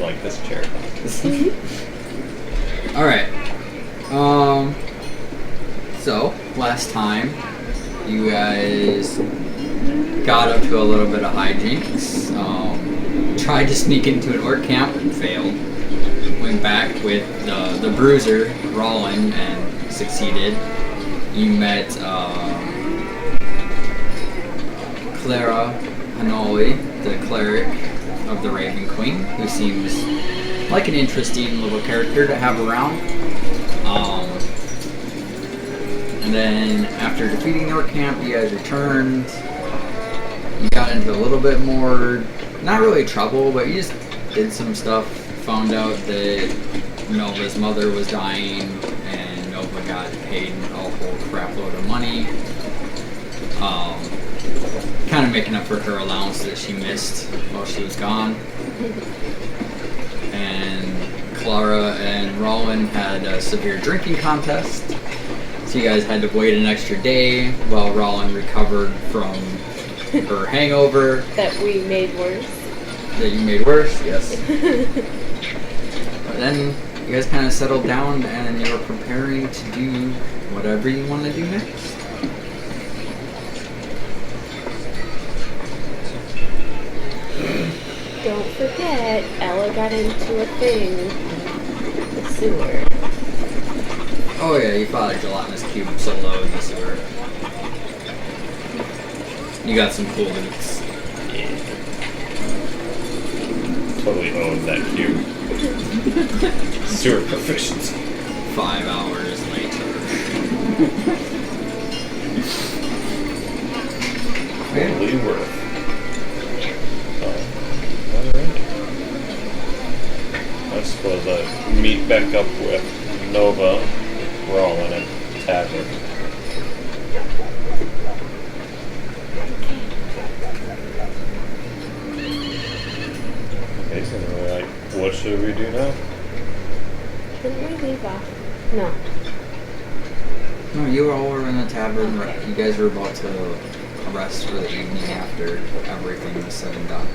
like this chair. All right. So last time, you guys got up to a little bit of hijinks. Tried to sneak into an orc camp and failed. Went back with the bruiser, Rollin, and succeeded. You met Clara Hanoli, the cleric of the Raven Queen, who seems like an interesting little character to have around. And then after defeating the orc camp, you guys returned. You got into a little bit more, not really trouble, but you just did some stuff. Found out that Nova's mother was dying, and Nova got paid a whole crap load of money. Kind of making up for her allowance that she missed while she was gone. And Clara and Rollin had a severe drinking contest. So you guys had to wait an extra day while Rollin recovered from her hangover. That we made worse. That you made worse, yes. But then you guys kind of settled down and you were preparing to do whatever you want to do next. Don't forget, Ella got into a thing. The sewer. Oh yeah, you fought a gelatinous cube solo in the sewer. You got some cool loots. Yeah. Totally owned that cube. Sewer proficiency. 5 hours later. Totally worth. I suppose I meet back up with Nova, Rollin, at Tavern. Okay, so we're like, what should we do now? Didn't we leave off? No. No, you all were in the tavern. Okay. You guys were about to rest for the evening after everything was said and done.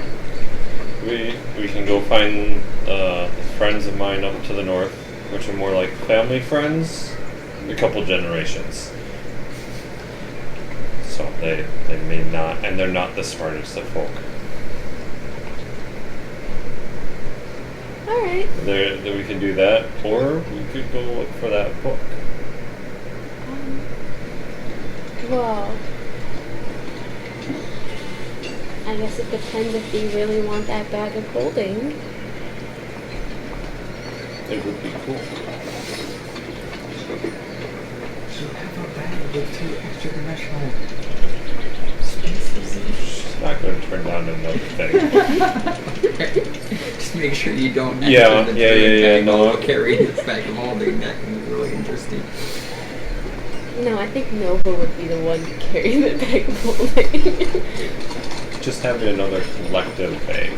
We can go find friends of mine up to the north, which are more like family friends, a couple generations. So they may not, and they're not the smartest of folk. Alright. Then we can do that, or we could go look for that book. Well, I guess it depends if you really want that bag of holding. It would be cool. You have a bag with 2 extra dimensional spaces in it. It's not going to turn down another thing. Just make sure you don't Yeah, enter the yeah, bag no. while carrying the bag of holding. That can be really interesting. No, I think Nova would be the one to carry the bag of holding. Just having another collective bag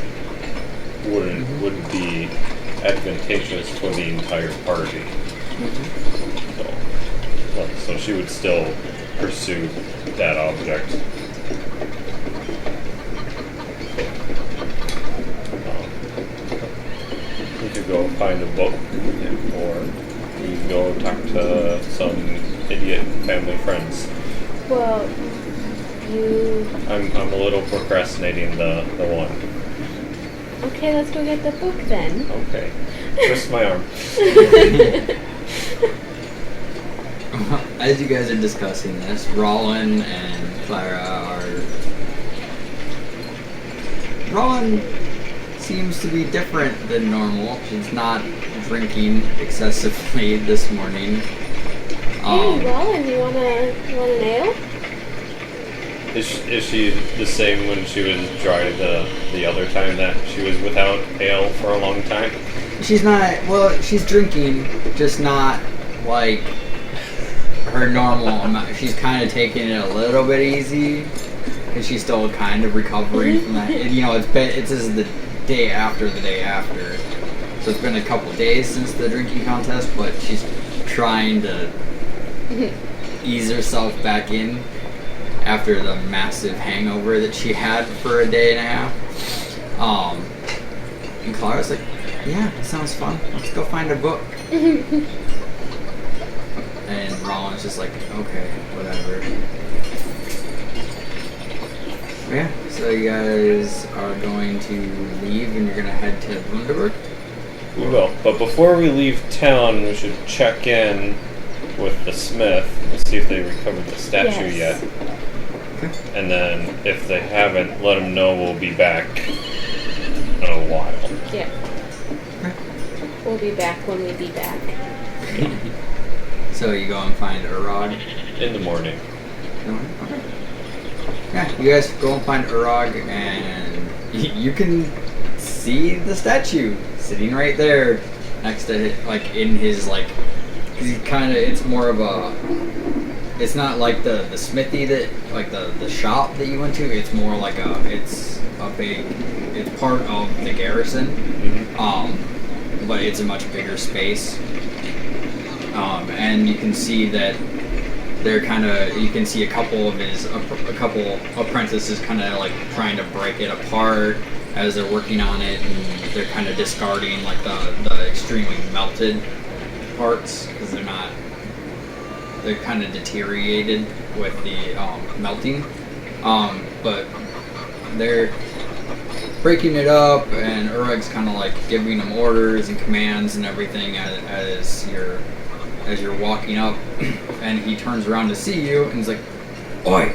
wouldn't be advantageous for the entire party. So she would still pursue that object. We could go find a book, or we could go talk to some idiot family friends. Well, I'm a little procrastinating the one. Okay, let's go get the book then. Okay. Twist my arm. As you guys are discussing this, Rollin and Clara are... Rollin seems to be different than normal. She's not drinking excessively this morning. Hey, Rollin, you want an ale? Is she the same when she was dry the other time that she was without ale for a long time? She's not... Well, she's drinking, just not like her normal amount. She's kind of taking it a little bit easy because she's still kind of recovering from that. You know, this is the day after the day after, so it's been a couple days since the drinking contest, but she's trying to ease herself back in after the massive hangover that she had for a day and a half. And Clara's like, Yeah, that sounds fun. Let's go find a book. And Rollins just like, okay, whatever. Yeah, so you guys are going to leave and you're going to head to Wunderberg? We will. But before we leave town, we should check in with the smith and see if they recovered the statue Yes. yet. Okay. And then if they haven't, let them know we'll be back in a while. Yeah. Okay. We'll be back when we be back. So you go and find Urog? In the morning. Okay. Yeah, you guys go and find Urog and you can see the statue sitting right there next to it, like in his like, cause he kind of, it's more of a, it's not like the smithy that, like the shop that you went to, it's more like it's part of the garrison, but it's a much bigger space, and you can see that they're you can see a couple of a couple apprentices kind of like trying to break it apart as they're working on it, and they're kind of discarding like the extremely melted parts because they're kind of deteriorated with the melting, but they're breaking it up, and Urug's kind of like giving them orders and commands and everything as you're walking up, and he turns around to see you and he's like, "Oi,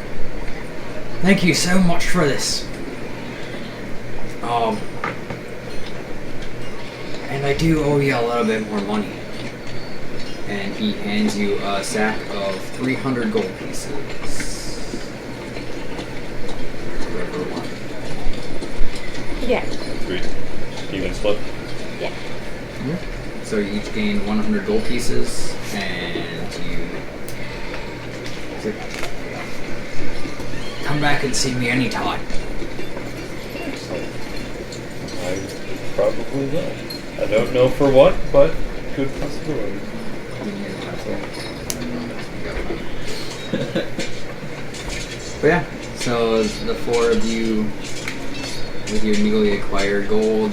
thank you so much for this. And I do owe you a little bit more money." And he hands you a sack of 300 gold pieces. Whoever won. Yeah. 3 even split. Yeah. So you each gain 100 gold pieces, and you come back and see me anytime. I probably will. I don't know for what, but good possibility. But yeah, so the 4 of you with your newly acquired gold,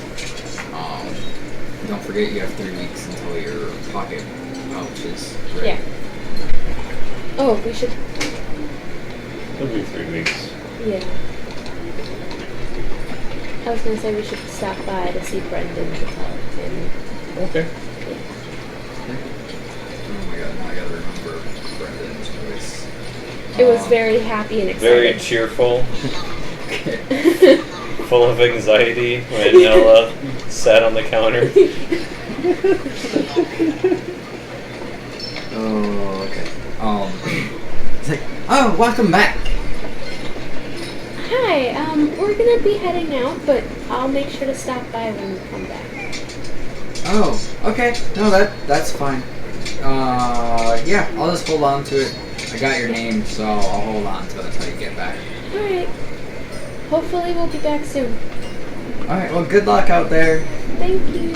don't forget you have 3 weeks until your pocket pouch is ready. Yeah. Oh, we should. It'll be 3 weeks. Yeah. I was gonna say we should stop by to see Brendan to talk and. Okay. Oh my god, now I gotta remember Brendan's voice. It was very happy and excited. Very cheerful. Full of anxiety when Ella sat on the counter. Oh, okay. It's like, oh, welcome back. Hi, we're gonna be heading out, but I'll make sure to stop by when we come back. Oh, okay. No, that's fine. Yeah, I'll just hold on to it. I got your name, so I'll hold on to it until you get back. Alright. Hopefully we'll be back soon. Alright, well, good luck out there. Thank you.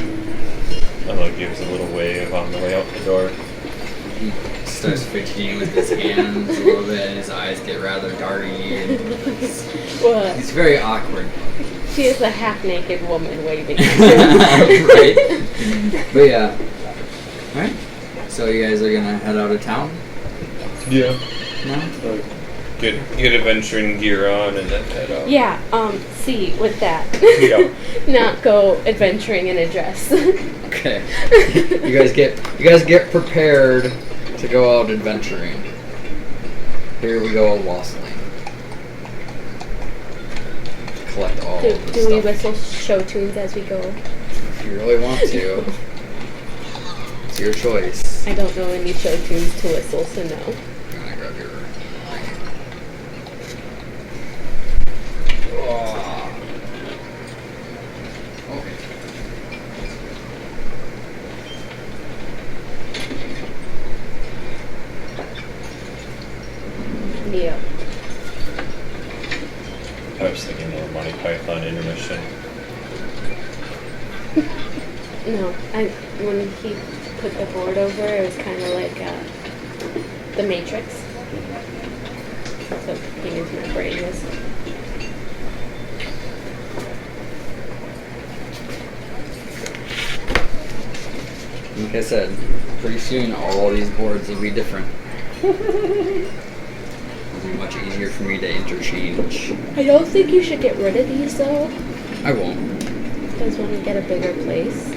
Ella gives a little wave on the way out the door. He starts fidgeting with his hands a little bit, and his eyes get rather darty, and What? he's very awkward. She is a half-naked woman waving. Right? But yeah. Alright. So you guys are gonna head out of town? Yeah. No? Get adventuring gear on and then head out. Yeah, see, with that. Yeah. Not go adventuring in a dress. Okay. You guys get prepared to go out adventuring. Here we go, Lost Lane. Collect all of the Do we stuff. whistle show tunes as we go? If you really want to. It's your choice. I don't know any show tunes to whistle, so no. I'm gonna grab your Okay. Yeah. I was thinking more Monty Python intermission. No, when he put the board over, it was kind of like The Matrix. So came into my brain was. Like I said, pretty soon all these boards will be different. It'll be much easier for me to interchange. I don't think you should get rid of these though. I won't. Because when we get a bigger place,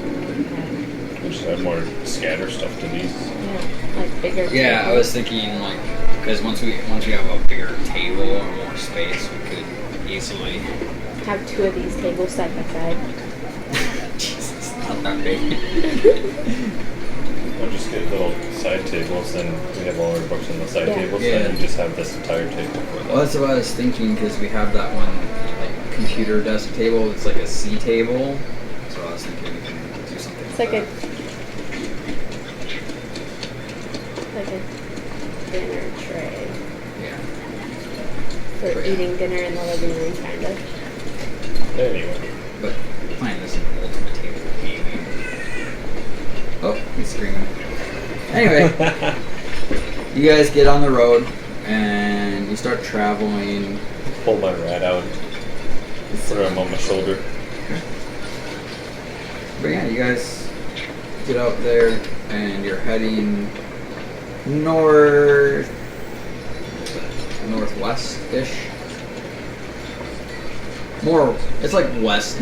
We should have more scatter stuff to these. yeah, like bigger. Yeah, I tables. was thinking like, because once we have a bigger table or more space, we could easily. Have 2 of these tables side by side. Jesus, not that big. We'll just get little side tables, and we have all our books on the side Yeah. tables, Yeah. and you just have this entire table for Well, them. that's what I was thinking because we have that one like computer desk table. It's like a C table. So I was thinking we can do something. It's like like that. a dinner tray Yeah. for Oh, yeah. eating dinner in the living room, kind of. Anyway. But playing this in the ultimate table gaming. Oh, he's screaming. Anyway, you guys get on the road and you start traveling. Pull my rat out. Put him on my shoulder. But yeah, you guys get out there and you're heading northwest-ish. More, it's like northwest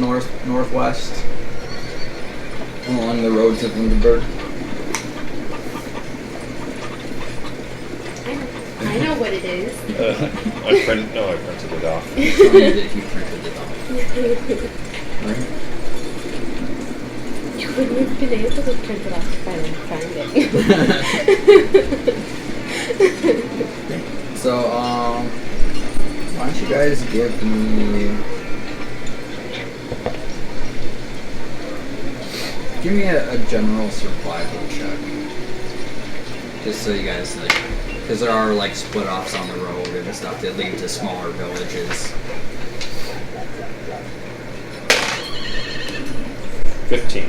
along the road to Wunderberg. I know what it is. I printed it off. He printed it off. Right? You wouldn't have been able to print it off if I didn't find it. So, why don't you guys give me a general survival check, just so you guys like, because there are like split offs on the road and stuff that lead to smaller villages. 15.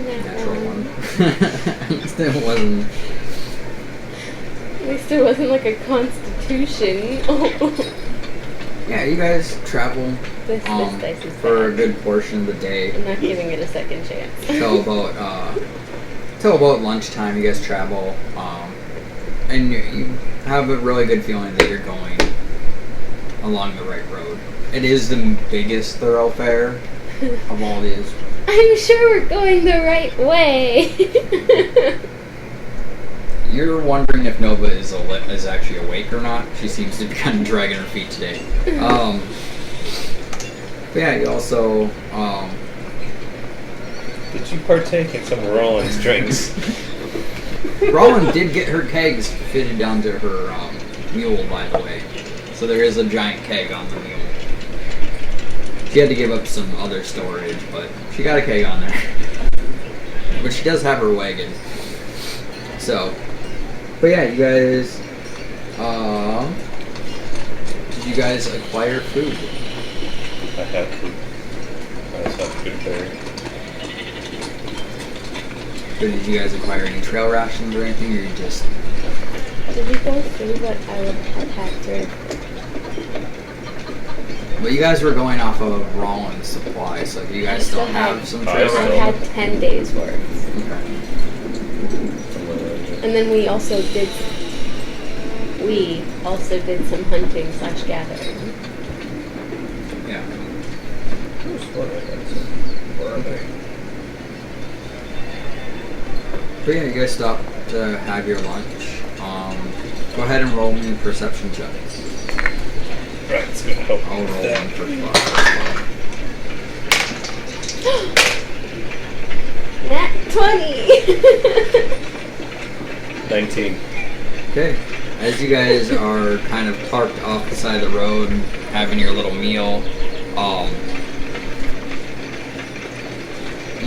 Natural one. At least it wasn't. At least it wasn't like a constitution. Oh. Yeah, you guys travel This dice is for a bad. good portion of the day. I'm not giving it a second chance. till about lunchtime. You guys travel, and you have a really good feeling that you're going along the right road. It is the biggest thoroughfare of all these. I'm sure we're going the right way. You're wondering if Nova is actually awake or not. She seems to be kind of dragging her feet today. But yeah, you also Did you partake in some of Roland's drinks? Roland did get her kegs fitted down to her mule, by the way. So there is a giant keg on the mule. She had to give up some other storage, but she got a keg on there. But she does have her wagon. So, but yeah, you guys, did you guys acquire food? I had food. I just have good berry. Or did you guys acquire any trail rations or anything, or you just... Did we go through what I would have had to? But you guys were going off of Rollins' supply, so do you guys still have some trail still- I rations? had 10 days worth. Okay. And then we also did some hunting / gathering. Yeah. Where are they? But yeah, you guys stop to have your lunch. Go ahead and roll me perception checks. Right, it's gonna help. I'll roll that. one for Nat 20! 19. Okay. As you guys are kind of parked off the side of the road, having your little meal,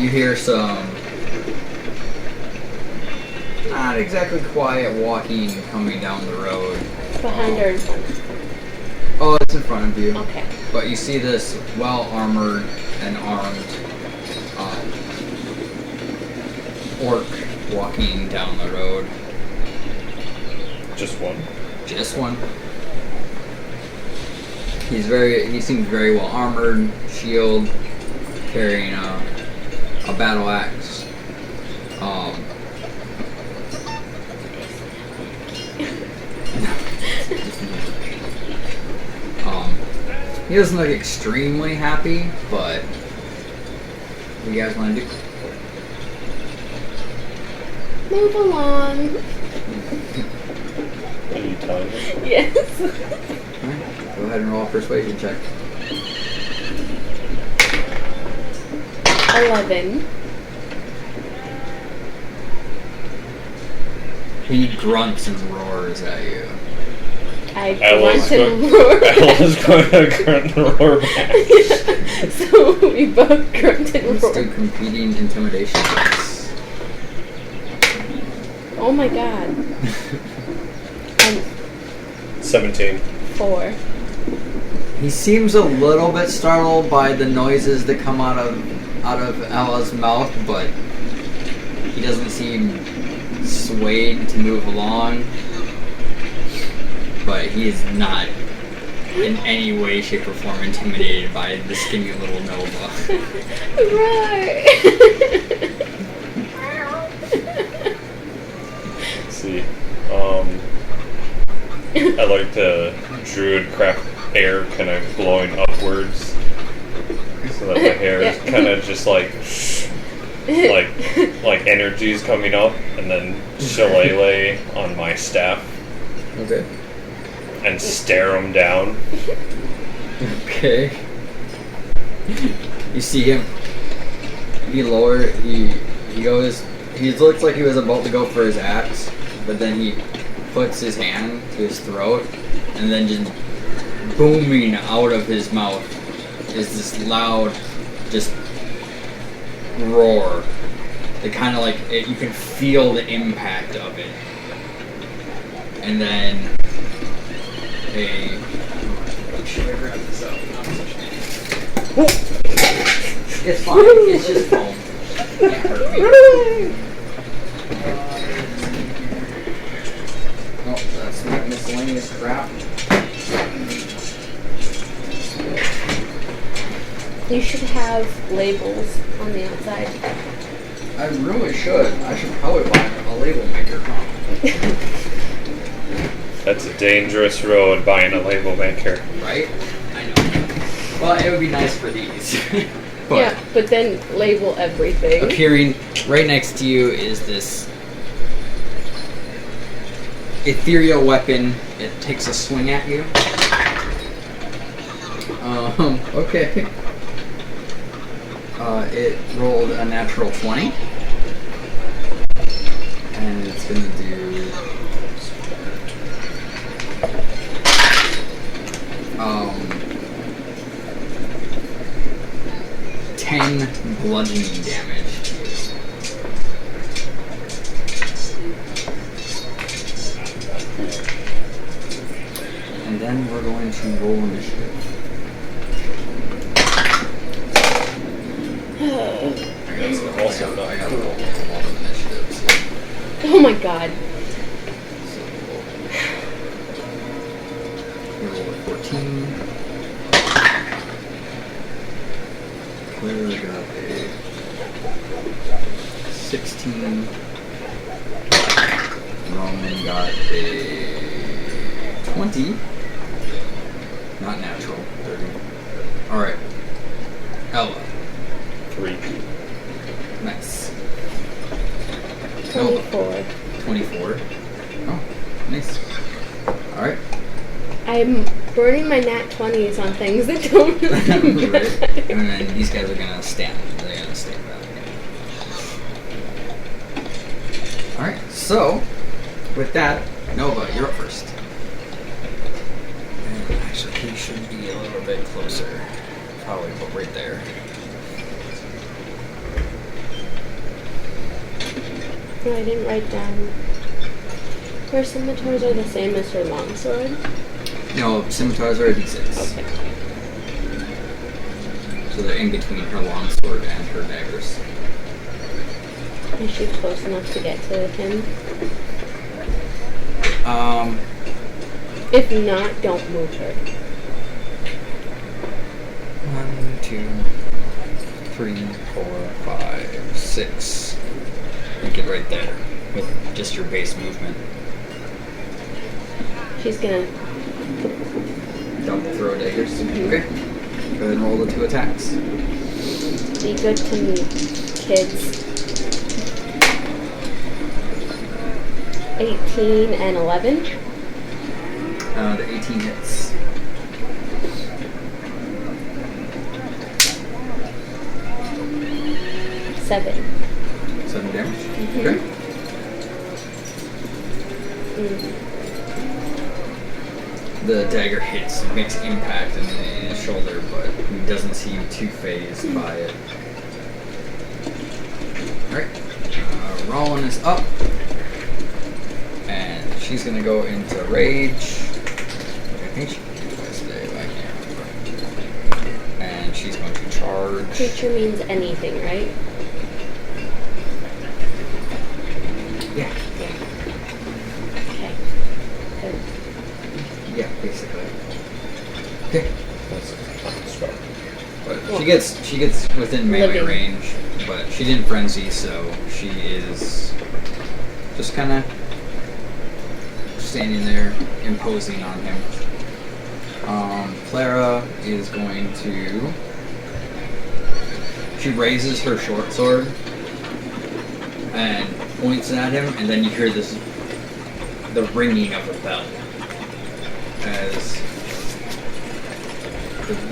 you hear some not exactly quiet walking coming down the road. Behind or in front? Oh, it's in front of you. Okay. But you see this well-armored and armed orc walking down the road. Just one. Just one. He seems very well armored, shield, carrying a a battle axe. He doesn't look extremely happy, but what do you guys want to do? Move along. Are you telling me? Yes. Alright, go ahead and roll a persuasion check. 11. He grunts and roars at you. I Ella's grunt and roar. Ella's going to grunt and roar back. So we both grunt and Let's roar. do competing intimidation checks. Oh my god. 17. 4. He seems a little bit startled by the noises that come out of Ella's mouth, but he doesn't seem swayed to move along. But he is not in any way, shape, or form intimidated by the skinny little Nova. Right. See, I like the druid craft hair kind of blowing upwards, so that my hair is kind of just like energy's coming up, and then shillelagh on my staff Okay. and stare him down. Okay. You see him. He looks like he was about to go for his axe, but then he puts his hand to his throat, and then just booming out of his mouth is this loud, just roar. It kind of like you can feel the impact of it, and then should I grab this up? It's fine. It's just foam. Can't hurt me. Oh, that's not miscellaneous crap. You should have labels on the outside. I really should. I should probably buy a label maker. That's a dangerous road, buying a label maker. Right? I know. Well, it would be nice for these. But Yeah, but then label everything. appearing right next to you is this ethereal weapon. It takes a swing at you. Okay. It rolled a natural 20. And it's gonna do 10 bludgeoning damage to you. And then we're going to roll initiative. That's also not I gotta cool. roll a lot of initiatives. Oh my god. So we roll a 14. Claire got a 16. Roman got a 20. Not natural. 30. Alright. Ella. 3. Nice. 24. 24. Oh, nice. Alright. I'm burning my nat 20s on things that don't really Right. matter. And then these guys are gonna stand. They're gonna stand back. Alright, so with that, Nova, you're up first. And actually, he should be a little bit closer. Probably put right there. No, I didn't write down. Her scimitars are the same as her longsword. No, scimitars are a d6. Okay. So they're in between her longsword and her daggers. Is she close enough to get to him? If not, don't move her. 1, 2, 3, 4, 5, 6. Make it right there with just your base movement. She's gonna. Double throw daggers. Okay. Go ahead and roll the 2 attacks. Be good to me, kids. 18 and 11. The 18 hits. 7. 7 damage. Mhm. Okay. The dagger hits, makes impact in his shoulder, but he doesn't seem too phased by it. Alright. Rollin is up. And she's gonna go into rage. I think she can do this today, but I can't remember. And she's going to charge. Creature means anything, right? Yeah. Okay. Good. Yeah, basically. Okay. That's a construct. But she gets within melee Living. range, but she didn't frenzy, so she is just kind of standing there, imposing on him. Clara is going to. She raises her short sword and points at him, and then you hear the ringing of a bell as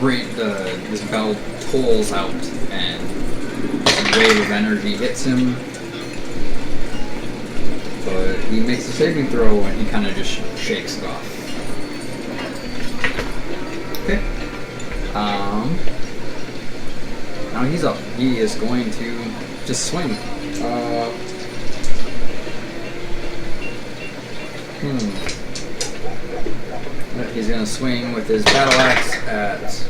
this bell tolls out, and a wave of energy hits him. But he makes a saving throw, and he kind of just shakes it off. Okay. Now he's up. He is going to just swing. He's going to swing with his battle axe at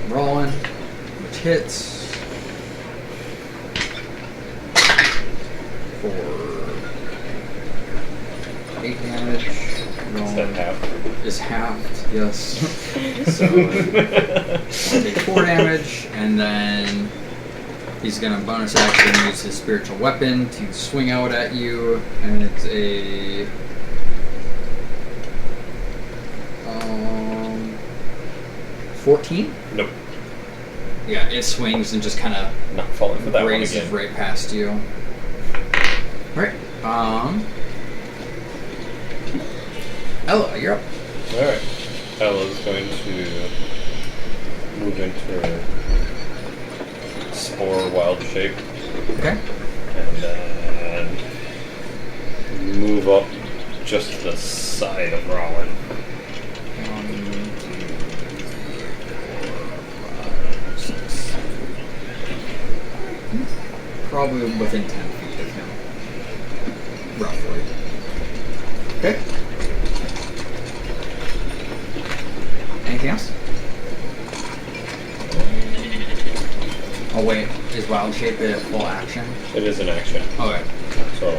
Rollin, which hits for 8 damage. Is that half? Is halved, yes. So I'll take 4 damage, and then he's gonna bonus action use his spiritual weapon to swing out at you, and it's a 14? Nope. Yeah, it swings and just kind of Not falling for that one grazes again. right past you. Alright, Ella, you're up. Alright. Ella's going to move into her spore wild shape Okay. and then move up just to the side of Rowan. 1, 2, 3, 4, 5, 6. Probably within 10 feet of him. Roughly. Okay. Anything else? Oh wait, is wild shape a full action? It is an action. Okay. So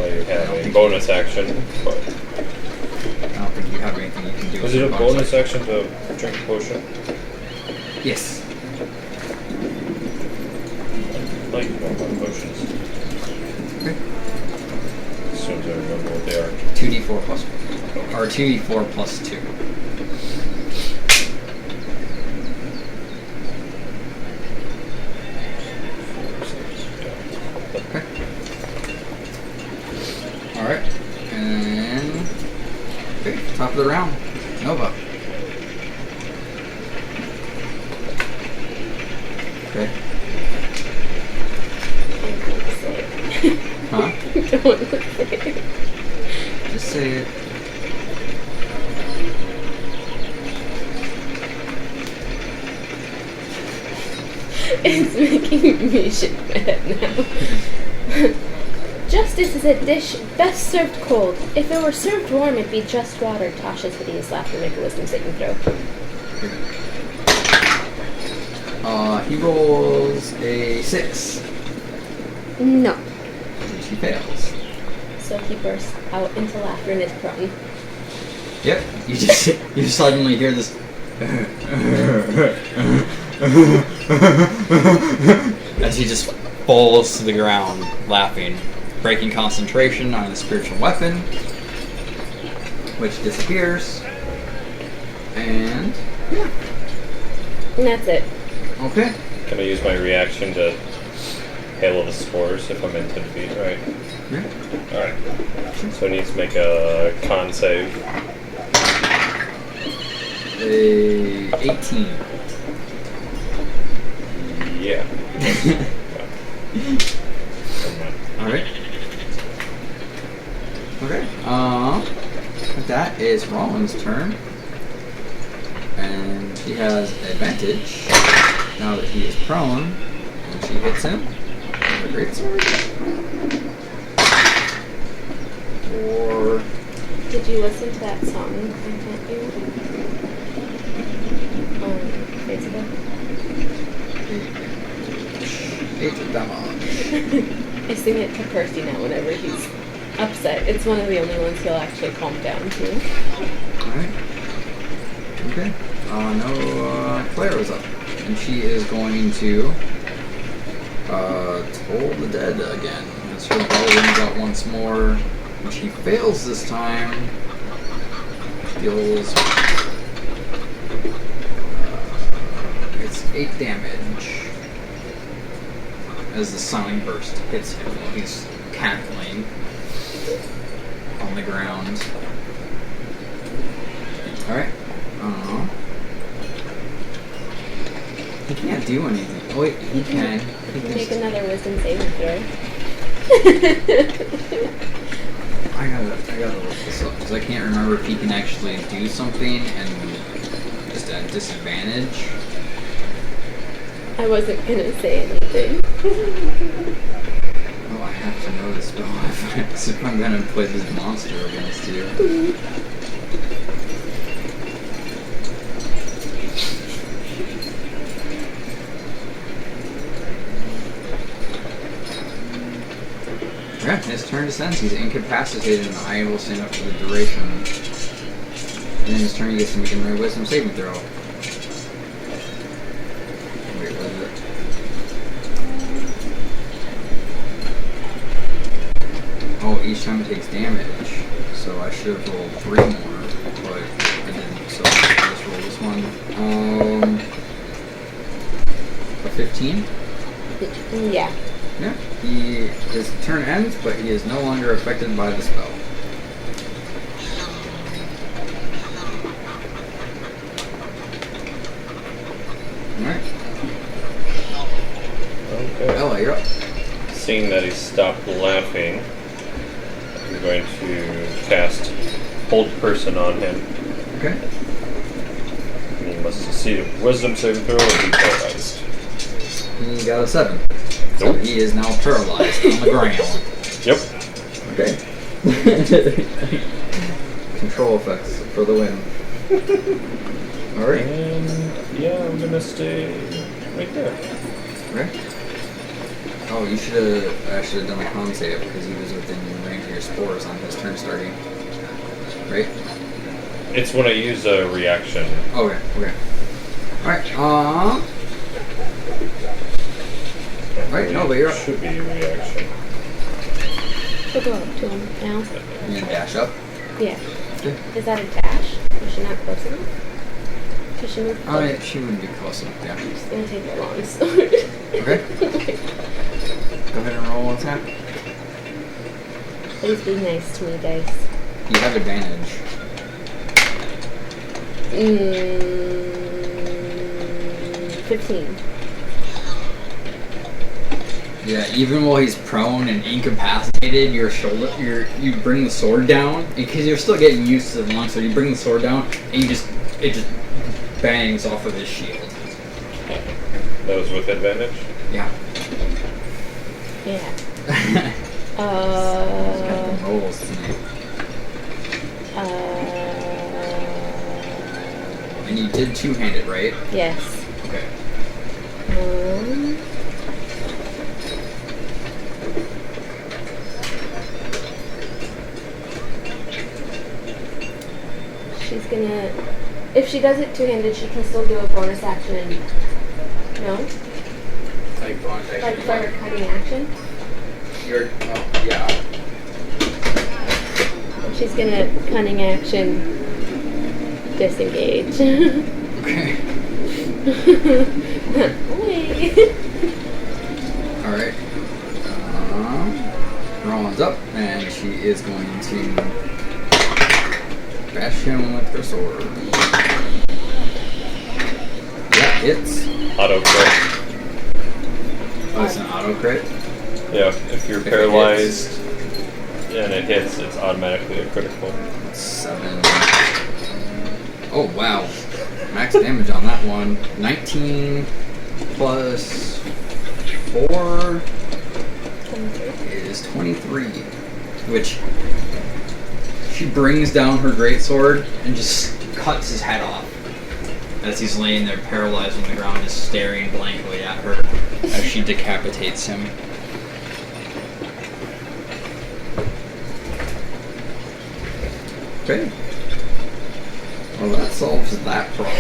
you have a bonus action, but I don't think you have anything you can do. is with it your a bonus action to drink a potion? Yes. I like more about potions. Okay. As soon as I remember what they are. 2d4 plus, or 2d4 plus 2. Okay. Alright. And okay, top of the round. Nova. Okay. Huh? Don't say it. Just say it. It's making me shit my head now. Justice is a dish best served cold. If it were served warm, it'd be just water. Tasha's hideous laughter make a wisdom saving throw. He rolls a 6. No. And she fails. So he bursts out into laughter and is prone. Yep. You suddenly hear this As he just falls to the ground, laughing, breaking concentration on the spiritual weapon, which disappears. And And that's it. okay. Can I use my reaction to hail the spores if I'm in 10 feet, right? Yeah. Alright. So he needs to make a con save. A 18. Yeah. Alright. Okay. That is Roland's turn. And he has advantage now that he is prone. And she hits him with a greatsword. Or Did you listen to that song I sent you? On Facebook? 8 damage. I sing it to Percy now whenever he's upset. It's one of the only ones he'll actually calm down to. Alright. Okay. No, Claire is up. And she is going to Toll the Dead again. As her bell rings out once more. And she fails this time. Deals it's 8 damage. As the sonic burst hits him while he's cackling on the ground. Alright. He can't do anything. Oh wait, he can. He can Make just, another wisdom saving throw. I gotta look this up because I can't remember if he can actually do something and just at disadvantage. I wasn't gonna say anything. Oh, I have to know this spell if I'm gonna play this monster against you. Yeah, his turn descends. He's incapacitated and I will stand up for the duration. And then his turn he gets to make another wisdom saving throw. Wait, what is it? Oh, each time it takes damage. So I should have rolled 3 more, but I didn't. So I'll just roll this one. A 15? Yeah. Yeah. His turn ends, but he is no longer affected by the spell. Alright. Okay. Ella, you're up. Seeing that he stopped laughing, I'm going to cast Hold Person on him. Okay. And he must succeed a wisdom saving throw or be paralyzed. He got a 7. So Nope. he is now paralyzed on the ground. Yep. Okay. Control effects for the win. Alright. And yeah, I'm gonna stay right there. Okay. Oh, you should have. I should have done a con save because he was within range of your spores on his turn starting. Right? It's when I use a reaction. Okay. Okay. Alright. Right, no, but you're up. Should be a reaction. We'll go up to him now. You gonna dash up? Yeah. Okay. Is that a dash? Is she not close enough? Does she move close? Alright, she wouldn't be close enough. Yeah. It's gonna take a long sword. Okay. Go ahead and roll attack. Please be nice to me, dice. You have advantage. 15. Yeah, even while he's prone and incapacitated, you bring the sword down because you're still getting used to the long sword. You bring the sword down and it just bangs off of his shield. Okay. That was with advantage? Yeah. Yeah. Rolls tonight. And you did two-handed, right? Yes. Okay. She's gonna If she does it two-handed, she can still do a bonus action. No? Like bonus action. Like for her cunning action? Yeah. She's gonna cunning action disengage. Okay. Wait. Alright. Rollins up, and she is going to bash him with her sword. Yeah, it's Auto crit. Oh, it's an auto crit? Yeah, if you're paralyzed and it hits, it's automatically a critical. 7. Oh, wow. Max damage on that one. 19 plus 4 is 23. Which she brings down her greatsword and just cuts his head off as he's laying there paralyzed on the ground, just staring blankly at her as she decapitates him. Okay. Well, that solves that problem.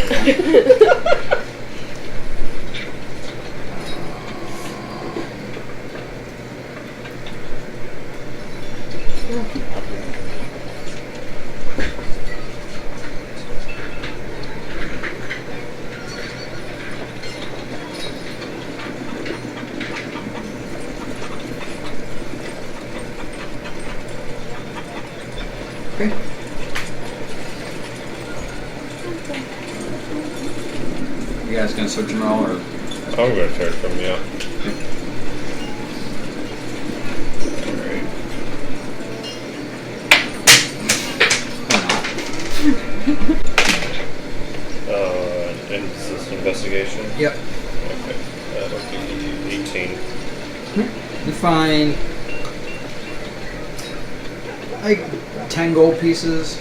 Okay. You guys gonna switch them all, or? I'm gonna charge from you. Alright. And is this investigation? Yep. Okay. That'll be 18. You find like 10 gold pieces,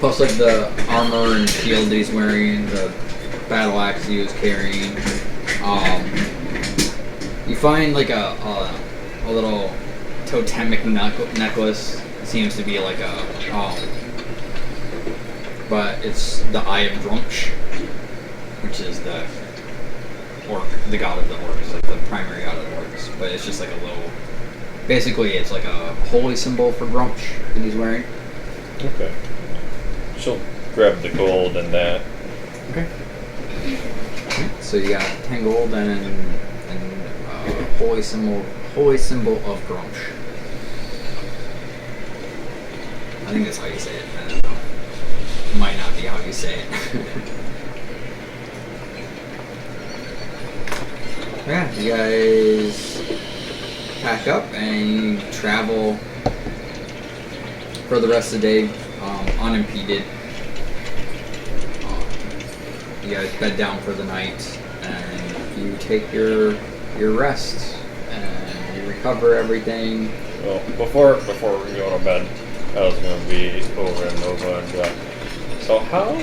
plus like the armor and shield that he's wearing, the battle axe he was carrying. You find like a little totemic necklace. It seems to be like but it's the Eye of Drunch, which is the god of the orcs, like the primary god of the orcs. But it's just like a little. Basically, it's like a holy symbol for Grumsh that he's wearing. Okay. She'll grab the gold and that. Okay. So you got 10 gold and holy symbol of Grumsh. I think that's how you say it. I don't know. It might not be how you say it. Yeah, you guys pack up and you travel for the rest of the day unimpeded. You guys bed down for the night and you take your rest and you recover everything. Well, before we go to bed, I was going to be over in Nova and be like, so how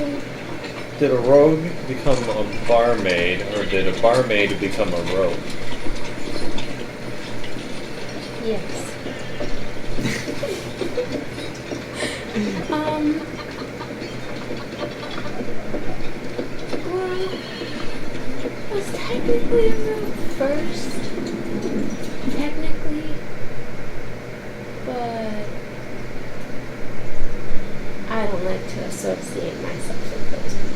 did a rogue become a barmaid, or did a barmaid become a rogue? Yes. Well, I was technically a rogue first. Technically. But I don't like to associate myself with those people.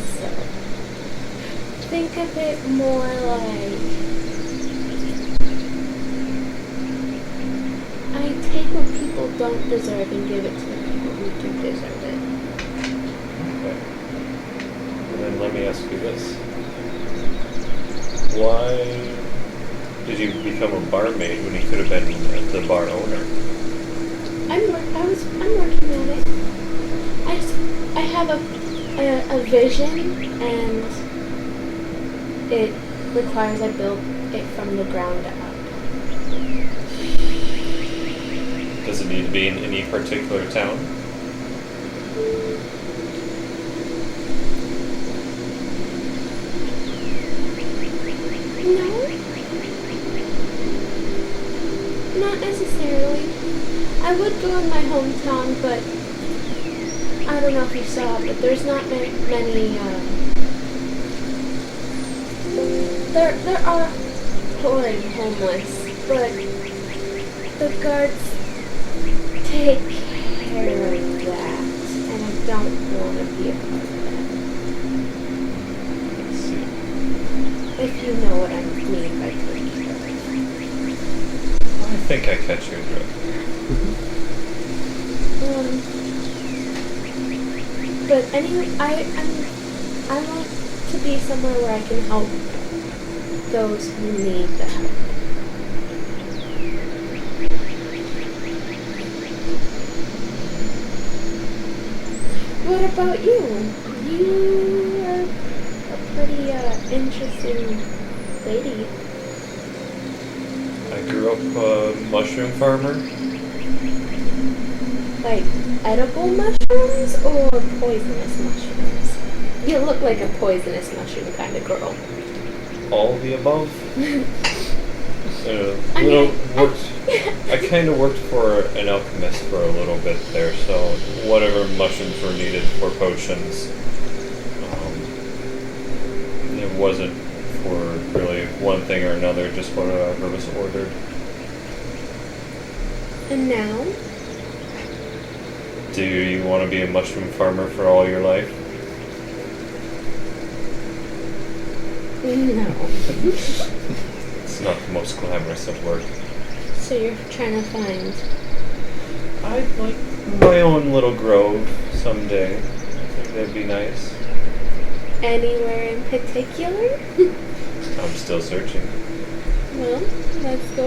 So think of it more like I take what people don't deserve and give it to the people who do deserve it. Okay. And then let me ask you this. Why did you become a barmaid when you could have been the bar owner? I'm working on it. I have a vision, and it requires I build it from the ground up. Does it need to be in any particular town? No. Not necessarily. I would go in my hometown, but I don't know if you saw, but there's not many. There are poor and homeless, but the guards take care of that, and I don't want to be a part of that. Let's see. If you know what I mean by taking care of. I think I catch your drift. But anyway, I want to be somewhere where I can help those who need the help. What about you? You are a pretty interesting lady. I grew up a mushroom farmer. Like edible mushrooms or poisonous mushrooms? You look like a poisonous mushroom kind of girl. All of the above. I kind of worked for an alchemist for a little bit there, so whatever mushrooms were needed for potions, it wasn't for really one thing or another, just whatever was ordered. And now? Do you want to be a mushroom farmer for all your life? No. It's not the most glamorous of work. So you're trying to find... I'd like my own little grove someday. I think that'd be nice. Anywhere in particular? I'm still searching. Well, let's go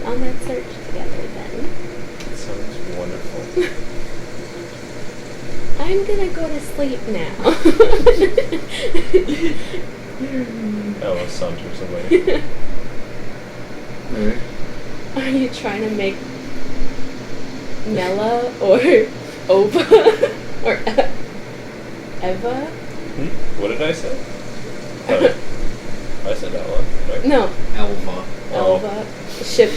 on that search together then. That sounds wonderful. I'm gonna go to sleep now. Ella saunters away. Alright. Are you trying to make Nella or Ova or Eva? What did I say? I said Ella, right? No, Elva. Elva. Ship.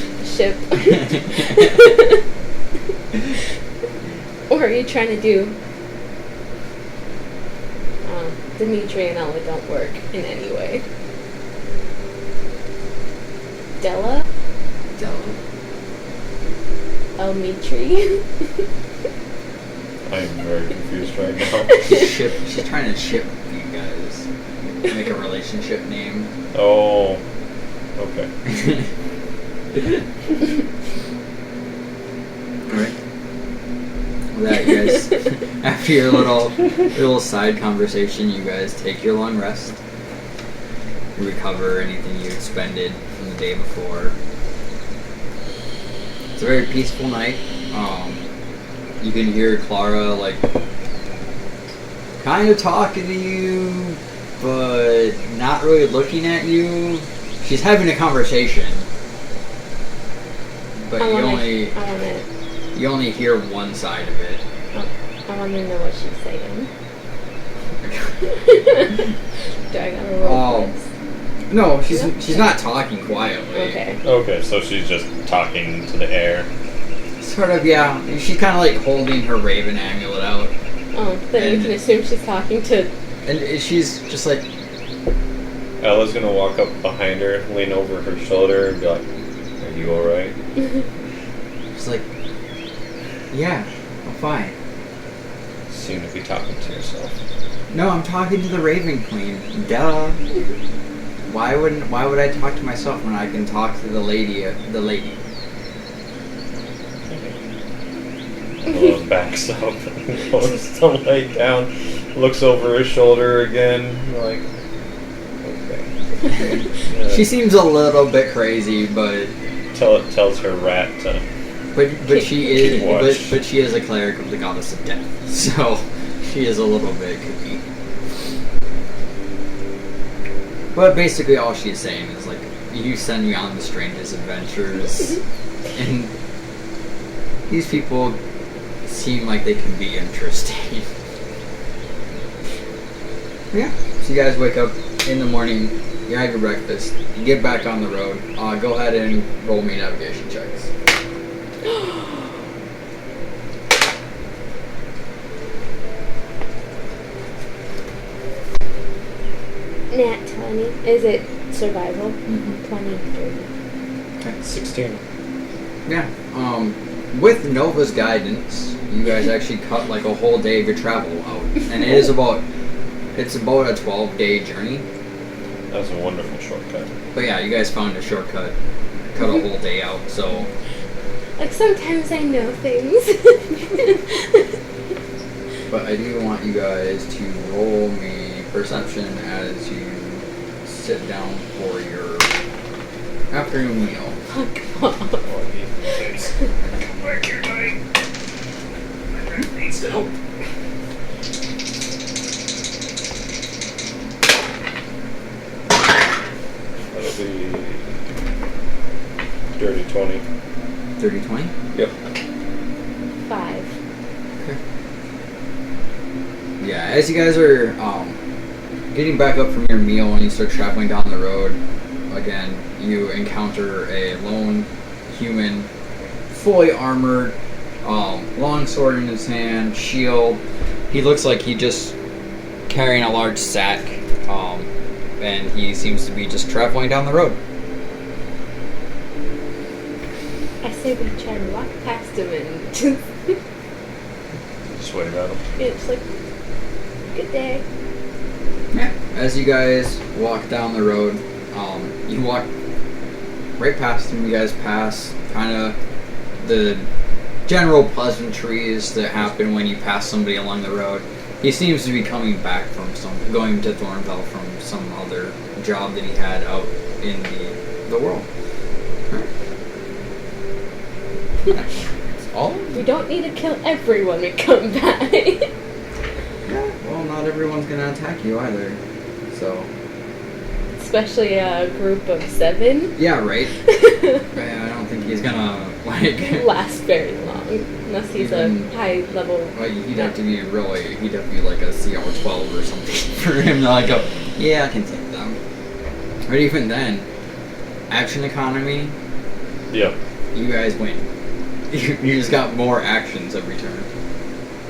Or are you trying to do Dimitri and Ella don't work in any way? Della? Elmitri? I'm very confused right now. She's trying to ship you guys. Make a relationship name. Oh, okay. Alright. With that, you guys, after your little side conversation, you guys take your long rest. You recover anything you expended from the day before. It's a very peaceful night. You can hear Clara, like, kind of talking to you, but not really looking at you. She's having a conversation. But you only hear one side of it. I want to know what she's saying. Do I gotta roll this? No, she's not talking quietly. Okay. Okay, so she's just talking to the air. Sort of, yeah. She's kind of like holding her raven amulet out. Oh, then you can assume she's talking to... And she's just like... Ella's gonna walk up behind her, lean over her shoulder, and be like, "Are you alright?" She's like... Yeah, I'm fine. Seem to be talking to yourself. No, I'm talking to the Raven Queen. Duh. Why would I talk to myself when I can talk to the lady? Ella backs up and goes to lay down, looks over her shoulder again, like, okay. She seems a little bit crazy, but Tells her rat to... but she is watch. but she is a cleric of the goddess of death, so she is a little bit kooky. But basically, all she's saying is like, you send me on the strangest adventures, and these people seem like they can be interesting. Yeah. So you guys wake up in the morning, you have your breakfast, you get back on the road. Go ahead and roll me navigation checks. 20. Is it survival? Mhm. 20, 30. 16. Yeah. With Nova's guidance, you guys actually cut like a whole day of your travel out, and it's about a 12-day journey. That was a wonderful shortcut. But yeah, you guys found a shortcut, cut a whole day out. So Like, sometimes I know things. but I do want you guys to roll me perception as you sit down for your afternoon meal. Fuck off. Oh, he says, "Come back here, buddy. My friend needs help." That'll be dirty 20. 30-20? Yep. 5. Yeah, as you guys are getting back up from your meal and you start traveling down the road, again, you encounter a lone human, fully armored, long sword in his hand, shield. He looks like he just carrying a large sack, and he seems to be just traveling down the road. I say we try to walk past him and Just wave at him. it's like, good day. Yeah. As you guys walk down the road, you walk right past him. You guys pass kind of the general pleasantries that happen when you pass somebody along the road. He seems to be coming back from going to Thornville from some other job that he had out in the world. That's all? We don't need to kill everyone we come by. Yeah, well, not everyone's gonna attack you either. So, Especially a group of 7. yeah, right? I don't think he's gonna, like... Last very long. Unless he's Even- a high level. Like, he'd have to be like a CR12 or something for him to like go, yeah, I can take them. But even then, action economy, Yep. you guys win. You just got more actions every turn.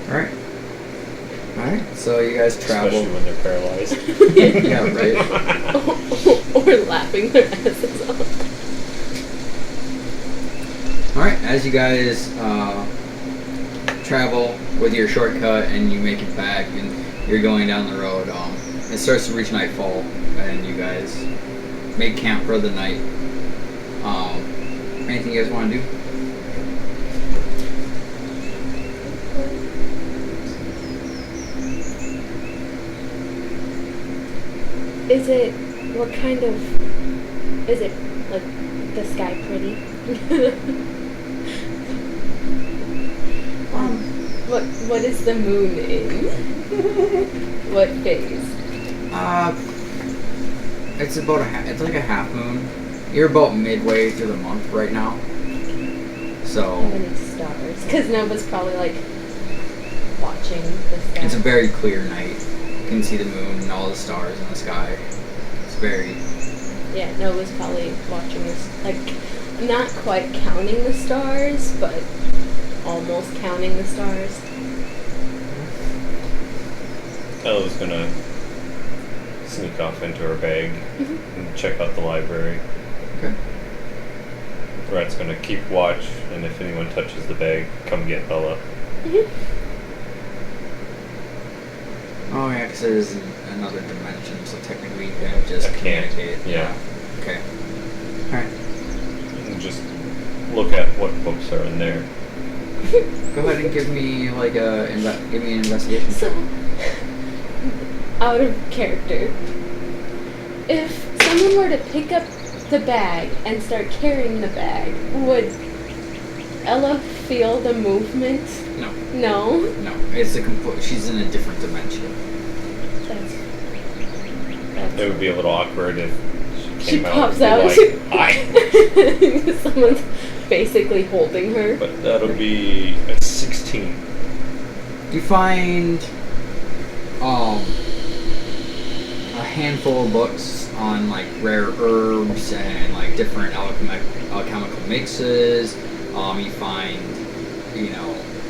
Alright. Alright, so you guys travel. Especially when they're paralyzed. Yeah, right. Or laughing their asses off. Alright, as you guys travel with your shortcut and you make it back and you're going down the road, it starts to reach nightfall and you guys make camp for the night. Anything you guys want to do? Is it, what kind of, is it, like, the sky pretty? What is the moon in? What phase? It's about it's like a half moon. You're about midway through the month right now. So, How many stars? Because Nova's probably, like, watching the sky. it's a very clear night. You can see the moon and all the stars in the sky. It's very... Yeah, Nova's probably watching this, like, not quite counting the stars, but almost counting the stars. Ella's gonna sneak off into her bag and check out the library. Okay. Rat's gonna keep watch, and if anyone touches the bag, come get Ella. Oh yeah, because there's another dimension, so technically you can just I can't, communicate. yeah. Okay. Alright. And just look at what books are in there. Go ahead and give me like give me an investigation So, check. out of character, if someone were to pick up the bag and start carrying the bag, would Ella feel the movement? No. No? No. It's she's in a different dimension. That's It would be a little awkward if she She came out pops and out. be like, "Hi." Someone's basically holding her. But that'll be a 16. You find a handful of books on like rare herbs and like different alchemical mixes. You find,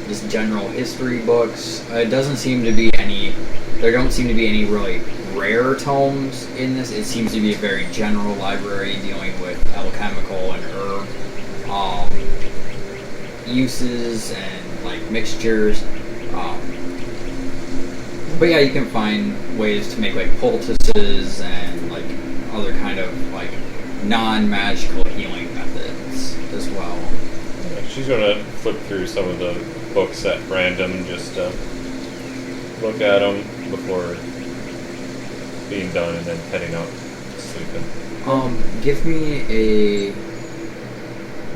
just general history books. It doesn't seem to be any. There don't seem to be any really rare tomes in this. It seems to be a very general library dealing with alchemical and herb uses and like mixtures. But yeah, you can find ways to make like poultices and like other kind of like non-magical healing methods as well. Yeah, she's gonna flip through some of the books at random, just to look at them before being done, and then heading out sleeping. Give me a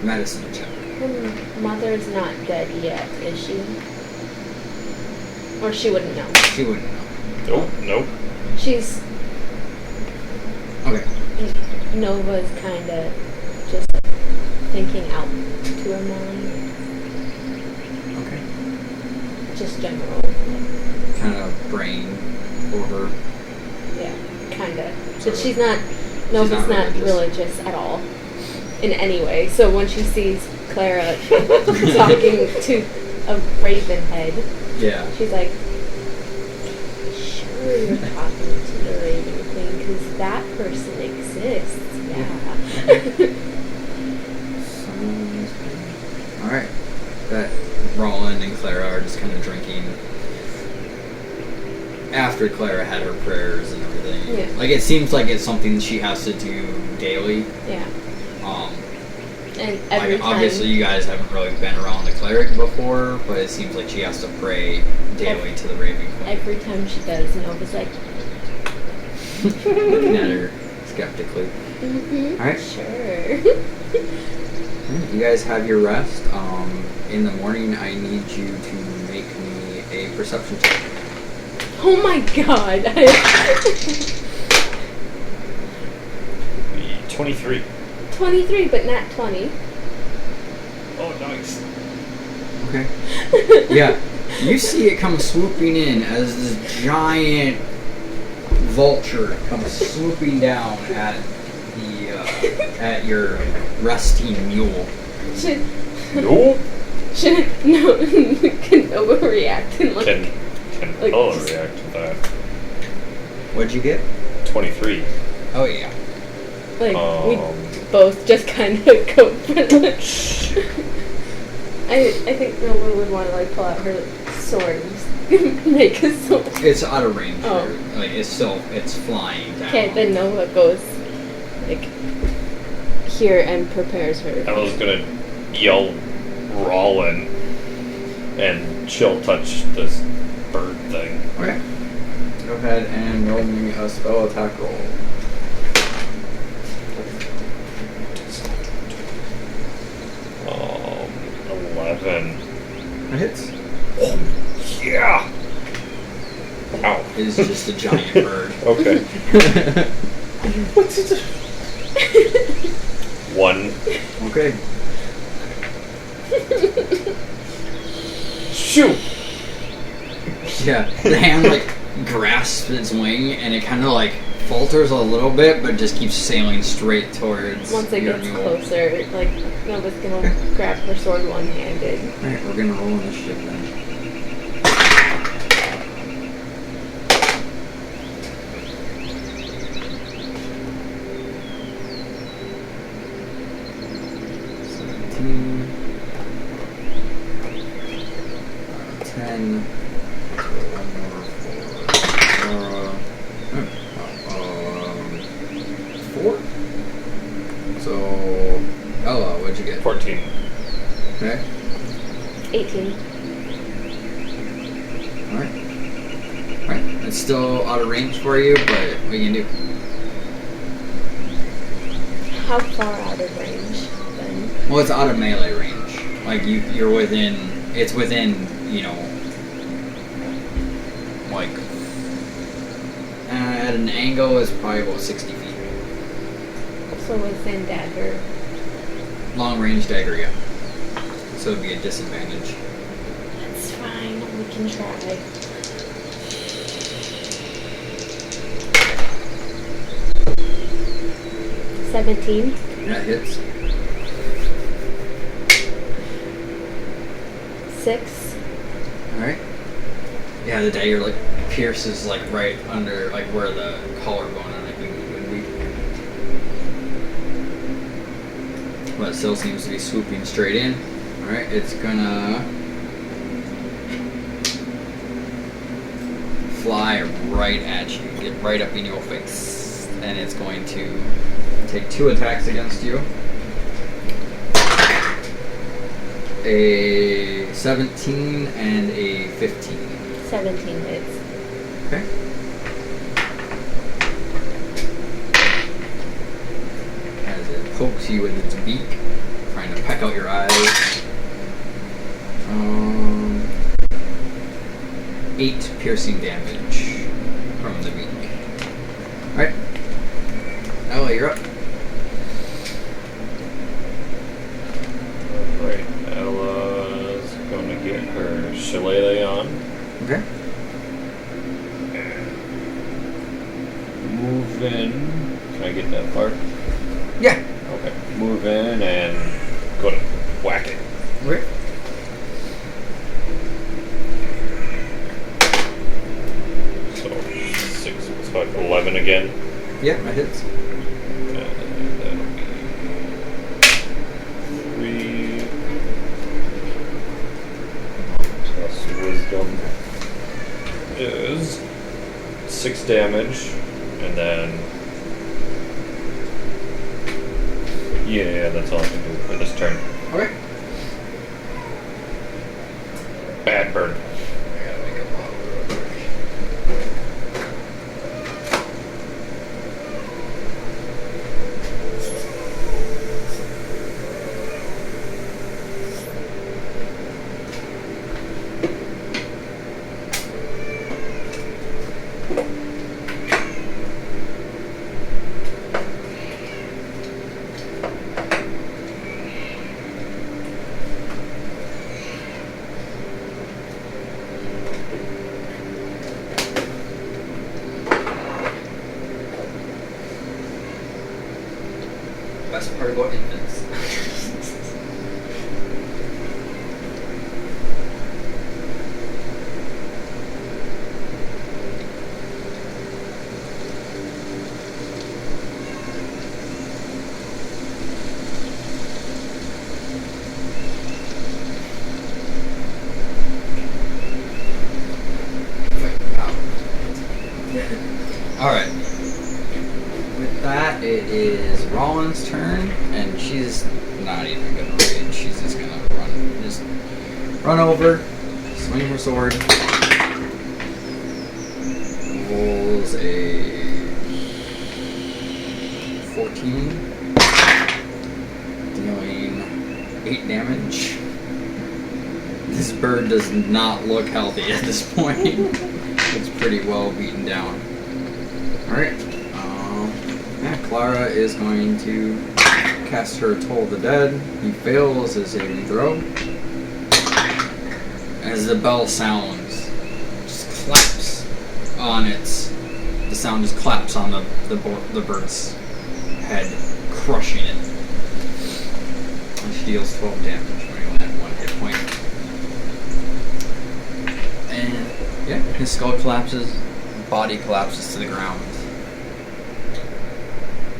medicine check. Her mother's not dead yet, is she? Or she wouldn't know. She wouldn't know. Nope. She's Okay. Nova's kind of just thinking out to her mind. Okay. Just general. Kind of brain for her. Yeah, kind of. So But she's not. Nova's not religious. religious at all, in any way. So when she sees Clara talking to a raven head, Yeah. she's like, "Sure, you're talking to the Raven Queen because that person exists." Yeah. Alright. That Roland and Clara are just kind of drinking after Clara had her prayers and everything. Yeah. Like, it seems like it's something she has to do daily. Yeah. And Like, every time, obviously you guys haven't really been around the cleric before, but it seems like she has to pray daily to the Raven Queen. every time she does, Nova's like, Looking at her skeptically. Alright. Sure. You guys have your rest. In the morning, I need you to make me a perception check. Oh my god. 23. 23, but not 20. Oh, nice. Okay. Yeah. You see it come swooping in as this giant vulture comes swooping down at the at your resting mule. Should Nope. no? Can Nova react and like? Can Like, Paula just- react to that? What'd you get? 23. Oh yeah. Like we Um, both just kind of go for the. I think Nova would want to like pull out her sword and just make a sword. It's out of range. Oh. Like it's flying down. Okay, then Nova goes like here and prepares her. I was gonna yell Rollin, and she'll touch this bird thing. Okay. Go ahead and roll me a spell attack roll. 11. It hits. Yeah! Ow. It is just a giant bird. Okay. What's it? 1. Okay. Shoot! Yeah, the hand like grasps its wing and it kind of like falters a little bit, but just keeps sailing straight towards Once it your gets mule. closer, like Nova's gonna grab her sword one-handed. Alright, we're gonna roll initiative then. Four. So, Ella, what'd you get? 14. Okay. 18. Alright. Alright. It's still out of range for you, but what you can do? How far out of range then? Well, it's out of melee range. Like, you're within... It's within, you know... Like... at an angle is probably about 60 feet. So within dagger. Long range dagger, yeah. So it'd be a disadvantage. That's fine, we can try. $17. That hits. 6. Yeah, the dagger like pierces like right under like where the collarbone I think would be. But it still seems to be swooping straight in. Alright, it's gonna fly right at you, get right up in your face. And it's going to take 2 attacks against you. A 17 and a 15. 17 hits. Okay. As it pokes you with its beak, trying to peck out your eyes. 8 piercing damage from the beak. Alright. Ella, you're up. Alright, Ella's gonna get her shillelagh on. Okay. Move in. Can I get that far? Yeah. Okay. Move in and go to whack it. Okay. So 6, so 11 again. Yeah, that hits. And that'll be 3 plus wisdom is 6 damage, and then yeah, that's all I can do for this turn. Okay. Bad burn. I gotta make a model real quick. Best part about infants. Alright. With that, it is Rollins' turn, and she's not even gonna rage. She's just gonna run over, swing her sword. Rolls a 14, dealing 8 damage. This bird does not look healthy at this point. It's pretty well beaten down. Alright. Clara is going to cast her Toll the Dead. He fails his saving throw. As the bell sounds, just claps on its. The sound just claps on the bird's head, crushing it. And she deals 12 damage when he had 1 hit point. And yeah, his skull collapses, body collapses to the ground.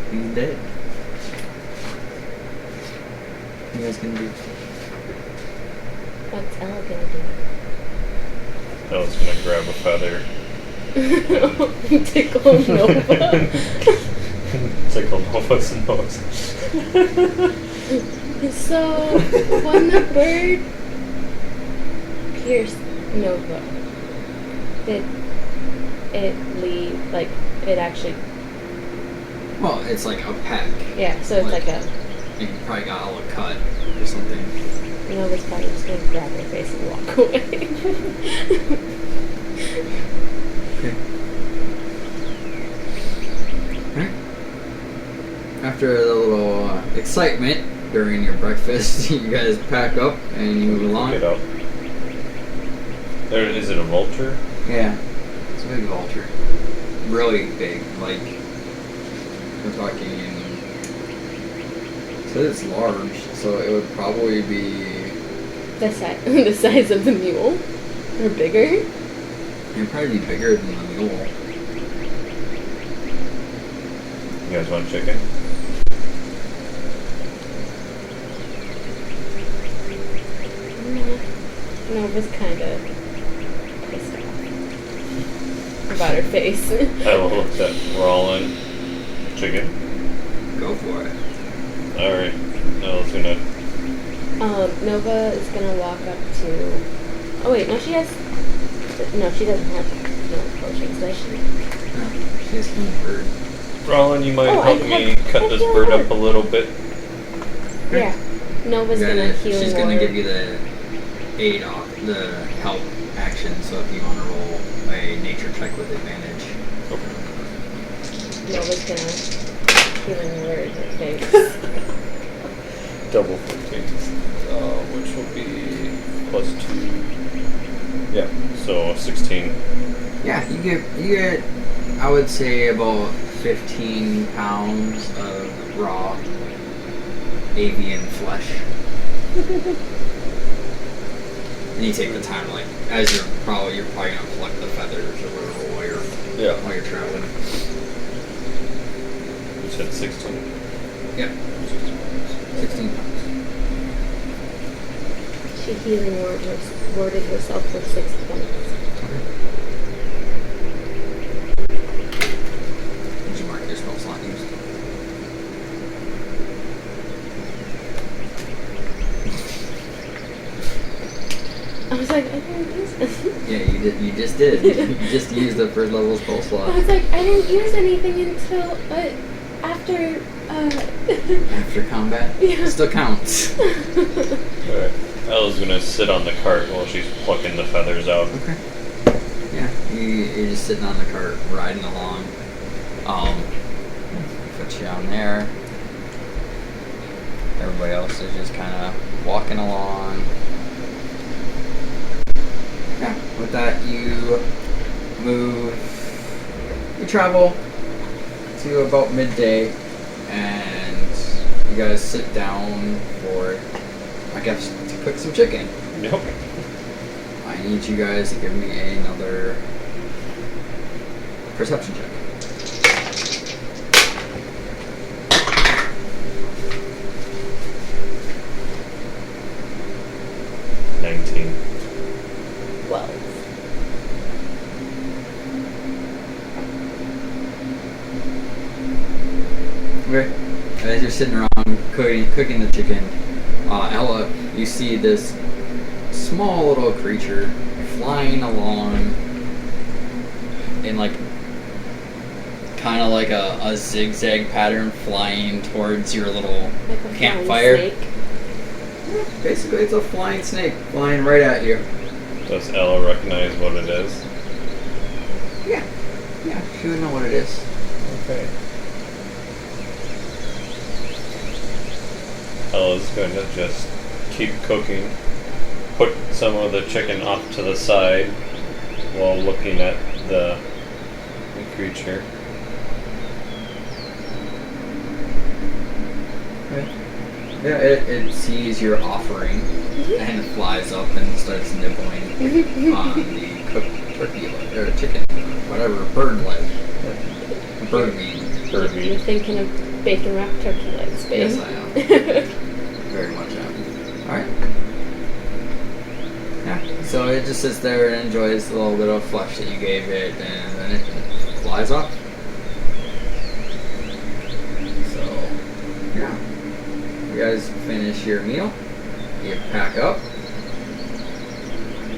He's dead. What are you guys gonna do? What's Ella gonna do? Ella's gonna grab a feather. Tickle Nova. Tickle Nova's nose. So, when the bird pierced Nova, did it leave, like, it actually... Well, it's like a peck. Yeah, so it's like a... You probably got all a cut or something. Nova's probably just gonna grab her face and walk away. Okay. Alright. After the little excitement during your breakfast, you guys pack up and you move along. Get up. There, is it a vulture? Yeah. It's a big vulture. Really big, like... We're talking... So it's large, so it would probably be... The size of the mule? Or bigger? It'd probably be bigger than the mule. You guys want chicken? Nova's kind of pissed off about her face. I will look at Rollin. Chicken? Go for it. Alright. Ella's gonna... Nova is gonna walk up to... Oh wait, no, she has... No, she doesn't have potions, does she? No, she has healing bird. Rollin, you might Oh, help me cut this bird up a little bit. Yeah. Nova's gonna heal. She's gonna give you the the help action, so if you want to roll a nature check with advantage. Okay. Nova's gonna healing word her face. Double 14. Which will be plus 2. Yeah, so 16. Yeah, you get I would say about 15 pounds of raw avian flesh. And you take the time, like, as you're probably gonna collect the feathers or whatever while you're traveling. You said 16? Yep. 16 pounds. She healing worded herself for 6 minutes. Did you mark your spell slot used? I was like, I didn't use it. Yeah, you just did. You just used the first level spell slot. I was like, I didn't use anything until after. After combat? Yeah. Still counts. Alright. Ella's gonna sit on the cart while she's plucking the feathers out. Okay. Yeah, you're just sitting on the cart, riding along. Put you on there. Everybody else is just kind of walking along. Yeah, with that you travel to about midday, and you guys sit down for, I guess, to cook some chicken. Yep. I need you guys to give me another perception check. Well, Okay. As you're sitting around cooking the chicken, Ella, you see this small little creature flying along in kind of like a zigzag pattern, flying towards your little like a campfire. snake. Basically, it's a flying snake flying right at you. Does Ella recognize what it is? Yeah, she would know what it is. Okay. Ella's going to just keep cooking, put some of the chicken off to the side while looking at the creature. Right. Yeah, it sees your offering and it flies up and starts nibbling on the cooked turkey or chicken, whatever, bird leg. Bird meat. Bird You're meat. thinking of bacon wrapped turkey legs, babe. Yes, I am. Very much am. Alright. Yeah, so it just sits there and enjoys a little bit of flesh that you gave it, and then it flies off. So, yeah. You guys finish your meal, you pack up,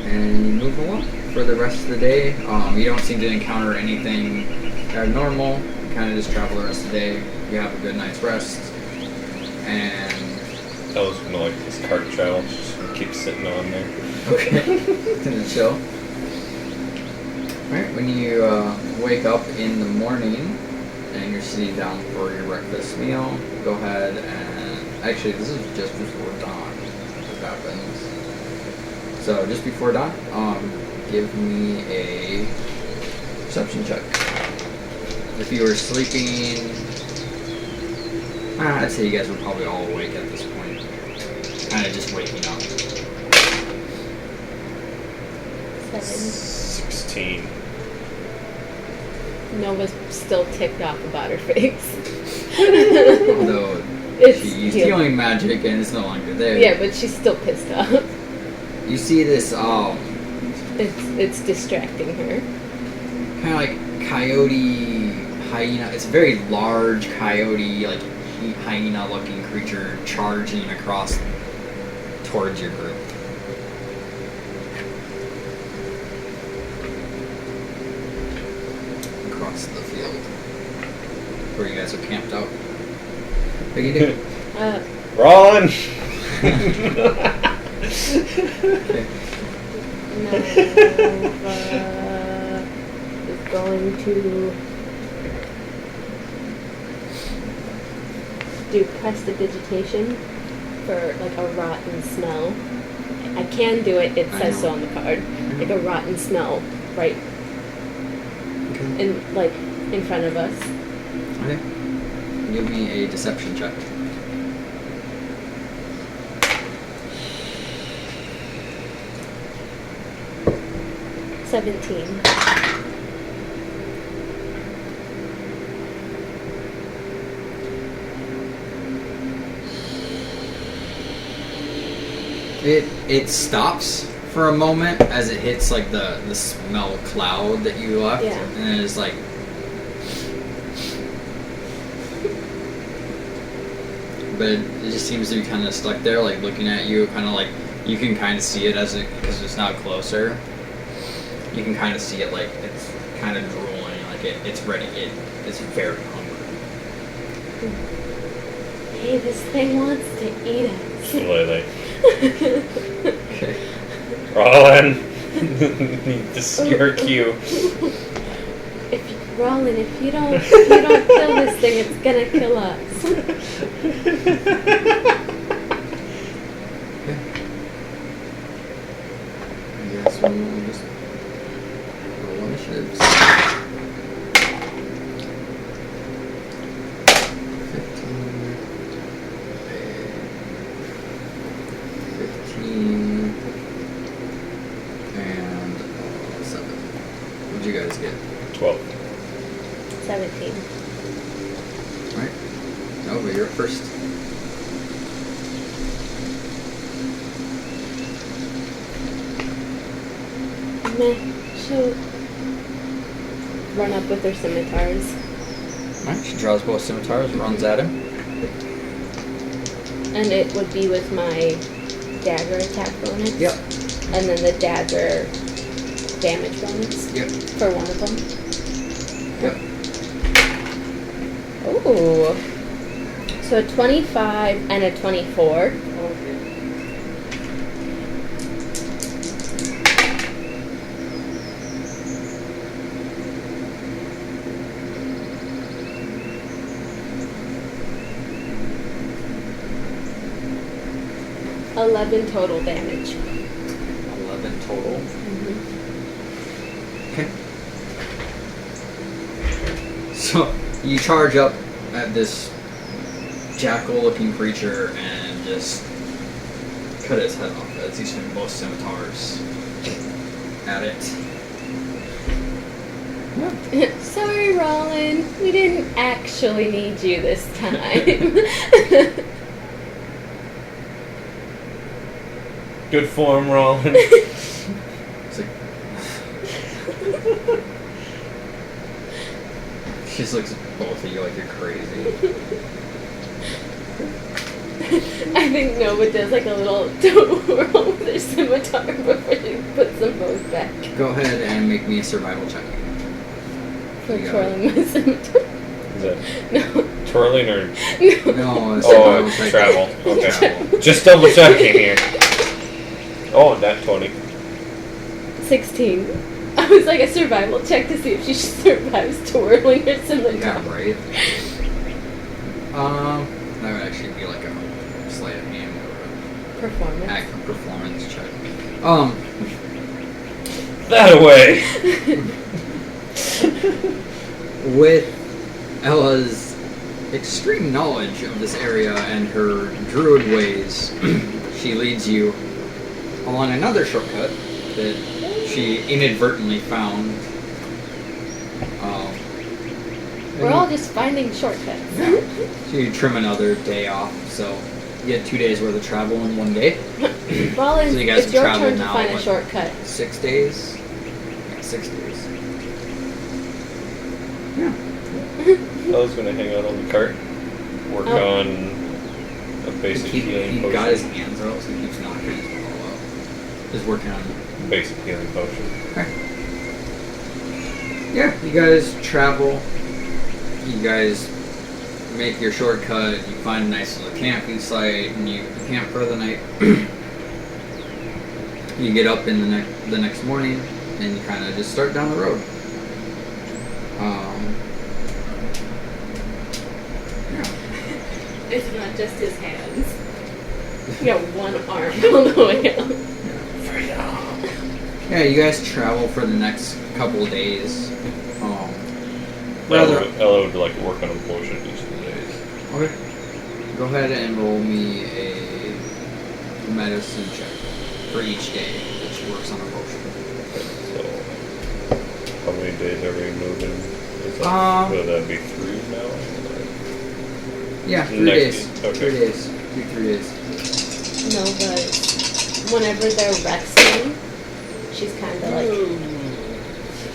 and you move along for the rest of the day. You don't seem to encounter anything normal. You kind of just travel the rest of the day. You have a good night's rest, and Ella's going to like this cart travel. She's just going to keep sitting on there. okay, gonna chill. Alright, when you wake up in the morning and you're sitting down for your breakfast meal, go ahead and... Actually, this is just before dawn this happens. So, just before dawn, give me a perception check. If you were sleeping... I'd say you guys were probably all awake at this point. Kind of just waking up. 7. 16. 16. Nova's still ticked off about her face. Although It's she's healed. stealing magic and it's no longer there. Yeah, but she's still pissed off. You see this It's distracting her. kind of like coyote hyena. It's a very large coyote, like hyena-looking creature charging across towards your group. Across the field where you guys are camped out. What do you do? Run! Okay. Nova is going to do prestidigitation for like a rotten smell. I can do it, it says so on the card. Like a rotten smell right in front of us. Okay. Give me a deception check. $17. It stops for a moment as it hits like the smell cloud that you left, Yeah. and it's like but it just seems to be kind of stuck there, like looking at you, kind of like you can kind of see it because it's now closer. You can kind of see it, like it's kind of drooling, like it's ready. It's very hungry. Hey, this thing wants to eat us. Lily. Okay. Run! This is your cue. Roland, if you don't kill this thing, it's gonna kill us. Okay. I guess we'll just roll initiatives. 15 and 7. What'd you guys get? 12. 17. Alright. Nova, you're up first. Meh. She'll run up with her scimitars. Alright, she draws both scimitars, runs at him. And it would be with my dagger attack bonus. Yep. And then the dagger damage bonus. Yep. For one of them. Yep. Ooh. So a 25 and a 24. $11 total damage. 11 total. Okay. So, you charge up at this jackal-looking creature and just cut its head off as you swing both scimitars at it. Yeah. Sorry, Roland. We didn't actually need you this time. Good form, Roland. It's like... She just looks at both of you like you're crazy. I think Nova does like a little twirl with her scimitar before she puts them both back. Go ahead and make me a survival check. For You got twirling my scimitar. Is that No. twirling or... No, it's Oh, survival check. travel. Okay. Travel. Just double checking here. Oh, that 20. 16. I was like a survival check to see if she survives twirling her scimitar. Yeah, right. That would actually be like a sleight of hand or Performance. a performance check. That away! With Ella's extreme knowledge of this area and her druid ways, she leads you along another shortcut that she inadvertently found. We're all just finding shortcuts. So you trim another day off, so you get 2 days worth of travel in 1 day. Well, So you guys it's can your travel turn to now, find a what? shortcut. 6 days? Yeah, 6 days. Yeah. I was gonna hang out on the cart, work Oh. on a basic healing He potion. got his hands out, so he keeps knocking his ball out. Just working on Basic healing potion. Okay. Yeah, you guys travel. You guys make your shortcut. You find a nice little camping site, and you camp for the night. You get up in the next morning, and you kind of just start down the road. Yeah. It's not just his hands. You got one arm all the way up. Yeah, you guys travel for the next couple of days. Ella would like to work on a potion each of the days. Okay. Go ahead and roll me a medicine check for each day that she works on a potion. So, how many days are we moving? Is that, would that be 3 now? Yeah, 3 Next days. week, okay. 3 days. 3 days. No, but whenever they're resting, she's kind of like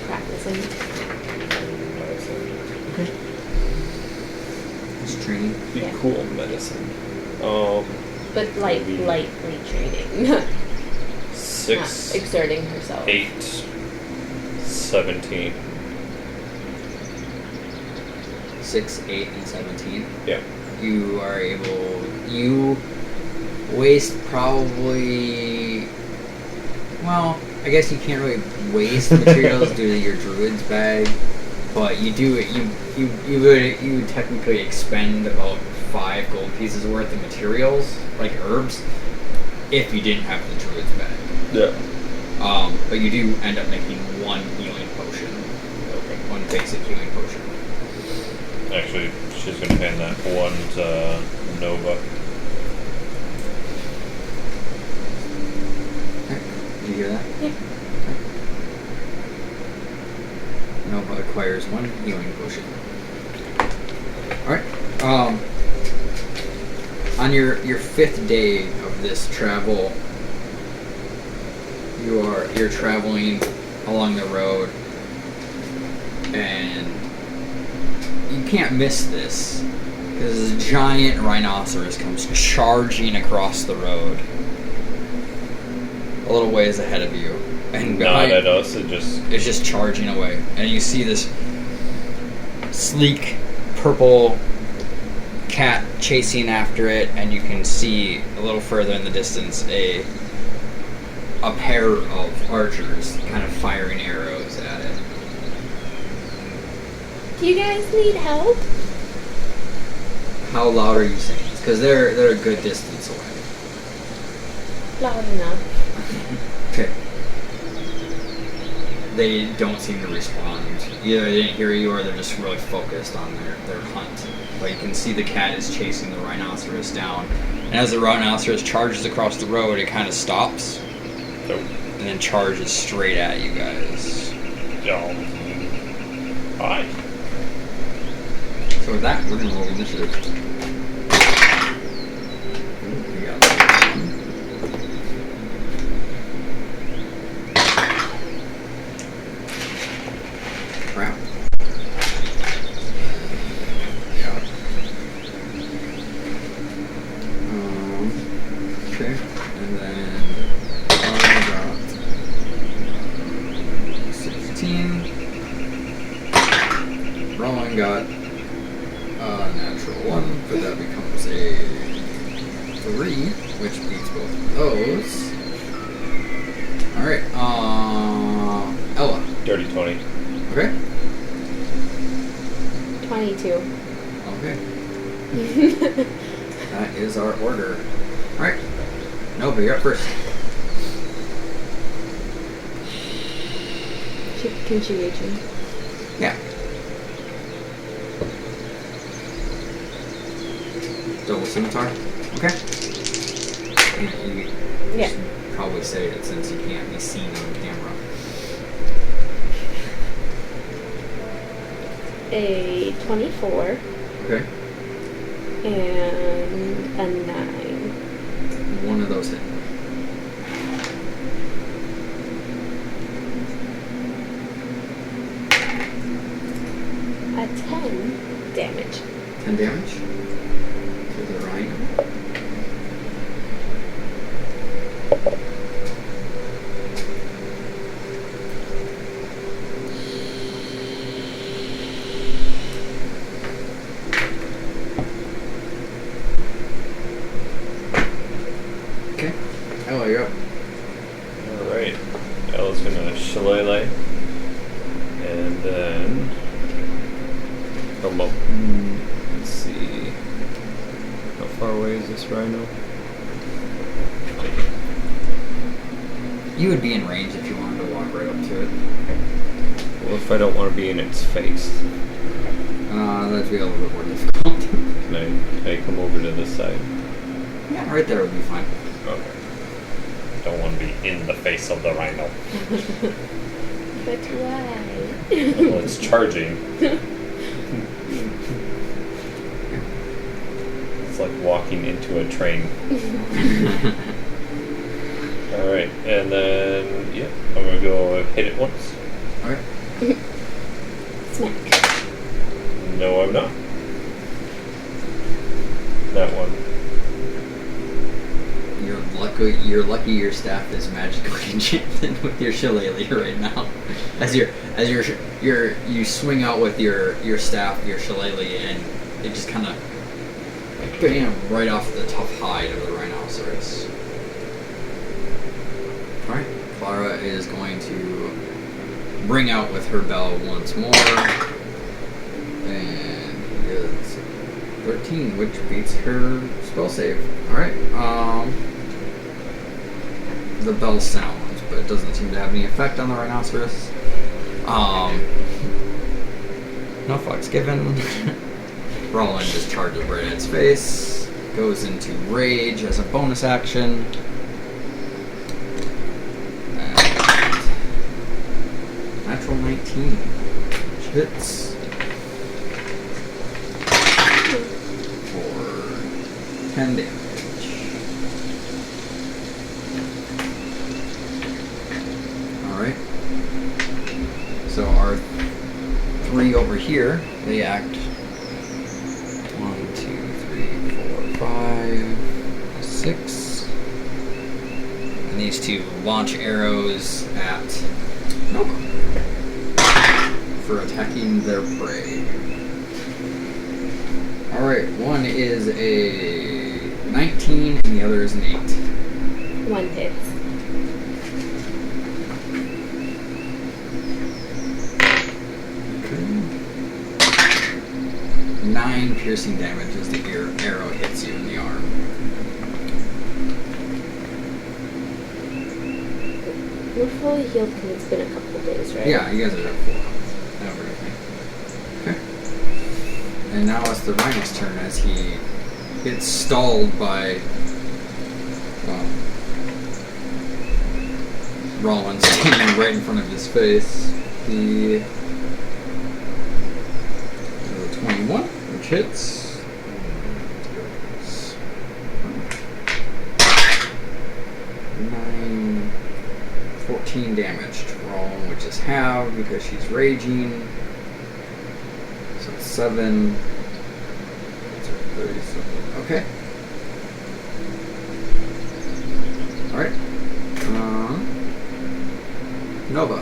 practicing. Okay. Just training. Be Yeah. cool medicine. But Maybe. lightly training, not 6, exerting herself. 8, 17. 6, 8, and 17. Yeah. You are able. You waste probably. Well, I guess you can't really waste materials due to your druid's bag, but you do. You would technically expend about 5 gold pieces worth of materials, like herbs, if you didn't have the druid's bag. Yeah. But you do end up making 1 healing potion, Okay. 1 basic healing potion. Actually, she's gonna hand that one to Nova. Did you hear that? Yeah. Nova acquires 1 healing potion. Alright. On your 5th day of this travel, you're traveling along the road, and you can't miss this because a giant rhinoceros comes charging across the road a little ways ahead of you, and Not behind at us, it just... it's just charging away, and you see this sleek purple cat chasing after it, and you can see a little further in the distance a pair of archers kind of firing arrows at it. Do you guys need help? How loud are you saying? Because they're a good distance away. Loud enough. Okay. They don't seem to respond. Either they didn't hear you or they're just really focused on their hunt. But you can see the cat is chasing the rhinoceros down. And as the rhinoceros charges across the road, it kind of stops Nope. and then charges straight at you guys. Hi. So with that, we're going to roll initiative. Ooh, we got crap. Okay, and then I got 16. Rowan got a natural 1, but that becomes a 3, which beats both of those. Alright, Ella. Dirty 20. Okay? 22. Okay. That is our order. Alright. Nova, you're up first. Can she reach him? Yeah. Double scimitar. Okay. You Yeah. should probably say it since you can't be seen on camera. a 24 Okay. and a 9. One of those hit. A 10 damage. 10 damage to the rhino. Okay. Oh, you're up. Alright. Ella's gonna shillelagh. And then come up. Let's see. How far away is this rhino? You would be in range if you wanted to walk right up to it. Well, if I don't want to be in its face, That'd be a little bit more difficult. can I come over to this side? Yeah, right there would be fine. Okay. Don't want to be in the face of the rhino. But why? Well, it's charging. It's like walking into a train. Alright, and then, yeah, I'm gonna go hit it once. Okay. Smack. No, I'm not. That one. You're lucky your staff is magically enchanted with your shillelagh right now. As you swing out with your staff, your shillelagh, and it just kind of bam right off the tough hide of the rhinoceros. Alright, Clara is going to ring out with her bell once more. And it is 13, which beats her spell save. Alright, the bell sounds, but it doesn't seem to have any effect on the rhinoceros. No fucks given. Roland just charges right at its face. Goes into rage as a bonus action. Natural 19, which hits for 10 damage. Alright. So our 3 over here, they act 1, 2, 3, 4, 5, 6. And these two launch arrows at Nope. For attacking their prey. Alright, one is a 19 and the other is an 8. 1 hits. Okay. 9 piercing damage as the arrow hits you in the arm. We're fully healed because it's been a couple of days, right? Yeah, you guys are at full health and everything. Okay. And now it's the rhino's turn as he gets stalled by Rollins standing right in front of his face. The 21, which hits. 9, 14 damage to Roland, which is halved because she's raging. So 7. So 37. Okay. Alright. Nova.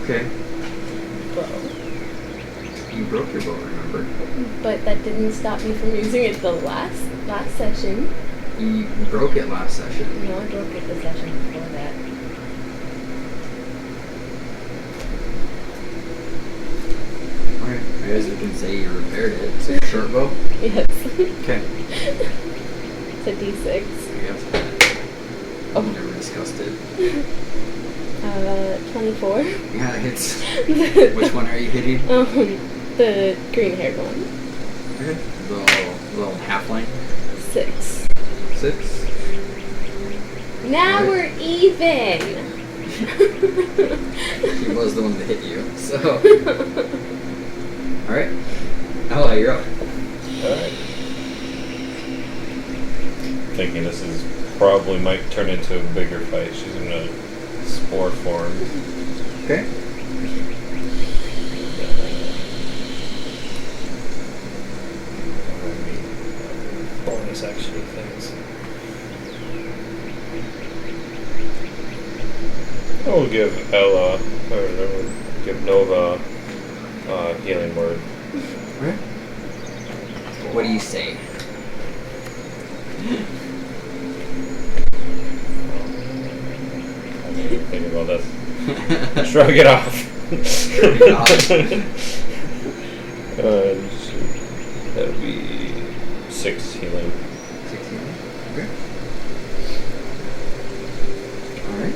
Okay. Bow. You broke your bow, remember? But that didn't stop me from using it the last session. You broke it last session. No, I broke it the session before that. Alright, I guess we can say you repaired it. So a short bow? Yes. Okay. It's a D6. Yes. Oh. Never discussed it. 24. Yeah, it hits. Which one are you hitting? The green-haired one. Okay. The little halfling. 6. 6. Now Right. we're even. She was the one that hit you, so. Alright. Ella, you're up. Alright. Thinking this is probably might turn into a bigger fight. She's in a spore form. Okay. Bonus action things. I'll give Ella, or give Nova healing word. Okay. What do you say? I didn't think about this. Shrug it off. Shrug it off. That would be 6 healing. 16. Okay. Alright.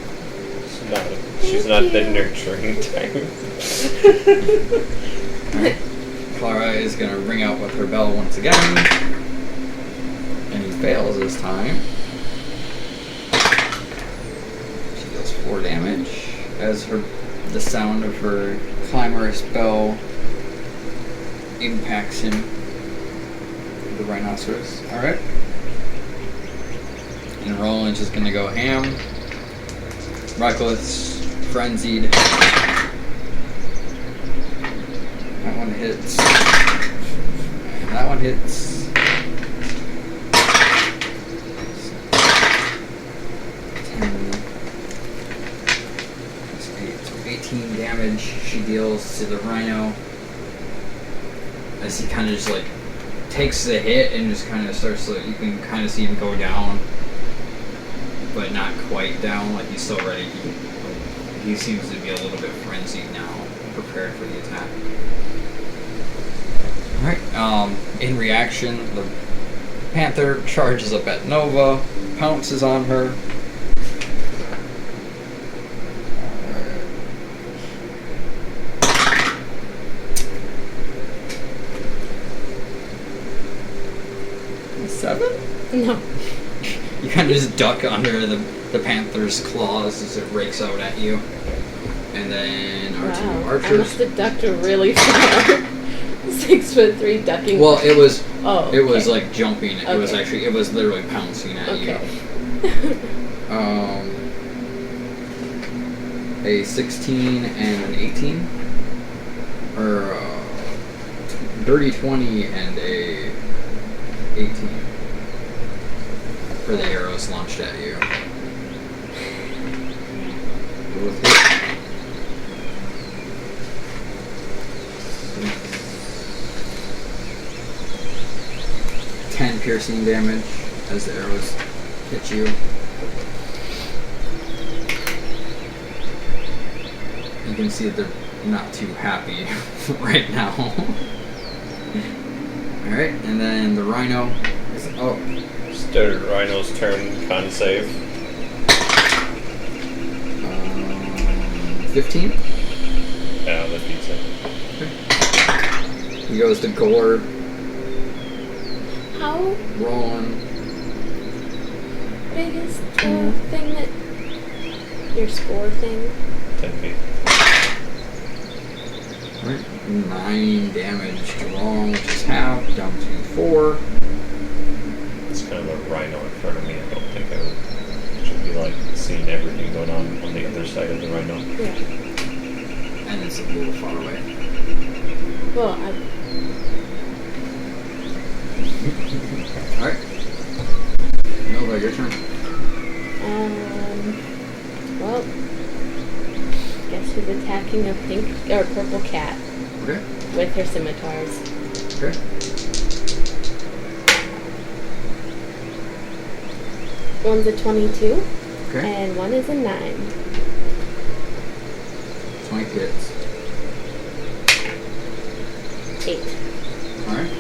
She's not the nurturing type. Alright. Clara is going to ring out with her bell once again. And he fails this time. She deals 4 damage as the sound of her clamorous bell impacts him. The rhinoceros. Alright. And Roland's just going to go ham. Reckless, frenzied. That one hits. And that one hits. 18 damage she deals to the rhino. As he kind of just like takes the hit and just kind of starts to, you can kind of see him go down. But not quite down, like he's still ready. He seems to be a little bit frenzied now, prepared for the attack. Alright, in reaction, the panther charges up at Nova, pounces on her. Seven? No. You kind of just duck under the panther's claws as it rakes out at you. And then our two Wow. I archers. must have ducked really far. 6'3" ducking. Well, it was okay. it was like jumping. It was Okay. actually, it was literally pouncing at you. A 16 and an 18, or dirty 20 and a 18 for the arrows launched at you. Both hit. 10 piercing damage as the arrows hit you. You can see that they're not too happy right now. Alright, and then the rhino is, Started Rhino's turn, con save. 15. Yeah, that beats it. He goes to Gore, How Roland. big is the thing that... your spore thing? 10 feet. Alright, 9 damage to Roland, which is half, down to 4. It's kind of a rhino in front of me. I don't think I should be like seeing everything going on the other side of the rhino. Yeah. And it's a little far away. Well, Alright. Nova, your turn. well, guess who's attacking a pink or purple cat Okay. with her scimitars? Okay. One's a 22, Okay. and one is a 9. 20 hits. 8. Alright.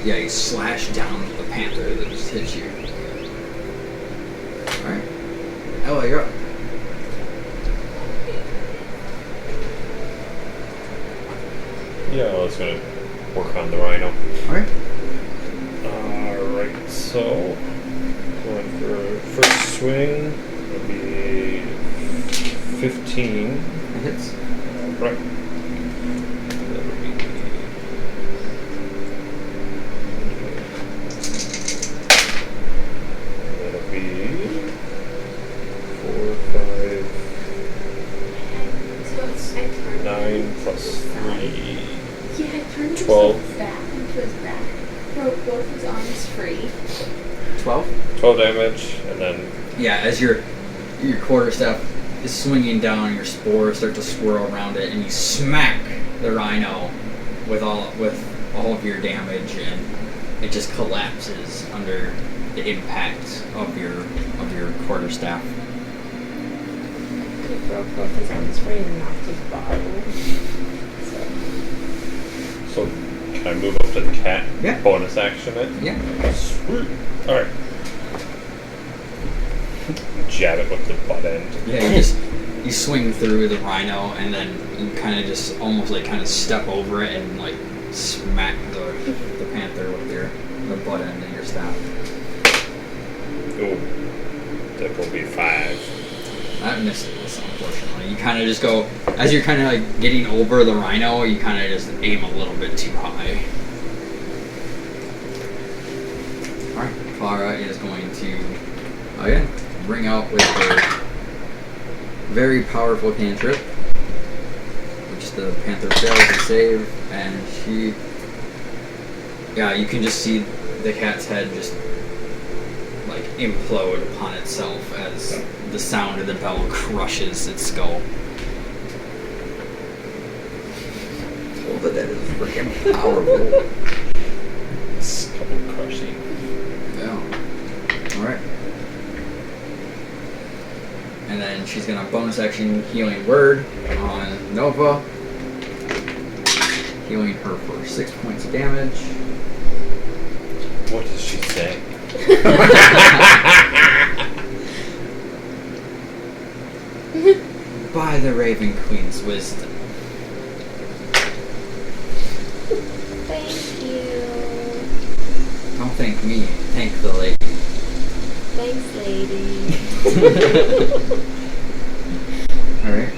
Yeah, you slash down the panther that just hit you. Alright. Ella, you're up. Yeah, I was gonna work on the rhino. Alright. Alright, so going for first swing would be 15. It hits. Right. That'll be that'll be 4, 5, So it's I turned 9 plus 3. Yeah, I turned 12. himself back into his back. Broke both his arms free. 12? 12 damage, and then Yeah, as your quarterstaff is swinging down, your spores start to swirl around it, and you smack the rhino with all of your damage, and it just collapses under the impact of your quarterstaff. He broke both his arms free and knocked his bottle. so can I move up to the cat? Yeah. Bonus action it? Yeah. Sweet. Alright. Jab it with the butt end. Yeah, you swing through the rhino, and then you kind of just almost like kind of step over it and like smack the panther with the butt end of your staff. Ooh. That will be 5. That misses, unfortunately. You kind of just go, as you're kind of like getting over the rhino, you kind of just aim a little bit too high. Alright, Clara is going to, again, bring out with her very powerful cantrip, which the panther fails to save, and she, yeah, you can just see the cat's head just like implode upon itself as the sound of the bell crushes its skull. Oh, but that is freaking powerful. Skull crushing. Yeah. Alright. And then she's gonna bonus action healing word on Nova. Healing her for 6 points of damage. What does she say? By the Raven Queen's wisdom. Thank you. Don't thank me, thank the lady. Thanks, lady. Alright.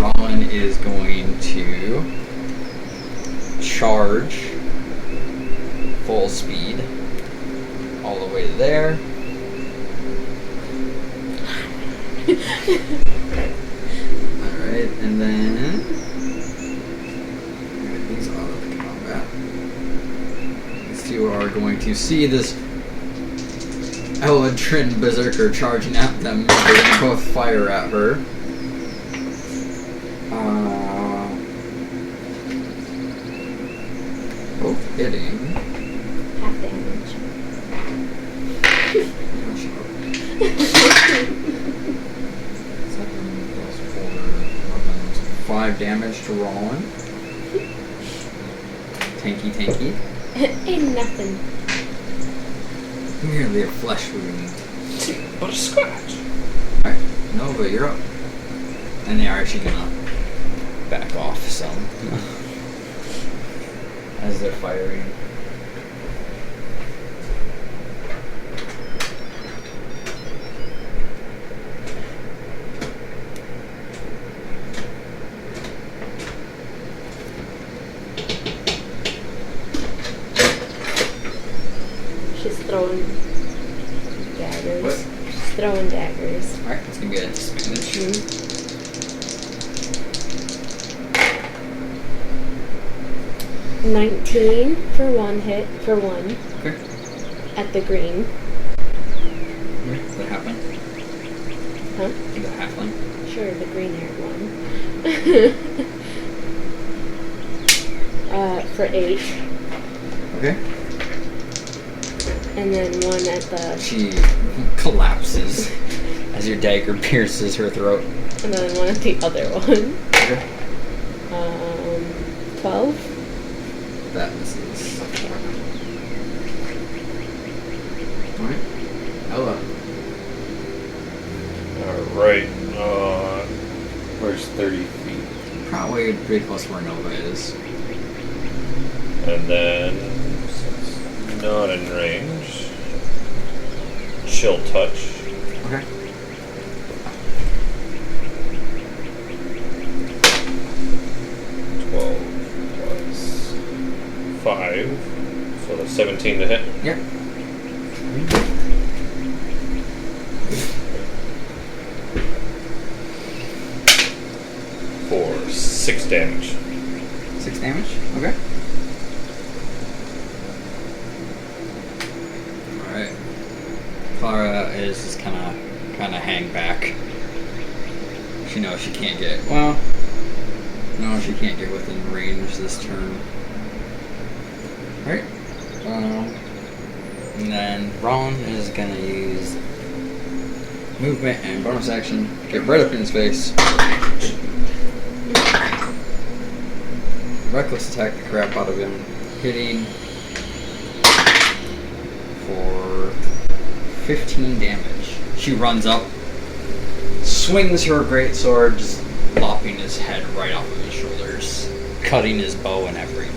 Ron is going to charge full speed all the way to there. Alright, and then these out of combat. These two are going to see this Eladrin Berserker charging at them. They're going to both fire at her. Both hitting. Half damage. 5 damage to Roland. Tanky. Ain't nothing. Merely a flesh wound. But a scratch. Alright, Nova, you're up. And they are actually gonna back off some as they're firing. She's throwing daggers. What? She's throwing daggers. Alright, it's gonna be a disadvantage. 19 for one hit, for one, Okay. at the green. Does that happen? Huh? The halfling. Sure, the green haired one. For 8. Okay. And then one at the. She collapses as your dagger pierces her throat. And then one at the other one. Okay. 12. That misses. Alright. Ella. Alright. Where's 30 feet? probably pretty close to where Nova is. And then, since not in range, chill touch. Okay. Plus 5, so that's 17 to hit. Yep. For 6 damage. 6 damage? Okay. Alright. Clara is just kinda hang back. She knows she can't get, well, no, she can't get within range this turn. Alright. And then Ron is gonna use movement and bonus action. Get right up in his face. Reckless attack the crap out of him. Hitting for 15 damage. She runs up, swings her greatsword, just lopping his head right off of his shoulders, cutting his bow and everything.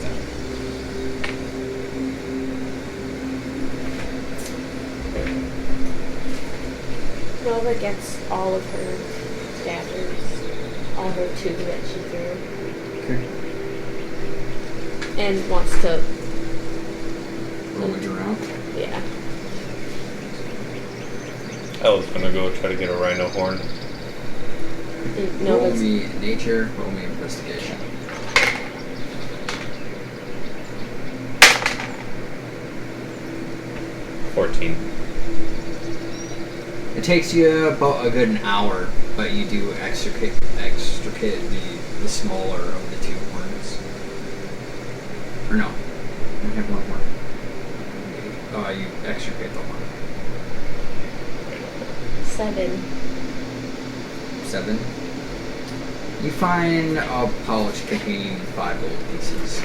Nova gets all of her daggers, all her 2 that she threw, Okay. and wants to, Rolling around. yeah. I was gonna go try to get a rhino horn. Roll Nova's me nature, roll me investigation. It takes you about a good hour, but you do extricate the smaller of the 2 horns. Or no, you have 1 horn. Oh, you extricate the horn. 7. 7. You find a pouch containing 5 gold pieces.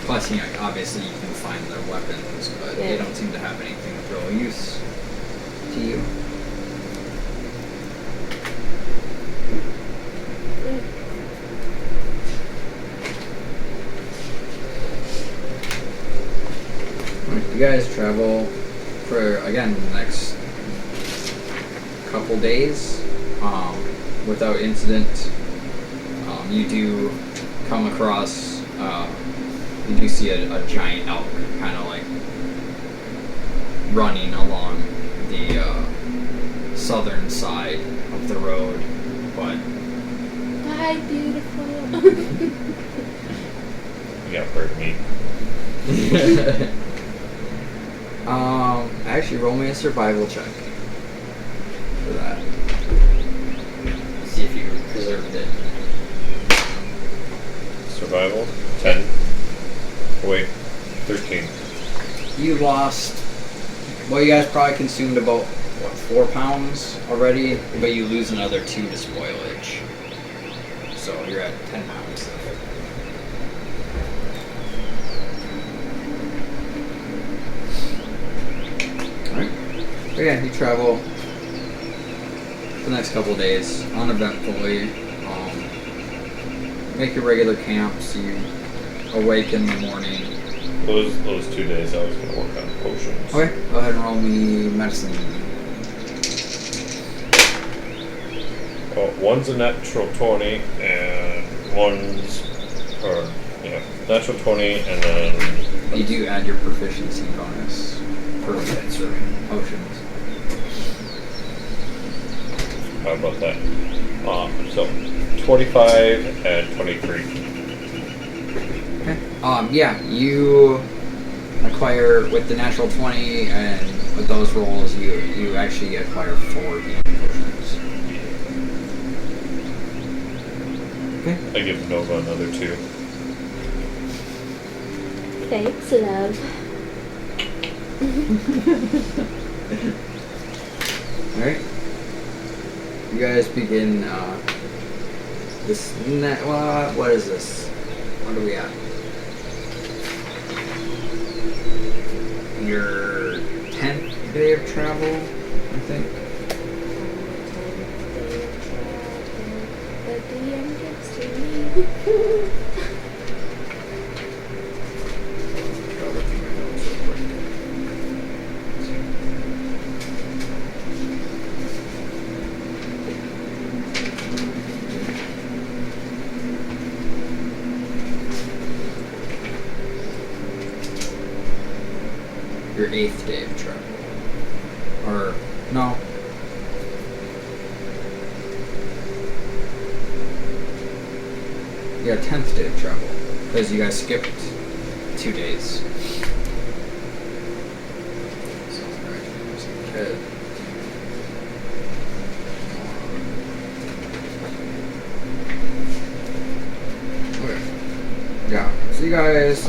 Plus, you know, obviously you can find their weapons, but they Yeah. don't seem to have anything of real use to you. You guys travel for, again, the next couple days without incident. You do come across, you do see a giant elk kind of like running along the southern side of the road, but Bye, beautiful. You got bird meat. actually roll me a survival check for that. See if you preserved it. Survival? 10. Wait, 13. You lost, well, you guys probably consumed about, 4 pounds already, but you lose another 2 to spoilage. So you're at 10 pounds. Alright. So yeah, you travel the next couple of days uneventfully. Make your regular camps. You awake in the morning. Those 2 days I was gonna work on potions. Okay, go ahead and roll me medicine. Well, one's a natural 20 and natural 20 and then You do add your proficiency bonus for potions. how about that? So 25 and 23. Okay. Yeah, you acquire with the natural 20 and with those rolls you actually acquire 4 healing potions. Okay. I give Nova another 2. Thanks, love. Alright. You guys begin this what is this? What are we at? Your 10th day of travel, I think. The DM gets to me. Your 8th day of travel. Or, no. Yeah, 10th day of travel. Because you guys skipped 2 days. Kid. Okay. Yeah. So you guys,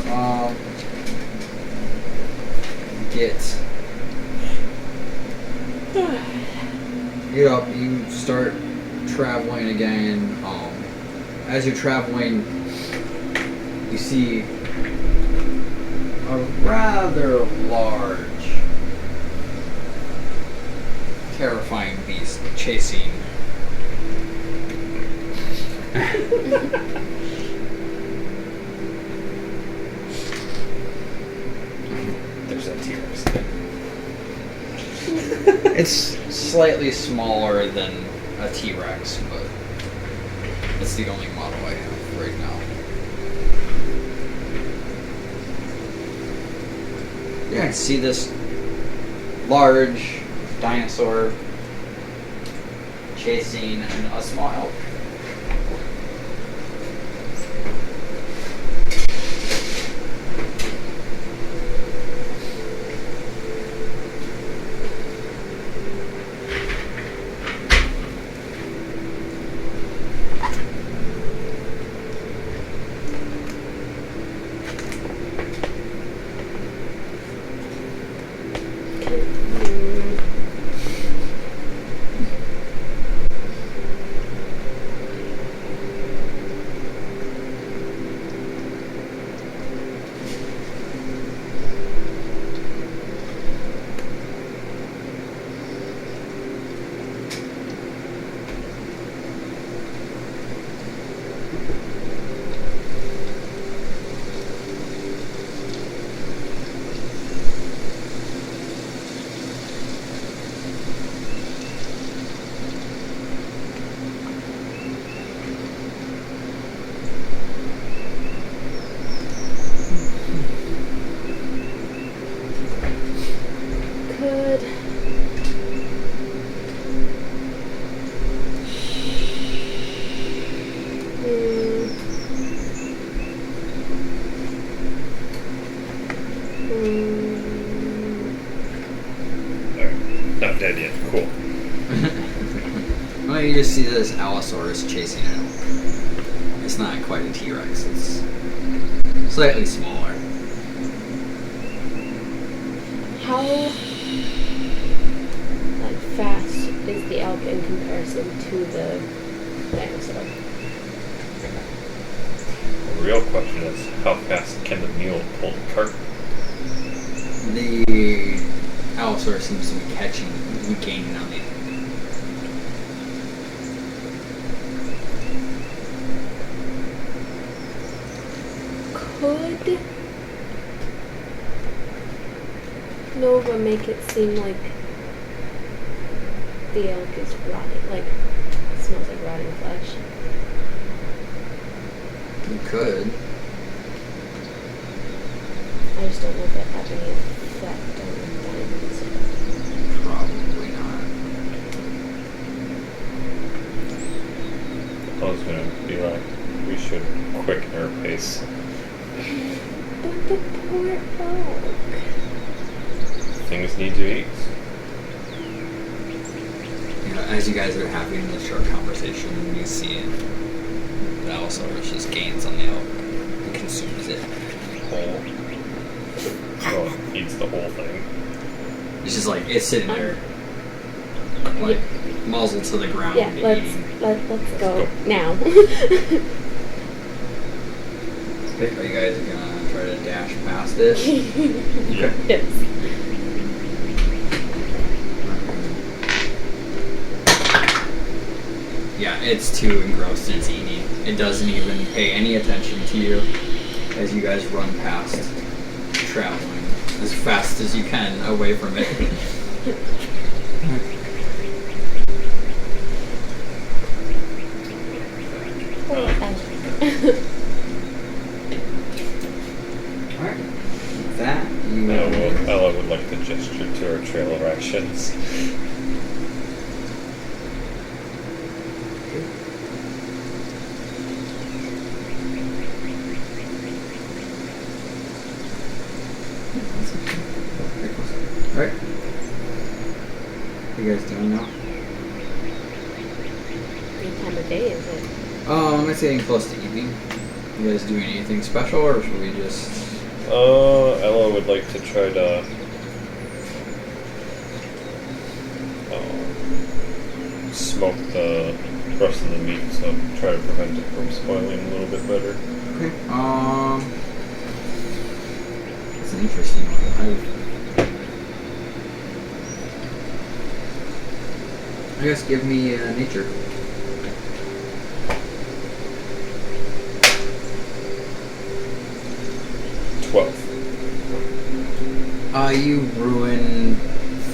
get up, you start traveling again. As you're traveling, you see a rather large, terrifying beast chasing. There's that T-Rex. It's slightly smaller than a T-Rex, but it's the only model I have right now. Yeah, I see this large dinosaur chasing a small elk. Not dead yet. Cool. Well, you just see this Allosaurus chasing an elk. It's not quite a T-Rex. It's slightly smaller. How fast is the elk in comparison to the dinosaur? The real question is, how fast can the mule pull the cart? The Allosaurus seems to be gaining on the Could Nova make it seem like the elk is rotting, like it smells like rotting flesh? You could. I just don't know if that has any effect on the dinosaur. Probably not. I was gonna be like, we should quicken our pace. But the poor elk. Things need to eat. You know, as you guys are having this short conversation, you see the Allosaurus just gains on the elk and consumes it whole. Oh, eats the whole thing. It's just like it's sitting there, like muzzle to the ground. Yeah, eating. let's go now. Okay, are you guys gonna try to dash past it? Yeah. Yes. yeah, it's too engrossed in its eating. It doesn't even pay any attention to you as you guys run past, traveling as fast as you can away from it. Alright. With that, you Ella would like to gesture to her trail of actions. Alright. What are you guys doing now? What time of day is it? It's getting close to evening. You guys doing anything special, or should we just... Ella would like to try to smoke the rest of the meat, so try to prevent it from spoiling a little bit better. Okay. It's an interesting one. I guess give me nature. You ruin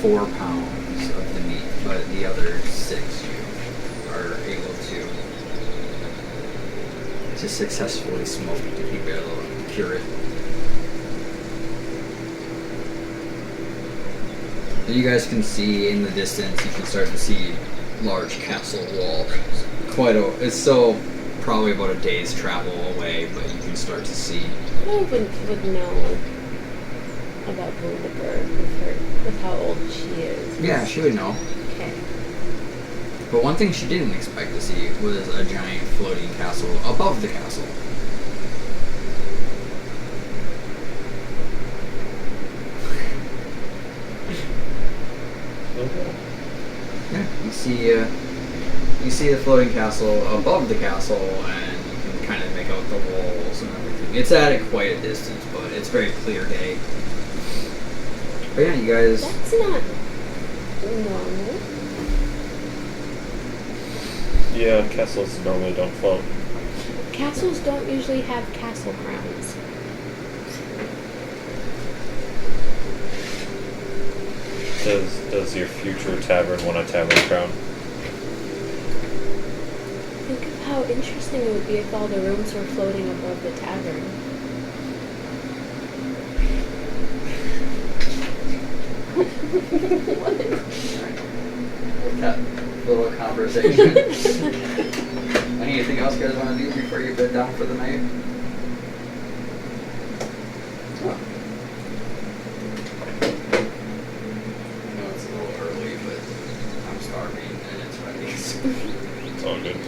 4 pounds of the meat, but the other 6 you are able to successfully smoke to keep it a little pure. You guys can see in the distance, you can start to see large castle wall. It's still probably about a day's travel away, but you can start to see. Who would know about Wunderberg with how old she is? Yeah, she would know. Okay. But one thing she didn't expect to see was a giant floating castle above the castle. Yeah, you see the floating castle above the castle, and you can kind of make out the walls and everything. It's at quite a distance, but it's very clear day. But yeah, you guys... That's not normal. Yeah, castles normally don't float. Castles don't usually have castle crowns. Does your future tavern want a tavern crown? Think of how interesting it would be if all the rooms were floating above the tavern. What? That little conversation. Anything else you guys want to do before you bed down for the night? Oh. I know it's a little early, but I'm starving and it's ready. It's all good.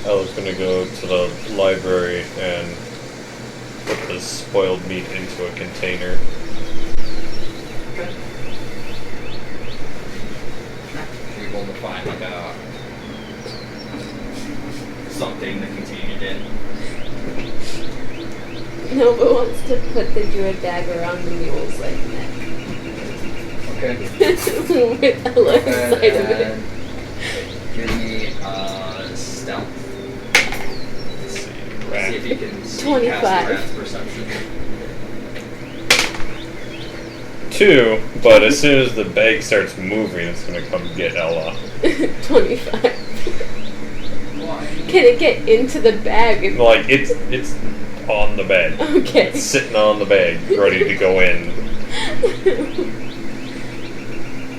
Ella's gonna go to the library and put the spoiled meat into a container. Okay. You're able to find like something to contain it in. Nova wants to put the druid bag around the mule's like neck. Okay. With Ella inside of it. Give me stealth. Let's see, See rat. if you can see 25. past the rat's perception. 2, but as soon as the bag starts moving, it's gonna come get Ella. 25. Why? Can it get into the bag? Like, it's on the bed. Okay. It's sitting on the bag, ready to go in.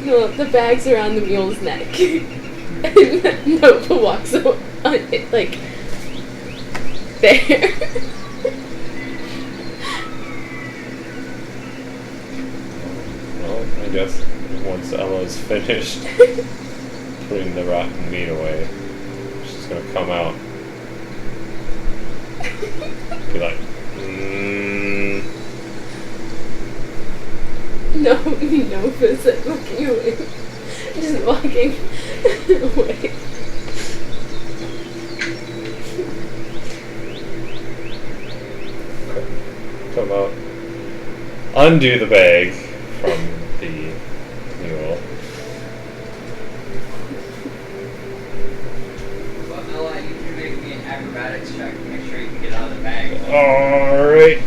No, the bag's around the mule's neck. And Nova walks on it, like, there. Well, I guess once Ella's finished putting the rotten meat away, she's gonna come out. Be like, Nova's like looking away. Just walking away. come out. undo the bag from the mule. Well, Ella, I need you to make me an acrobatics check to make sure you can get out of the bag. Alright.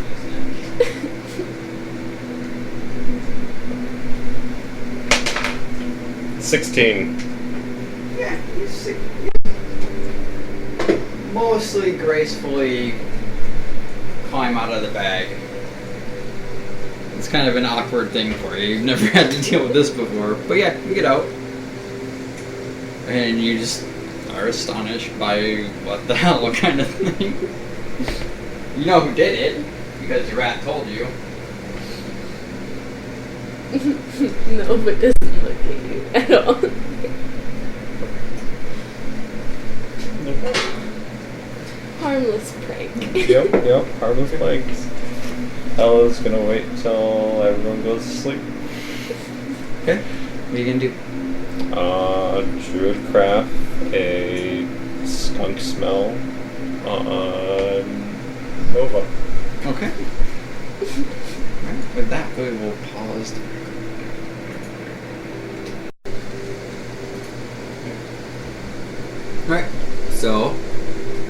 $16. Yeah, mostly gracefully climb out of the bag. It's kind of an awkward thing for you. You've never had to deal with this before. But yeah, you get out. And you just are astonished by what the hell kind of thing. You know who did it, because your rat told you. No, but doesn't look at you at all. Harmless prank. Yep, harmless legs. Ella's gonna wait till everyone goes to sleep. Okay. What are you gonna do? Druid craft a skunk smell on Nova. Okay. Alright, with that, we will pause. Alright, so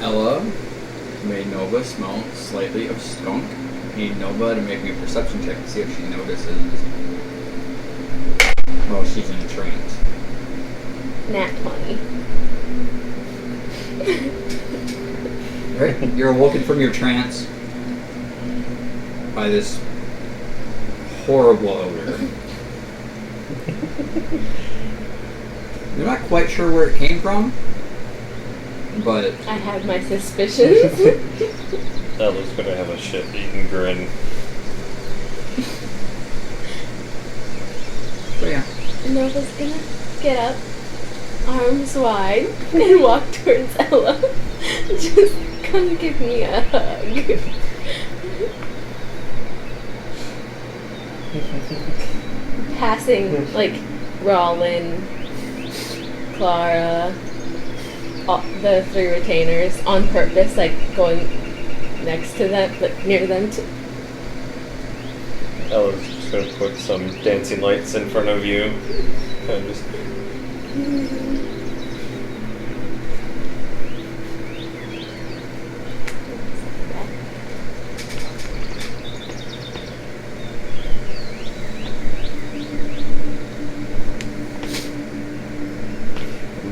Ella made Nova smell slightly of skunk. Need Nova to make me a perception check to see if she notices. Oh, she's in a trance. Nat 20. Right, you're awoken from your trance by this horrible odor. You're not quite sure where it came from, but I had my suspicions. Ella's gonna have a shit-eating grin. but yeah. Nova's gonna get up, arms wide, and walk towards Ella. Just come give me a hug. Passing, like, Rollin, Clara, all, the three retainers, on purpose, like, going next to them, like, near them. Ella's just gonna put some dancing lights in front of you. And just...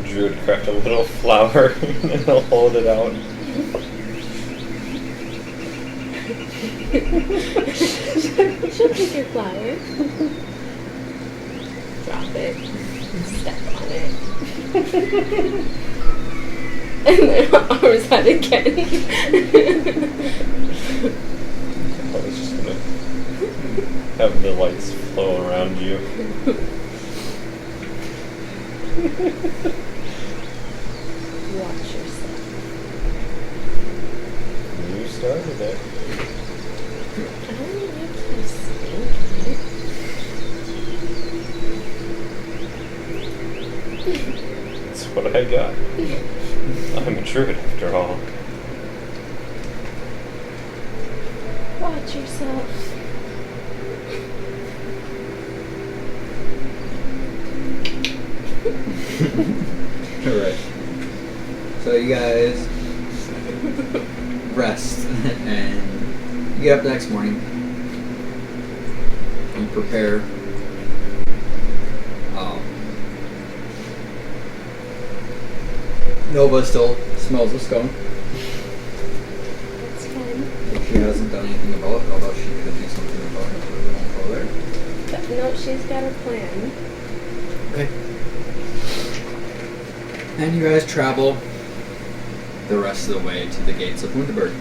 Druid craft a little flower and I'll hold it out. She'll take your flower. Drop it. Step on it. And then arms out again. I was just gonna have the lights flow around you. Watch yourself. You started it. I don't make you stinky. That's what I got. I'm a druid after all. Watch yourself. Alright. So you guys rest and you get up the next morning. You prepare. Nova still smells of skunk. That's fine. She hasn't done anything about it, although she could do something about it, but we won't go there. But no, she's got a plan. Okay. And you guys travel the rest of the way to the gates of Wunderberg.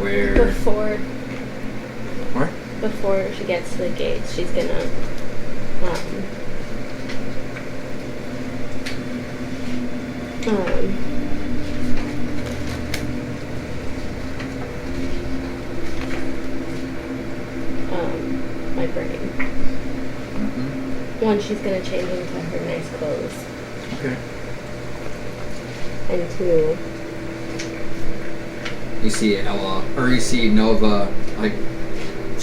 Where? Before she gets to the gates, she's gonna my brain. One, she's gonna change into her nice clothes. Okay. And two, You see Ella, or you see Nova, like,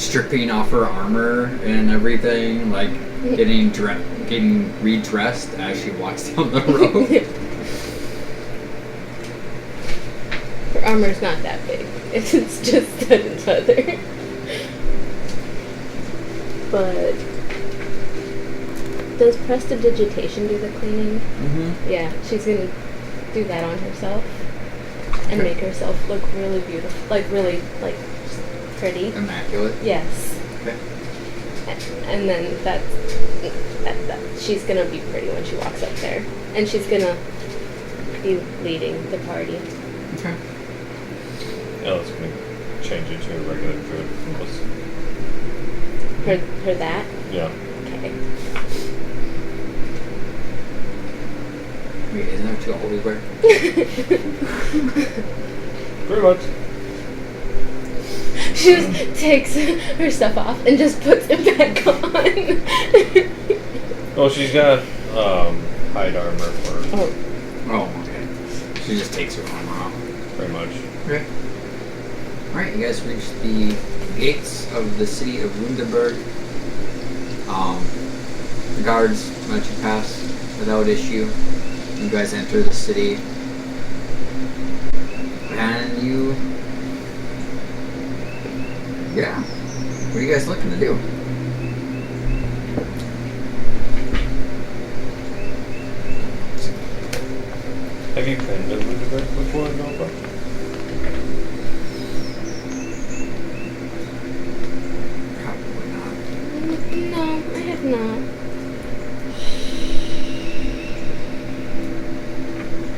stripping off her armor and everything, like getting redressed as she walks down the road. Her armor's not that big. It's just stud and leather. But does prestidigitation do the cleaning? Mm-hmm. Yeah, she's gonna do that on herself and Okay. make herself look really beautiful, like really like just pretty. Immaculate. Yes. Okay. And then that she's gonna be pretty when she walks up there, and she's gonna be leading the party. Okay. Ella's gonna change it to a regular druid. Her that? Yeah. Okay. Wait, isn't that what you always wear? Pretty much. She just takes her stuff off and just puts it back on. Well, she's got hide armor for Oh. Oh, okay. She just takes her armor off. pretty much. Okay. Alright, you guys reach the gates of the city of Wunderberg. The guards let you pass without issue. You guys enter the city. And you... Yeah. What are you guys looking to do? Have you been to Wunderberg before, Nova? Probably not. No, I have not.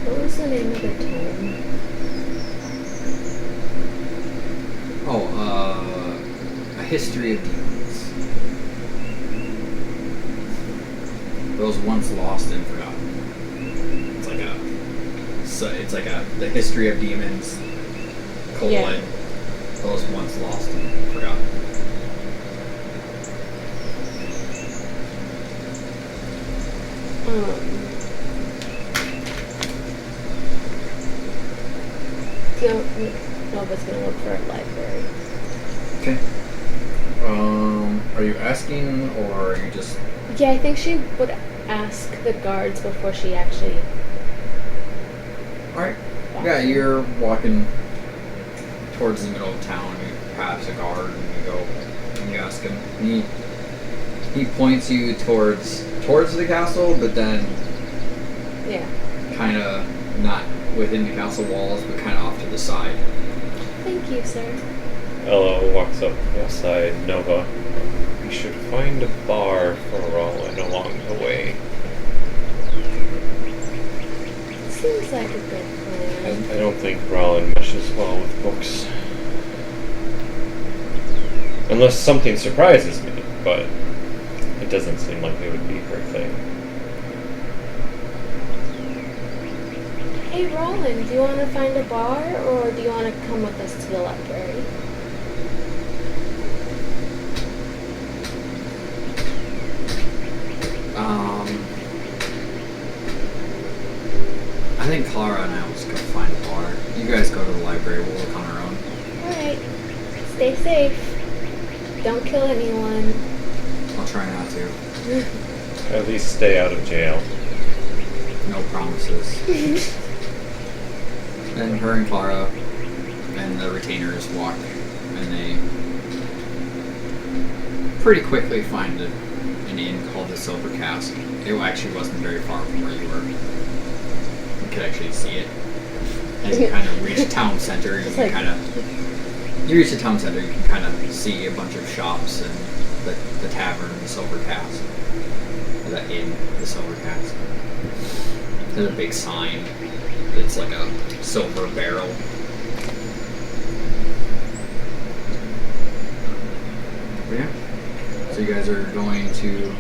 What was the name of the tome? Oh, A History of Demons. Those once lost and forgotten. It's like the history of demons, colon, Yeah. those once lost and forgotten. So Nova's gonna look for a library. Okay. Are you asking, or are you just... Yeah, I think she would ask the guards before she actually. Alright. Yeah, you're walking towards the middle of town, you pass a guard, and you go, and you ask him. He points you towards the castle, but then Yeah. kind of not within the castle walls, but kind of off to the side. Thank you, sir. Ella walks up beside Nova. We should find a bar for Rollin along the way. Seems like a good plan. I don't think Rollin meshes well with books. Unless something surprises me, but it doesn't seem like it would be her thing. Hey, Roland, do you want to find a bar, or do you want to come with us to the library? I think Clara and I will just go find a bar. You guys go to the library, we'll look on our own. Alright. Stay safe. Don't kill anyone. I'll try not to. At least stay out of jail. No promises. Then her and Clara and the retainers walk, and they pretty quickly find an inn called the Silver Cask. It actually wasn't very far from where you were. You could actually see it. As you kind of reach town center, you It's can like- kind of... You reach the town center, you can kind of see a bunch of shops and the tavern, the Silver Cask. The inn, the Silver Cask. There's a big sign. It's like a silver barrel. But yeah. So you guys are going to...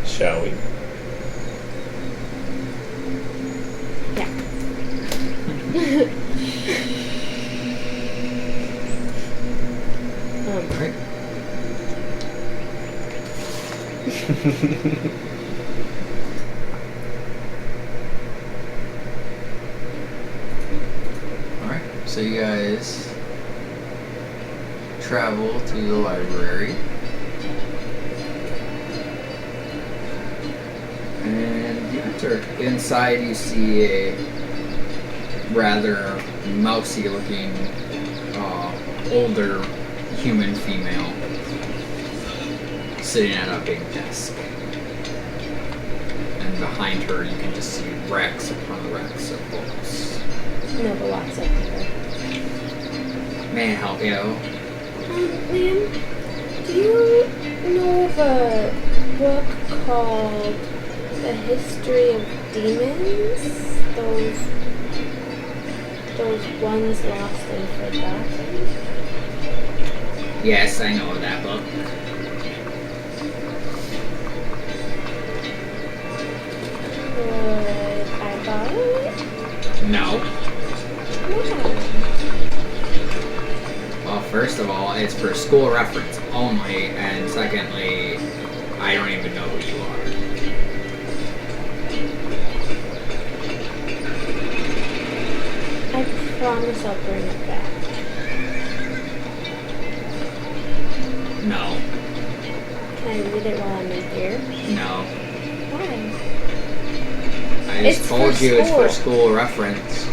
Shall we? Yeah. Alright. Alright, so you guys travel to the library. And you enter. Inside you see a rather mousy looking older human female sitting at a big desk. And behind her you can just see racks upon racks of books. Nova walks up to her. May I help you? Ma'am, do you know of a book called The History of Demons? Those ones lost and forgotten? Yes, I know that book. Would I borrow it? No. Why? Well, first of all, it's for school reference only, and secondly, I don't even know who you are. I promise I'll bring it back. No. Can I read it while I'm in here? No. Why? I just It's told for you it's for school. school reference.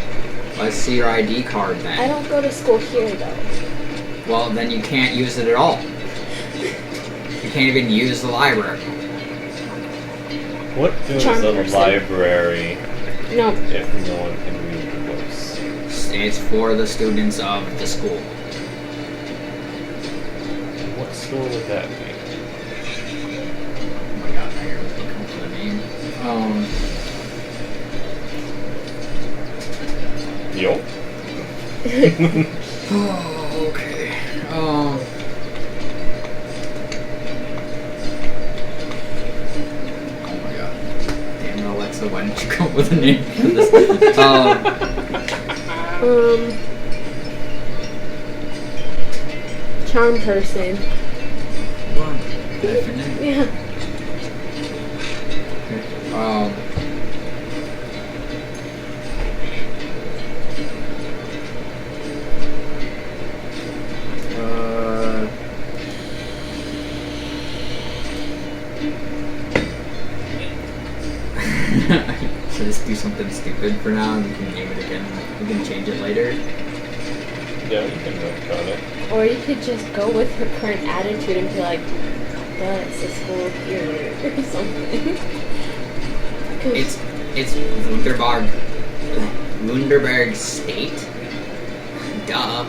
Let's see your ID card then. I don't go to school here though. Well, then you can't use it at all. You can't even use the library. What good Charm is a person. library No. if no one can read the books? It's for the students of the school. What school would that be? Oh my god, I gotta look up the name. Yo. Oh, okay. Oh my god. Damn it, Alexa, why didn't you come up with a name for this? Charm person. One. Definite. Yeah. Should just do something stupid for now and we can name it again. We can change it later. Yeah, you can work on it. Or you could just go with her current attitude and be like, that's a school here or something. It's Wunderberg State. Duh.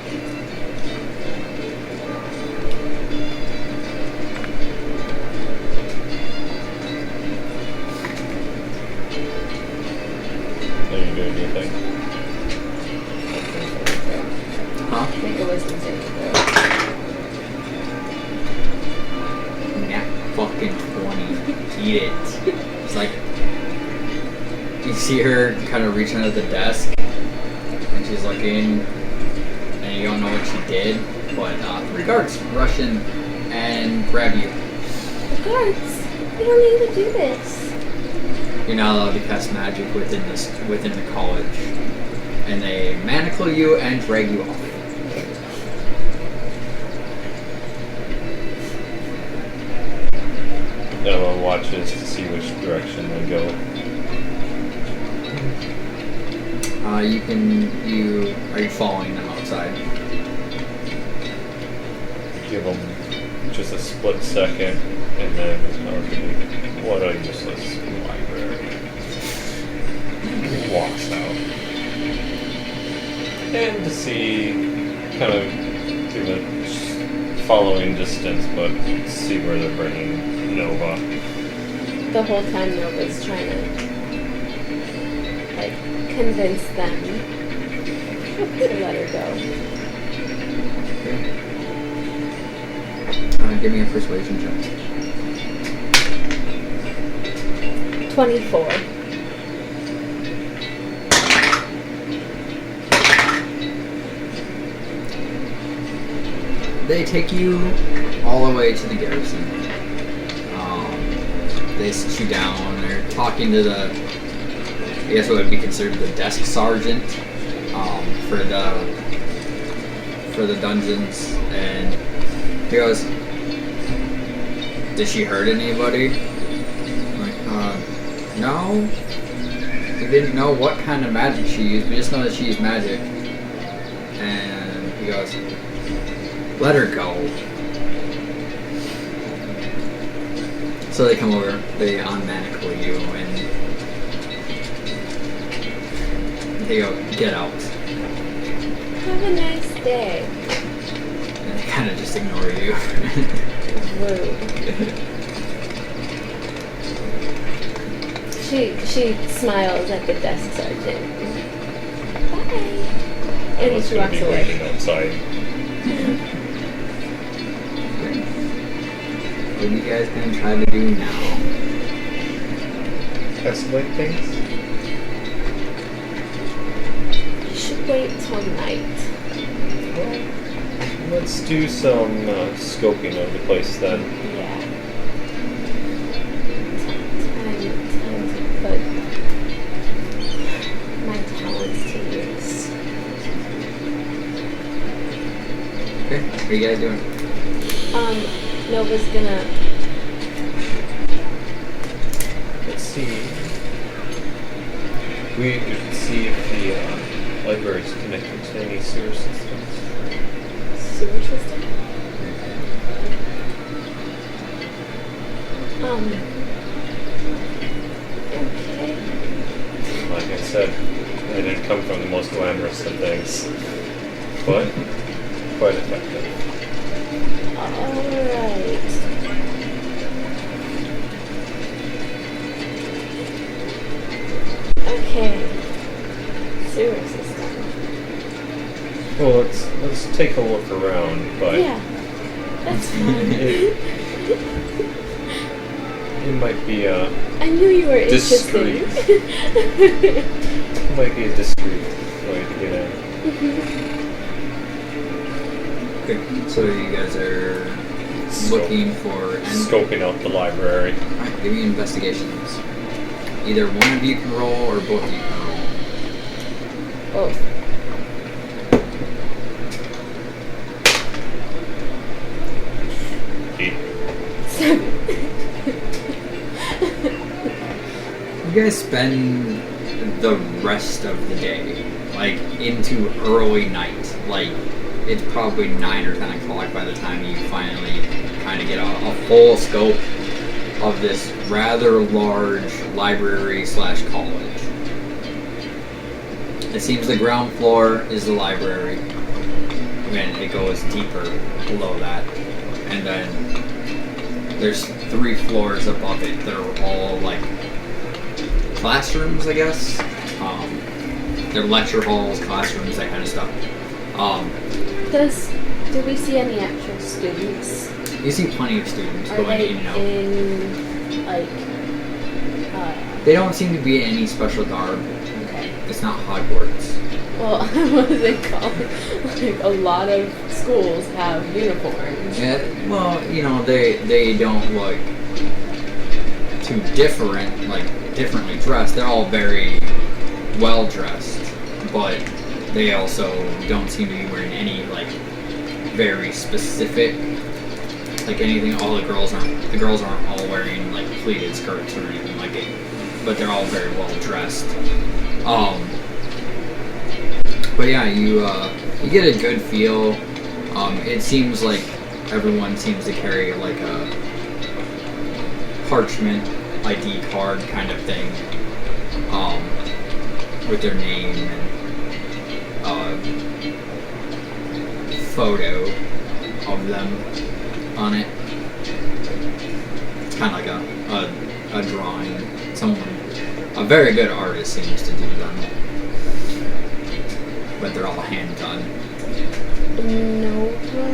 Are you doing your thing? Huh? Make a wisdom saving throw. Nat fucking 20. Eat it. It's like, you see her kind of reaching under the desk, and she's looking, and you don't know what she did, but three guards rush in and grab you. The guards, you don't need to do this. You're not allowed to cast magic within the college, and they manacle you and drag you off. Ella watches to see which direction they go. Are you following them outside? Give them just a split second, and then what a useless library. He walks out. And to see, kind of do the following distance, but see where they're bringing Nova. The whole time Nova's trying to, like, convince them to let her go. Give me a persuasion check. 24. They take you all the way to the garrison. They sit you down. They're talking to the, I guess what would be considered the desk sergeant for the dungeons, and He goes, did she hurt anybody? I'm like, no. We didn't know what kind of magic she used. We just know that she used magic. And he goes, let her go. So they come over, they unmanacle you, and they go, get out. Have a nice day. And they kind of just ignore you. Rude. She smiles at the desk sergeant. Bye. And was she going to walks be away. waiting outside. What are you guys gonna try to do now? Escalate things? You should wait till night. Well, let's do some scoping of the place then. Yeah. Time to put my talents to use. Okay, what are you guys doing? Nova's gonna. Let's see. We should see if the library is connected to any sewer systems. Sewer system? Okay. Like I said, I didn't come from the most glamorous of things, but quite effective. Alright. Okay. Sewer system. Well, let's take a look around, but Yeah. That's fine. it might be a I knew you were Discreet. interested. discreet way to get in. Okay, so you guys are looking for... Scoping out the library. Alright, give me investigations. Either one of you can roll, or both of you can roll. Both. You guys spend the rest of the day, like, into early night. Like, it's probably 9 or 10 o'clock by the time you finally kind of get a full scope of this rather large library slash college. It seems the ground floor is the library, and it goes deeper below that. And then there's 3 floors above it that are all, like, classrooms, I guess. They're lecture halls, classrooms, that kind of stuff. Do we see any actual students? You see plenty of students Are going they in and out. in, like, They don't seem to be in any special garb. okay. It's not Hogwarts. Well, what is it called? Like, a lot of schools have uniforms. Yeah, well, you know, they don't look too different, like differently dressed. They're all very well dressed, but they also don't seem to be wearing any like very specific like anything. All the girls aren't all wearing like pleated skirts or anything like it, but they're all very well dressed. But yeah, you get a good feel. It seems like everyone seems to carry like a parchment ID card kind of thing, with their name and photo of them on it. It's kind of like a drawing. A very good artist seems to do them, but they're all hand done. Nova?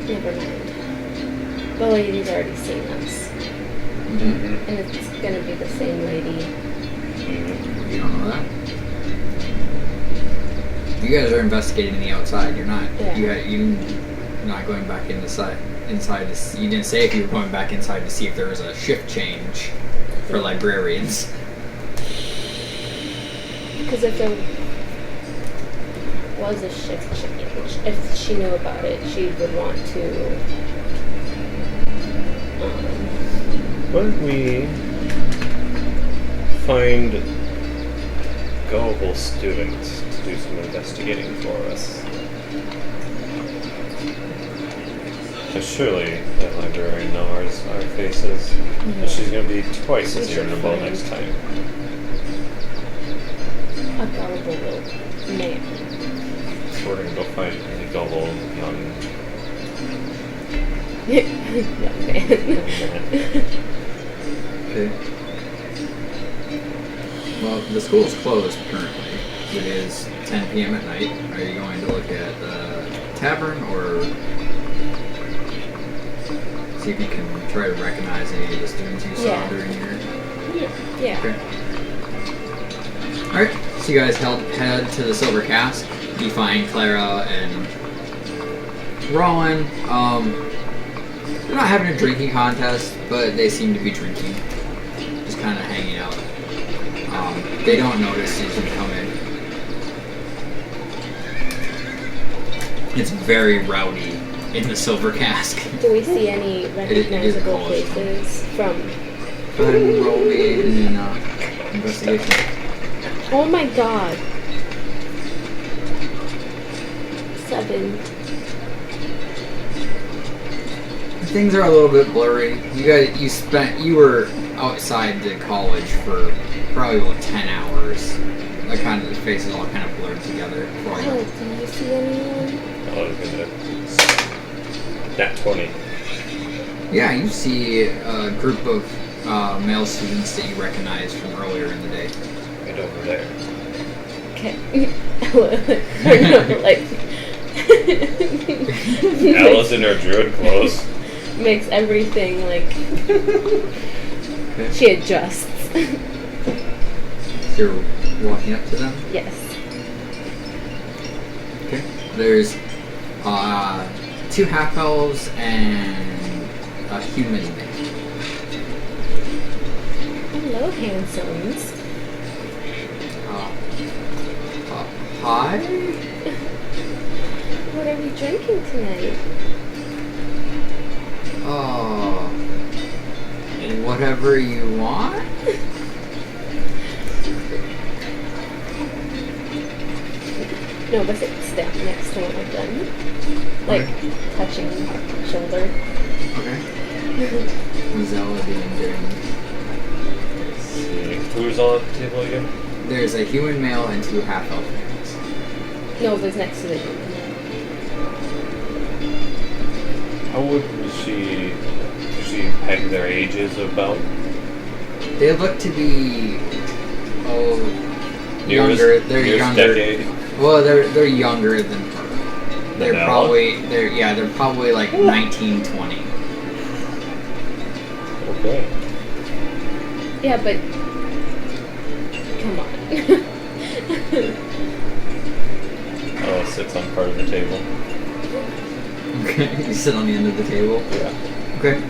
Never mind. The lady's already seen us. Mm-hmm. And it's gonna be the same lady. Mm-hmm. You don't know that? You guys are investigating the outside. You're not. Yeah. You're not going back inside. You didn't say if you were going back inside to see if there was a shift change for librarians. Because if there... was a shift change, if she knew about it, she would want to. Why don't we find gullible students to do some investigating for us? Because surely that librarian knows our faces, and she's going to be twice as We should irritable find- next time. A gullible little man. So we're going to go find any gullible young Young man. man. Okay. Well, the school's closed currently. It is 10 p.m. at night. Are you going to look at the tavern or see if you can try to recognize any of the students you saw Yeah. during your... Yeah. Okay. Alright, so you guys head to the Silver Cask. You find Clara and Rowan. They're not having a drinking contest, but they seem to be drinking. Just kind of hanging out. They don't notice as you come in. It's very rowdy in the Silver Cask. Do we see any is recognizable college. faces from? Go ahead and roll me an investigation. Oh my god. 7. Things are a little bit blurry. You were outside the college for probably about 10 hours. Like kind of the faces all kind of blurred together. For all you know. Oh, do you see anyone? Oh, it's gonna... Nat 20. Yeah, you see a group of male students that you recognize from earlier in the day. Right over there. Okay. like Alice in her druid clothes. makes everything like Okay. she adjusts. So you're walking up to them. Yes. Okay. There's 2 half elves and a human man. Hello, handsomes. Hi. What are we drinking tonight? Whatever you want. No, but sit down next to one of them. Like, touching shoulder. Okay. Zella being doing. Let's see. Who's all at the table again? There's a human male and 2 half elf males. Nova's next to the human. How would she peg their ages about? They look to be Nearest- younger. They're nearest younger. decade? Well, they're younger than her. They're Ella? probably like 19, 20. Okay. Yeah, but come on. Oh, sits on part of the table. Okay. You sit on the end of the table. Yeah. Okay.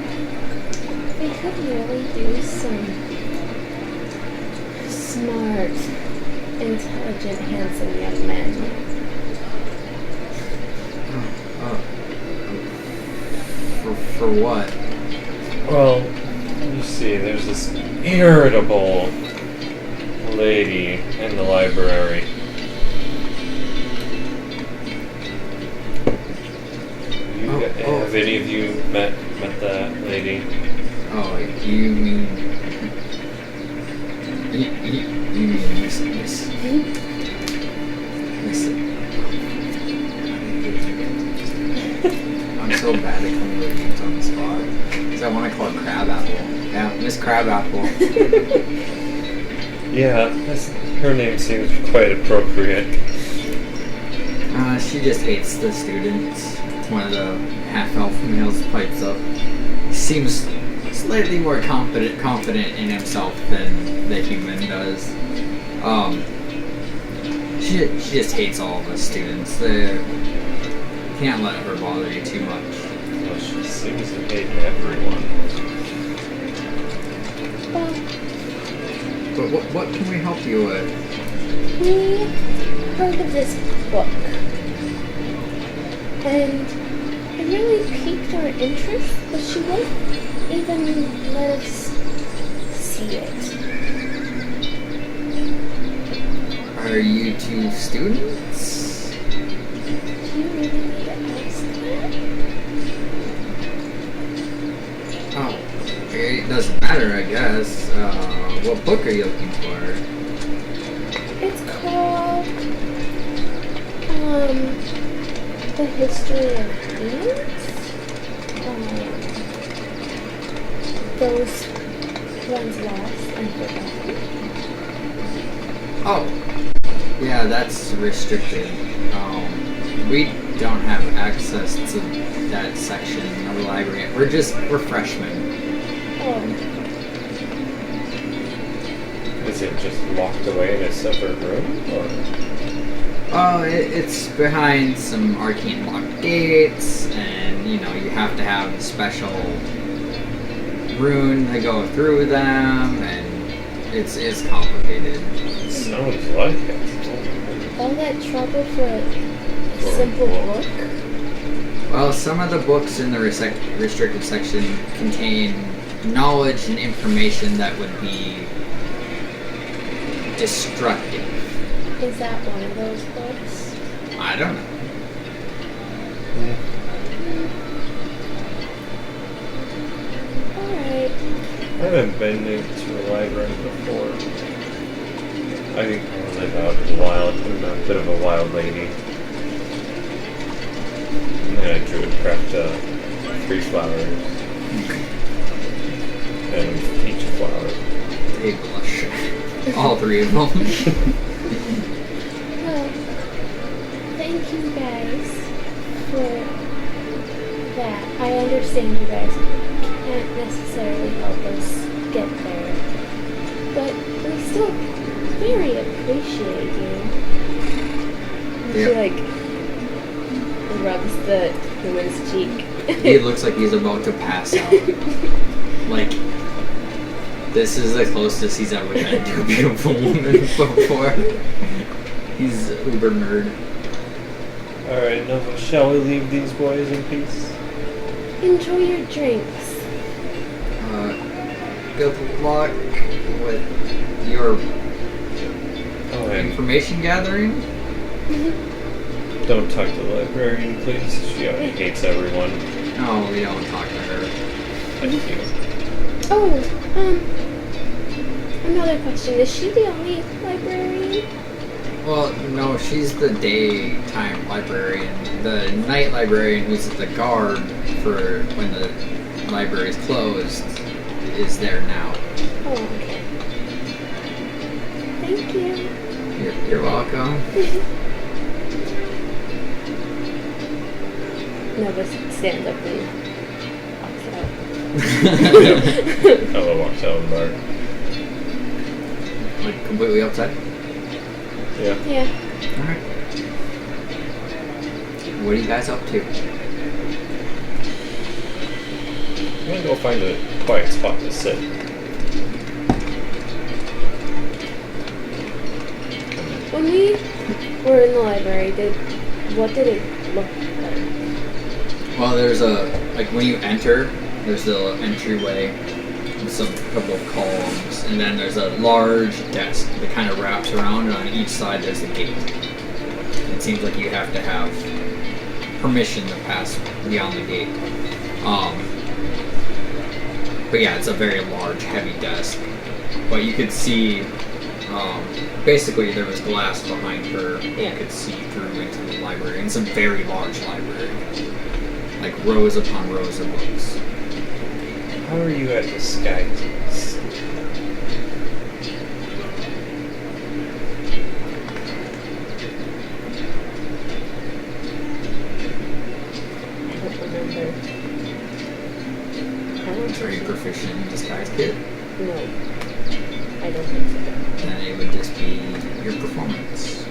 We could really use some smart, intelligent, handsome young men. For what? Well, you see, there's this irritable lady in the library. Have any of you met that lady? Oh, you mean you mean Miss I'm so bad at coming with names on the spot. Because I want to call it Crabapple. Yeah, Miss Crabapple. Yeah, her name seems quite appropriate. She just hates the students. One of the half-elf males pipes up. Seems slightly more confident in himself than the human does. She just hates all of the students. They can't let her bother you too much. Well, she seems to hate everyone. Well, But what can we help you with? we heard of this book, and it really piqued our interest, but she won't even let us see it. Are you two students? Do you really need to ask that? Oh, it doesn't matter, I guess. What book are you looking for? It's called, The History of Beings? Those ones lost and forgotten. Oh, yeah, that's restricted. We don't have access to that section of the library. We're freshmen. Oh, Is it just locked away in a separate room, or? Oh, it's behind some arcane locked gates, and you have to have a special rune to go through them, and it's complicated. Sounds like it. all that trouble for a simple book? Well, some of the books in the restricted section contain knowledge and information that would be destructive. Is that one of those books? I don't know. Alright. I haven't been to a library before. I think I live out in the wild. I'm a bit of a wild lady. And then I drew and craft 3 flowers. And each flower. They blush. All 3 of them. Well, thank you guys for that. I understand you guys can't necessarily help us get there, but we still very appreciate you. And she Yeah. rubs the woman's cheek. He looks like he's about to pass out. Like, this is the closest he's ever been to a beautiful woman before. He's uber nerd. Alright, now shall we leave these boys in peace? Enjoy your drinks. Good luck with your Oh, and information gathering. don't talk to the librarian, please. She already hates everyone. No, we don't talk to her. Thank you. Oh, another question. Is she the only librarian? Well, no, she's the daytime librarian. The night librarian, who's the guard for when the library is closed, is there now. Oh, okay. Thank you. You're welcome. Nova stands up and walks out. Ella walks out of the bar. Like, completely upset. Yeah. Yeah. Alright. What are you guys up to? I'm gonna go find a quiet spot to sit. When we were in the library, what did it look like? Well, there's when you enter, there's the entryway with some couple of columns, and then there's a large desk that kind of wraps around, and on each side there's a gate. It seems like you have to have permission to pass beyond the gate. But yeah, it's a very large, heavy desk. But you could see, basically there was glass behind her. Yeah. You could see through into the library. And it's a very large library. Like rows upon rows of books. How are you at disguises? I don't remember. I don't Are you think so. proficient in disguise kit? No. I don't think so. Then it would just be your performance.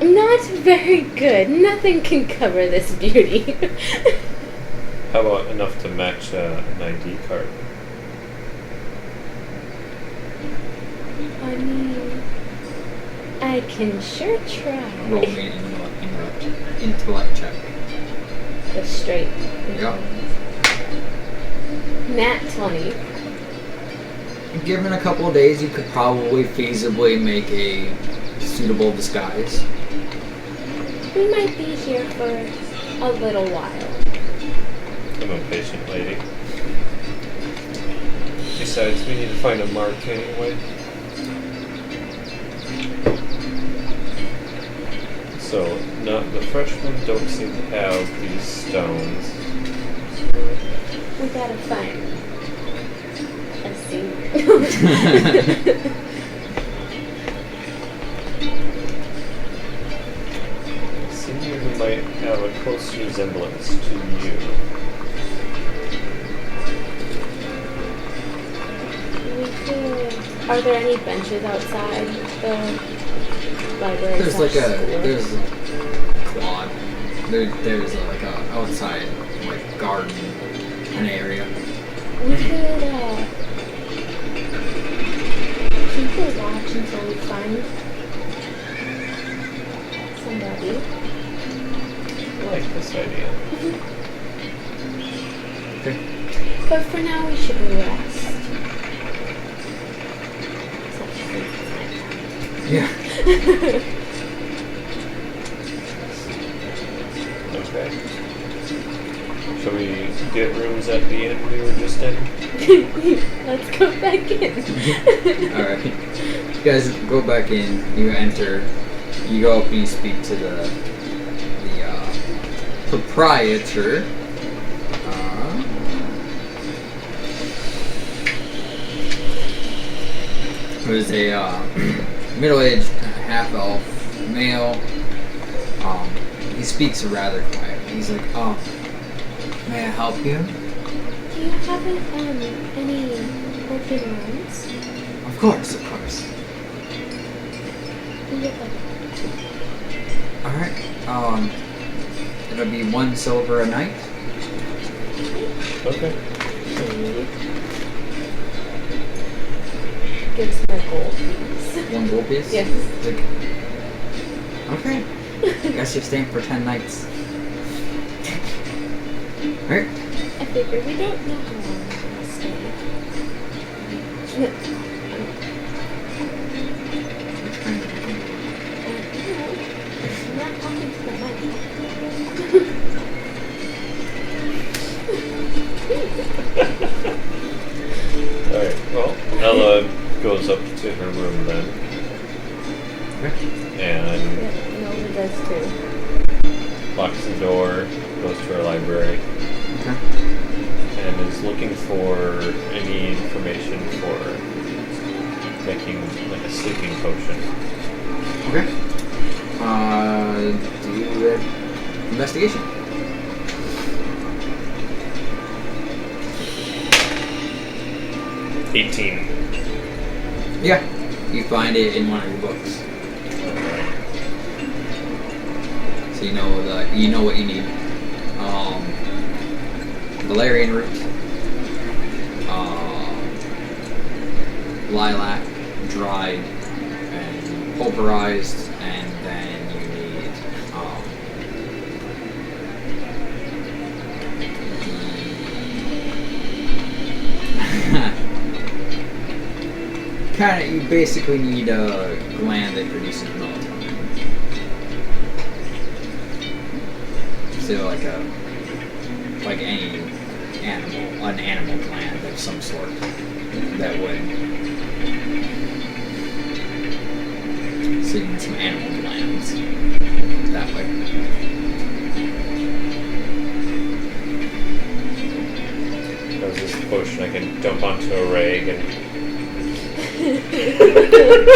I'm not very good. Nothing can cover this beauty. How about enough to match an ID card? I mean, I can sure try. Roll me an intellect check. Just straight. Yeah. Nat 20. Given a couple of days, you could probably feasibly make a suitable disguise. We might be here for a little while. I'm a patient lady. Besides, we need to find a mark anyway. So, the freshmen don't seem to have these stones. We gotta find a senior. Senior who might have a close resemblance to you. We could. Are there any benches outside the library? There's like school? there's a quad. There's like a outside like garden kind of area. We could keep a watch until we find somebody. I like this idea. Okay. But for now, we should rest. Yeah. Okay. Shall we get rooms at the inn we were just in? Let's go back in. Alright. You guys go back in, you enter, you go up and you speak to the proprietor. Who is a middle-aged half-elf male. He speaks rather quietly. He's like, may I help you? Do you have any open rooms? Of course. We would like Alright, it'll be 1 silver a night. Okay. to give some a gold piece. 1 gold piece? Yes. It's like, okay. Guess you're staying for 10 nights. Alright. I figure we don't know how long we're gonna stay. I'm not talking to the mic. Alright, well, Ella goes up to her room then. And Nova does too. locks the door, goes to her library, Okay. and is looking for any information for making like a sleeping potion. Okay. Do investigation. Yeah. You find it in one of your books. So you know what you need. Valerian root, lilac, dried and pulverized, and then you need you basically need a gland that produces melatonin. So like any an animal gland of some sort that would. So you need some animal glands that way. There's this potion I can dump onto a rag and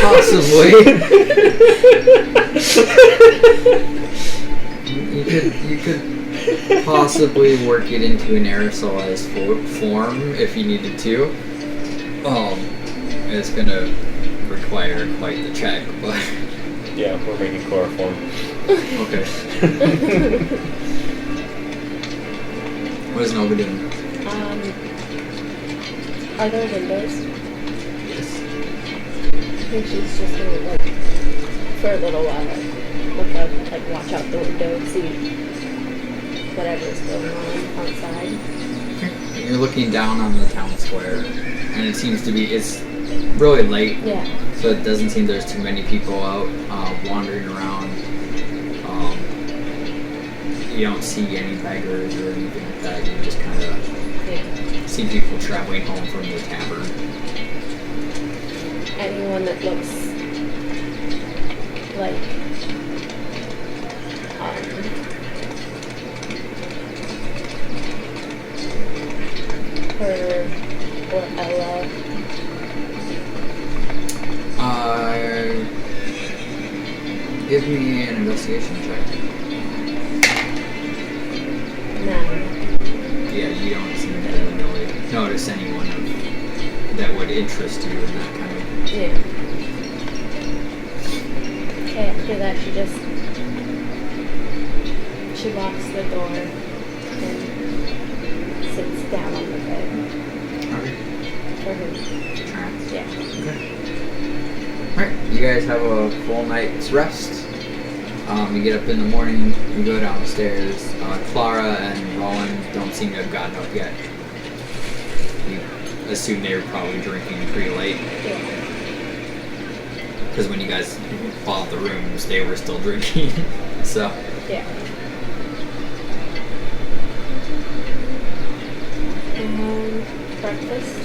Possibly. You could possibly work it into an aerosolized form if you needed to. It's gonna require quite the check, but yeah, we're making chloroform. okay. What is Nova doing? Are there windows? Yes. think she's just gonna, like, for a little while, look out, like, watch out the window, see whatever's going on outside. You're looking down on the town square, and it seems to be, it's really late, Yeah. so it doesn't seem there's too many people out wandering around. You don't see any beggars or anything like that. You just kind of Yeah. see people traveling home from the tavern. Anyone that looks like her or Ella. Give me an investigation check. 9. Yeah, you don't seem to really notice anyone that would interest you in that kind of. Yeah. Okay, after that she locks the door and sits down on the bed Okay. for her. Trance. Yeah. Okay. Alright, you guys have a full night's rest. You get up in the morning, you go downstairs. Clara and Rowan don't seem to have gotten up yet. You assume they were probably drinking pretty late. Yeah. Because when you guys bought the rooms, they were still drinking. So, Yeah. And breakfast.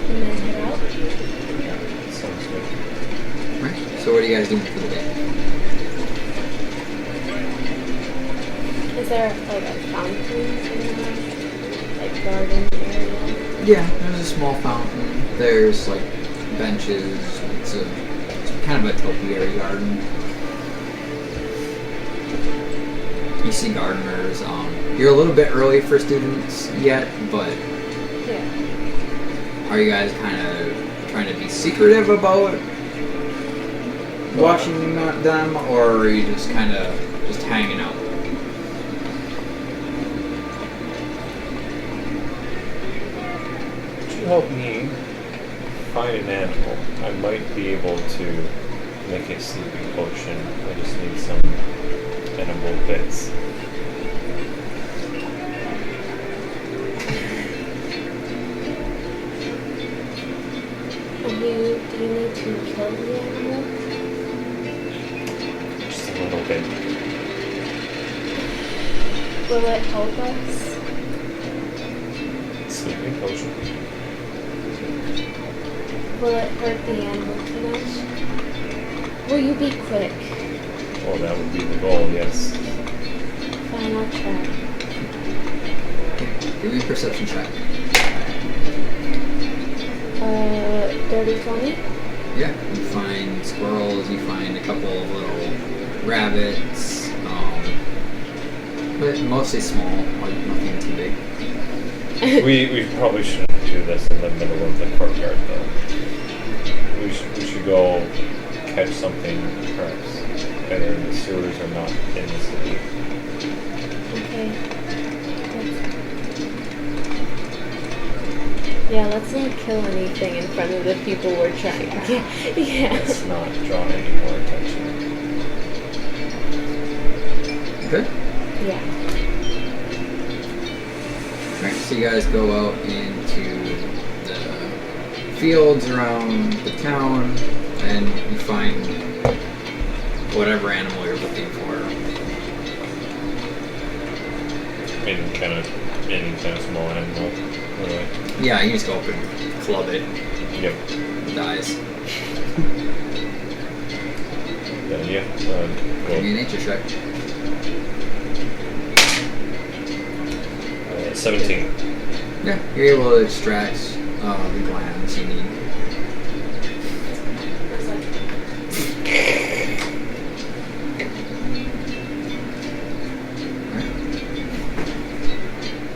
And then head out. Yeah, sounds good. right. So what are you guys doing for the day? Is there like a fountain in the like garden area? Yeah, there's a small fountain. There's like benches. It's kind of a topiary garden. You see gardeners. You're a little bit early for students yet, but Yeah. are you guys kind of trying to be secretive about watching them, or are you just kind of just hanging out? Could you help me find an animal? I might be able to make a sleeping potion. I just need some animal bits. Do you need to kill the animal? Just a little bit. Will it help us? Sleeping potion. Will it hurt the animal too much? Will you be quick? Well, that would be the goal, yes. Fine, I'll try. Give me a perception check. Dirty 20? Yeah, you find squirrels, you find a couple of little rabbits, but mostly small, like nothing too big. We probably shouldn't do this in the middle of the courtyard, though. We should go catch something, perhaps, either in the sewers or not in the city. Okay. Yeah, let's not kill anything in front of the people we're trying to get. Yeah. Let's not draw any more attention. Good? Yeah. Alright, so you guys go out into the fields around the town, and you find whatever animal you're looking for. Any kind of small animal, really. Yeah, you just go up and club it. Yep. It dies. Then yeah. Give me a Cool. nature check. 17. Yeah, you're able to extract the glands you need.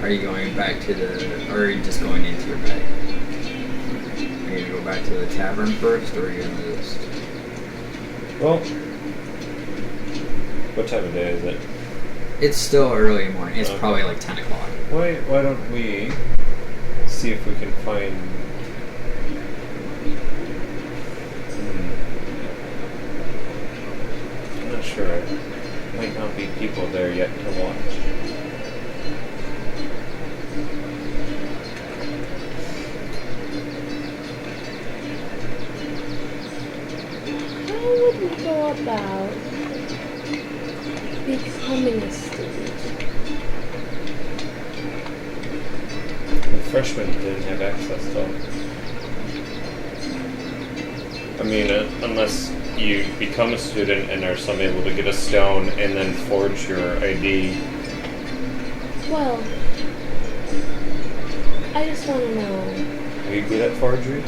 Are you going back to the, or are you just going into your bed? Are you gonna go back to the tavern first, or are you gonna just... Well, what time of day is it? It's still early morning. It's Okay. probably like 10 o'clock. Why don't we see if we can find be people there yet to watch. How would we go about becoming a student? The freshmen didn't have access though. I mean, unless you become a student and are some able to get a stone and then forge your ID. Well, I just want to know. Are you good at forgery?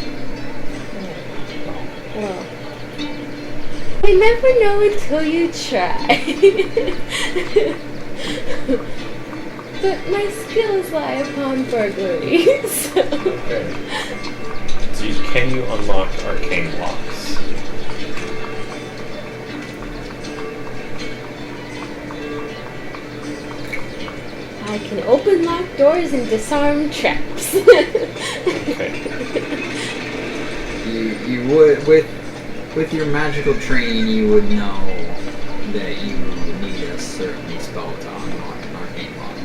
Well, we never know until you try. But my skills lie upon burglary, so... Okay. So can you unlock arcane locks? I can open locked doors and disarm traps. Okay. You would with your magical training, you would know that you need a certain spell to unlock an arcane lock.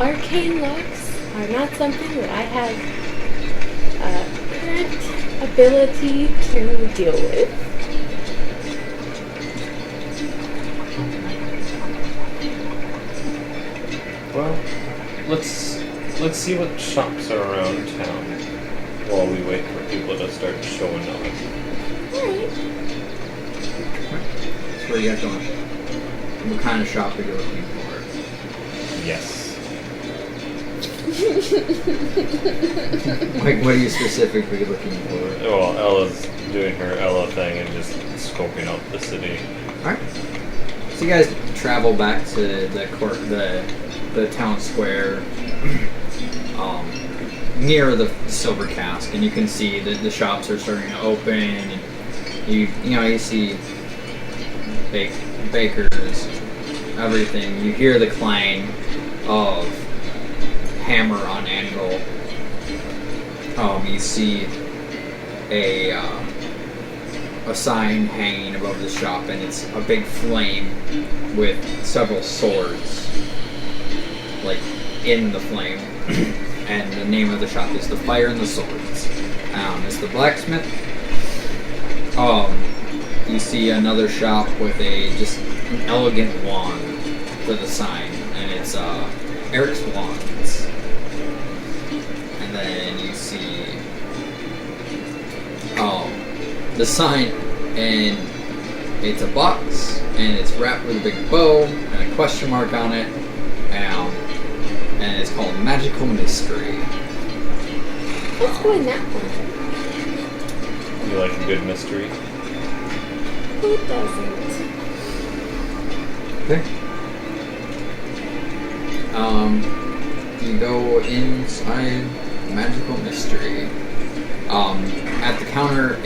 Arcane locks are not something that I have current ability to deal with. Well, let's see what shops are around town while we wait for people to start showing up. Alright. So where you guys going? What kind of shop are you looking for? Yes. Like, what are you specifically looking for? Well, Ella's doing her Ella thing and just scoping out the city. Alright. So you guys travel back to the court, the town square, near the silver cask, and you can see that the shops are starting to open. And you see bakers, everything. You hear the clang of hammer on anvil. You see a sign hanging above the shop, and it's a big flame with several swords, like, in the flame. And the name of the shop is The Fire and the Swords. It's the blacksmith. You see another shop with just an elegant wand for the sign, and it's Eric's Wands. And then you see the sign, and it's a box, and it's wrapped with a big bow and a question mark on it, and it's called Magical Mystery. Let's go in that one. You like a good mystery? Who doesn't? Okay. You go inside Magical Mystery. At the counter,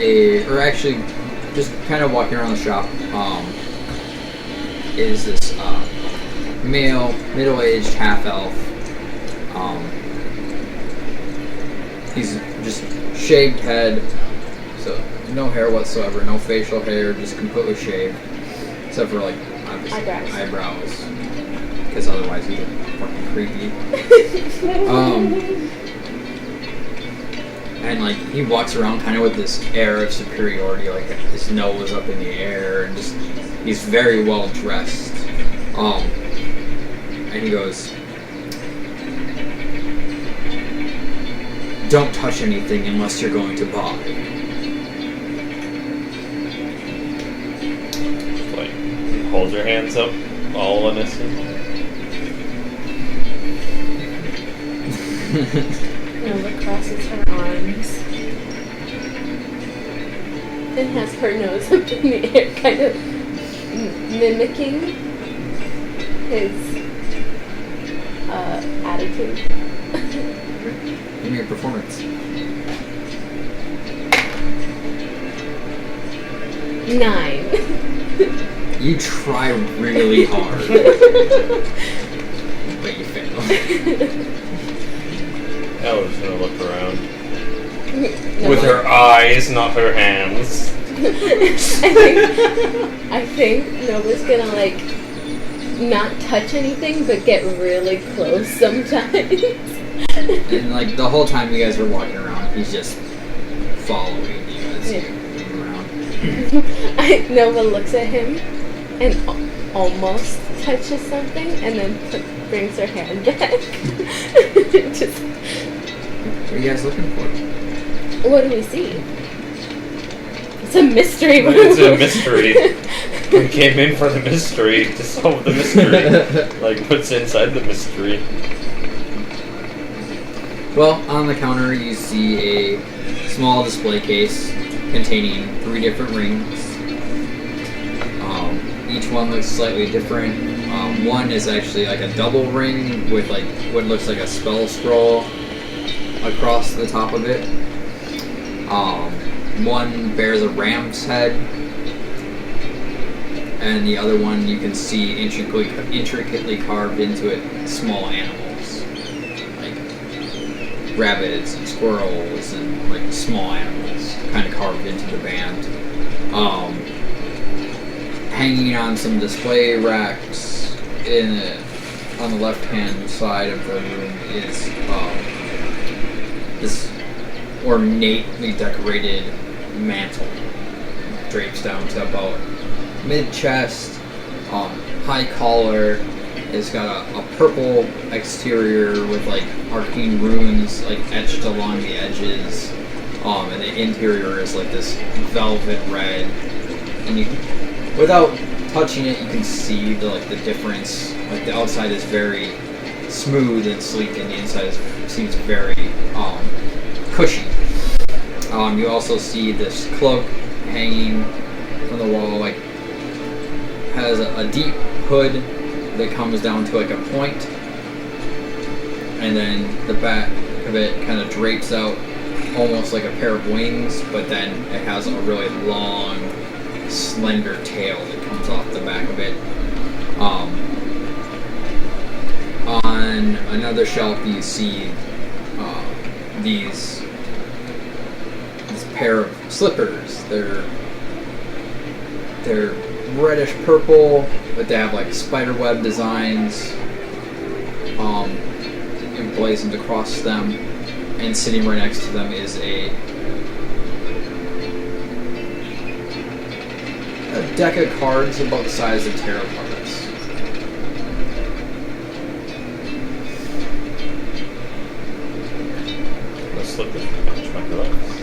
or actually, just kind of walking around the shop, is this male, middle-aged half-elf. He's just shaved head, so no hair whatsoever, no facial hair, just completely shaved, except for, like, obviously eyebrows, because otherwise he's fucking creepy. And, like, he walks around kind of with this air of superiority, like his nose up in the air, and just, he's very well dressed. And he goes, "Don't touch anything unless you're going to buy." Like, hold your hands up, all innocent. Nova crosses her arms and has her nose up in the air, kind of mimicking his attitude. Give me a performance. 9. You try really hard, but you fail. Ella's gonna look around. No, With her eyes, not her hands. I think Nova's gonna like not touch anything, but get really close sometimes. And like the whole time you guys are walking around, he's just following you as you move around. Nova looks at him and almost touches something, and then brings her hand back. Just, What are you guys looking for? what do we see? It's a mystery room. It's a mystery. We came in for the mystery to solve the mystery. Like, what's inside the mystery? Well, on the counter you see a small display case containing 3 different rings. Each one looks slightly different. One is actually like a double ring with like what looks like a spell scroll across the top of it. One bears a ram's head, and the other one you can see intricately carved into it small animals, like rabbits and squirrels and like small animals kind of carved into the band. Hanging on some display racks on the left-hand side of the room is this ornately decorated mantle. Drapes down to about mid-chest, high collar. It's got a purple exterior with like arcane runes like etched along the edges, and the interior is like this velvet red. And without touching it, you can see the difference. Like the outside is very smooth and sleek, and the inside seems very cushy. You also see this cloak hanging from the wall, like has a deep hood that comes down to like a point, and then the back of it kind of drapes out almost like a pair of wings, but then it has a really long, slender tail that comes off the back of it. On another shelf you see this pair of slippers. They're reddish purple, but they have like spiderweb designs emblazoned across them, and sitting right next to them is a deck of cards about the size of tarot cards. The slippers match my gloves.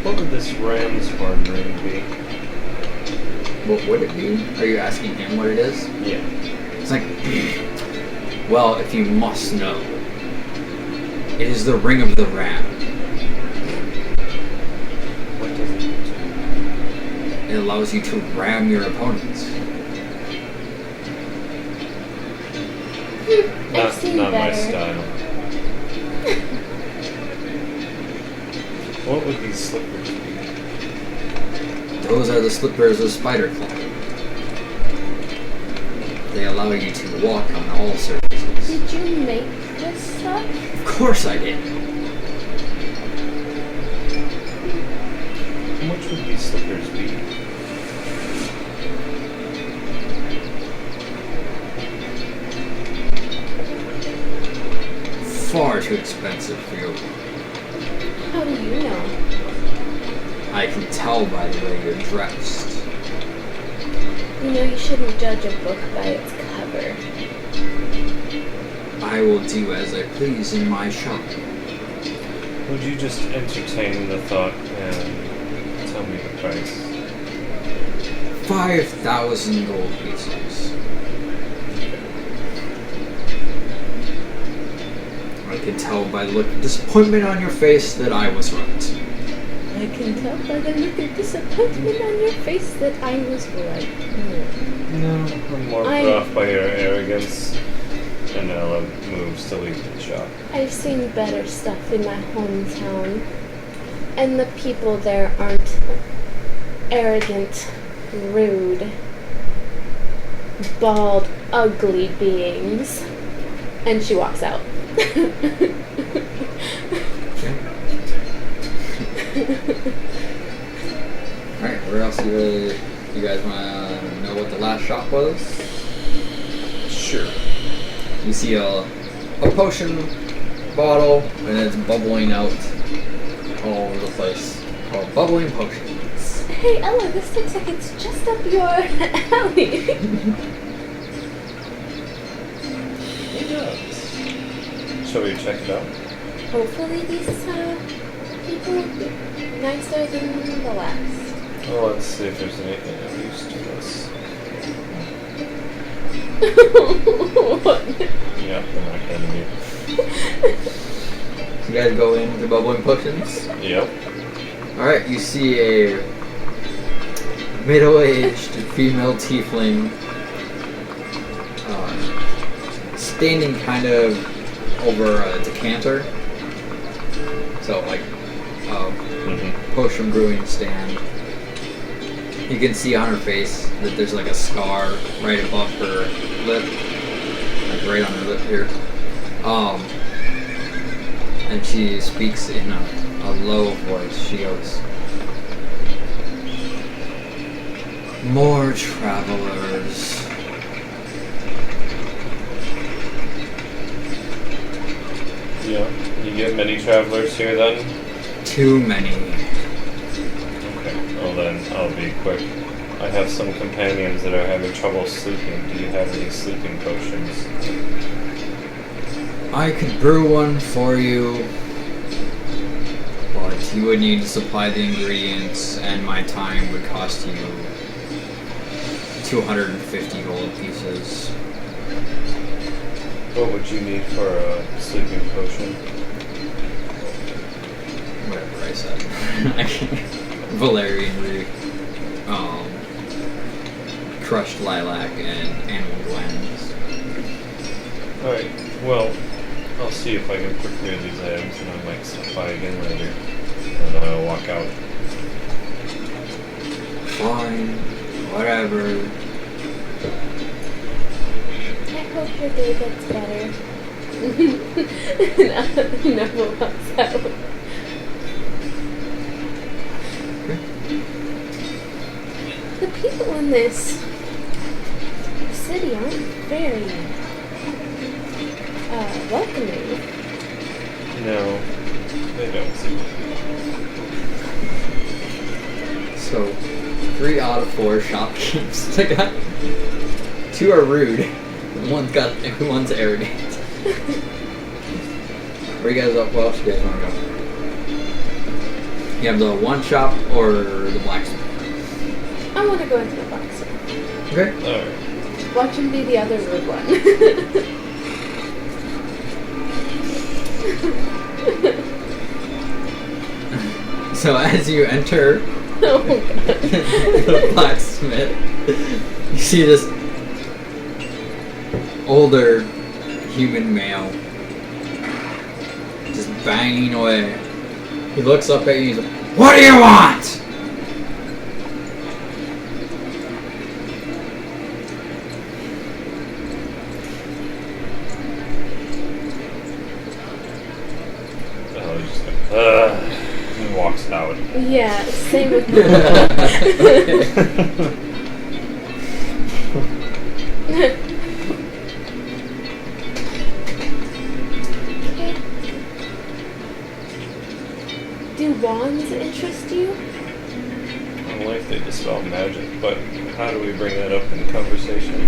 What would this ram's horn ring be? What would it be? Are you asking him what it is? Yeah. It's like, well, if you must know, it is the Ring of the Ram. What does it do? It allows you to ram your opponents. I've seen Not my better. style. What would these slippers be? Those are the slippers of Spiderclaw. They allow you to walk on all surfaces. Did you make this stuff? Of course I did. How much would these slippers be? Far too expensive for your... How do you know? I can tell by the way you're dressed. You know you shouldn't judge a book by its cover. I will do as I please in my shop. Would you just entertain the thought and tell me the price? 5,000 gold pieces. I can tell by the look of disappointment on your face that I was right. I can tell by the look of disappointment on your face that I was right. No, I'm more put off by your arrogance. And Ella moves to leave the shop. I've seen better stuff in my hometown. And the people there aren't arrogant, rude, bald, ugly beings. And she walks out. Alright, where else you guys want to know what the last shop was? Sure. You see a potion bottle, and it's bubbling out all over the place. Called Bubbling Potions. Hey, Ella, this looks like it's just up your alley. It does. Shall we check it out? Hopefully these people will be nicer than the last. Well, let's see if there's anything of use to us. What? Yeah, they're not going to be. So you guys go into Bubbling Potions. Yep. Alright, you see a middle-aged female tiefling standing kind of over a decanter. So, like, potion brewing stand. You can see on her face that there's like a scar right above her lip, like right on her lip here. And she speaks in a low voice. She goes, "More travelers." Yeah. You get many travelers here then? Too many. Okay. Well then, I'll be quick. I have some companions that are having trouble sleeping. Do you have any sleeping potions? I could brew one for you, but you would need to supply the ingredients, and my time would cost you 250 gold pieces. What would you need for a sleeping potion? Whatever I said. Valerian root, crushed lilac, and animal glands. Alright, well, I'll see if I can procure these items and I might stop by again later. And I'll walk out. Fine, whatever. I hope your day gets better. Neville walks out. The people in this city aren't very welcoming. No, they don't seem to be. So, 3 out of 4 shopkeepers. Like, 2 are rude, and one's arrogant. Where you guys up? Where else you guys want to go? You have the one shop or the blacksmith? I want to go into the blacksmith. Okay. Alright. Watch him be the other rude one. So as you enter Oh god. the blacksmith, you see this older human male just banging away. He looks up at you and he's like, "What do you want?" Oh, he's just like, and walks out. Yeah, same with Do wands interest you? Only if they dispel magic, but how do we bring that up in conversation?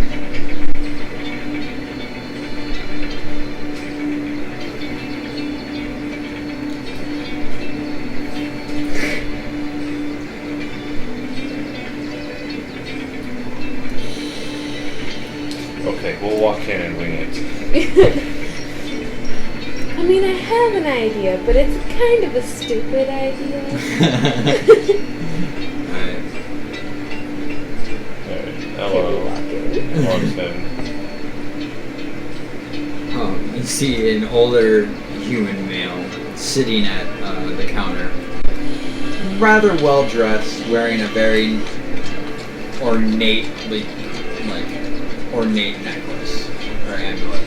Okay, we'll walk in and wing it. I mean, I have an idea, but it's kind of a stupid idea. Alright. Alright, hello. Walks in. You see an older human male sitting at the counter. Rather well dressed, wearing a very ornate necklace or amulet.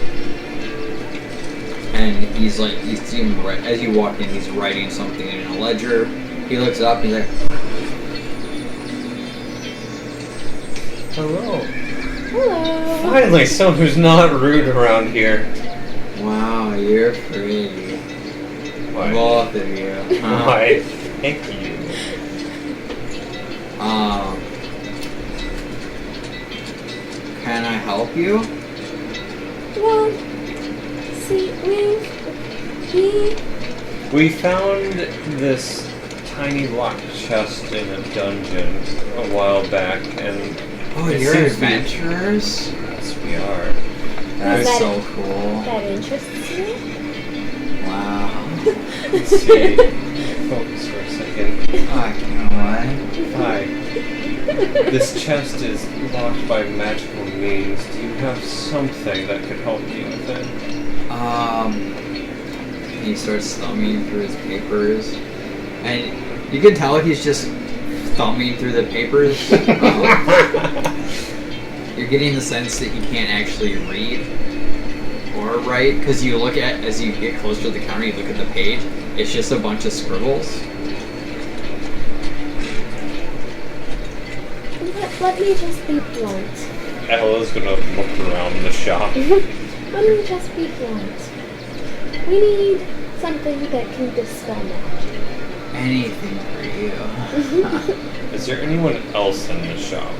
and he's like, you see him right as you walk in. He's writing something in a ledger. He looks up. He's like, Hello. Hello. Finally, someone who's not rude around here. "Wow, you're pretty, Why? both of you." Why? Thank you. Can I help you? Well, see, We found this tiny locked chest in a dungeon a while back, and Oh, it you're seems to be- adventurers? Yes, we are. That's that- so cool. that interests you. Wow. Let's see. Focus for a second. Okay. Hi. This chest is locked by magical means. Do you have something that could help me with it? He starts thumbing through his papers, and you can tell he's just thumbing through the papers. You're getting the sense that he can't actually read or write, because you look at, as you get closer to the counter, you look at the page, it's just a bunch of scribbles. Let me just be blunt. Ella's gonna look around the shop. Let me just be blunt. We need something that can dispel magic. Anything for you. Is there anyone else in the shop?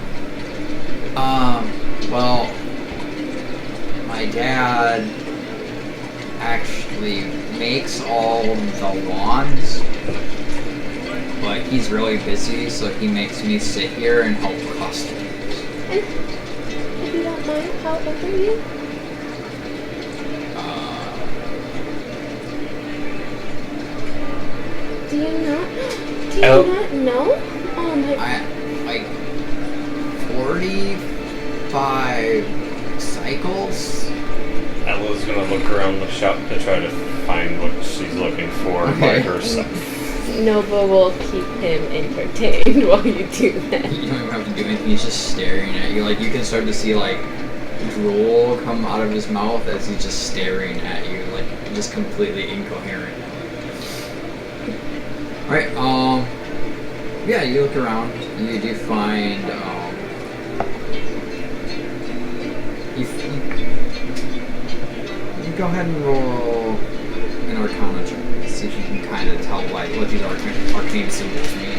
Well, my dad actually makes all the wands, but he's really busy, so he makes me sit here and help customers. And if you don't mind, how old are you? Do you not know? Oh my. I like 45 cycles. Ella's gonna look around the shop to try to find what she's looking for by Okay. herself. Nova will keep him entertained while you do that. You don't even have to do anything. He's just staring at you. Like, you can start to see like drool come out of his mouth as he's just staring at you, like just completely incoherent. Alright, yeah, you look around, and you do find, you go ahead and roll an Arcana check, see if you can kind of tell, like, what these arcane symbols mean.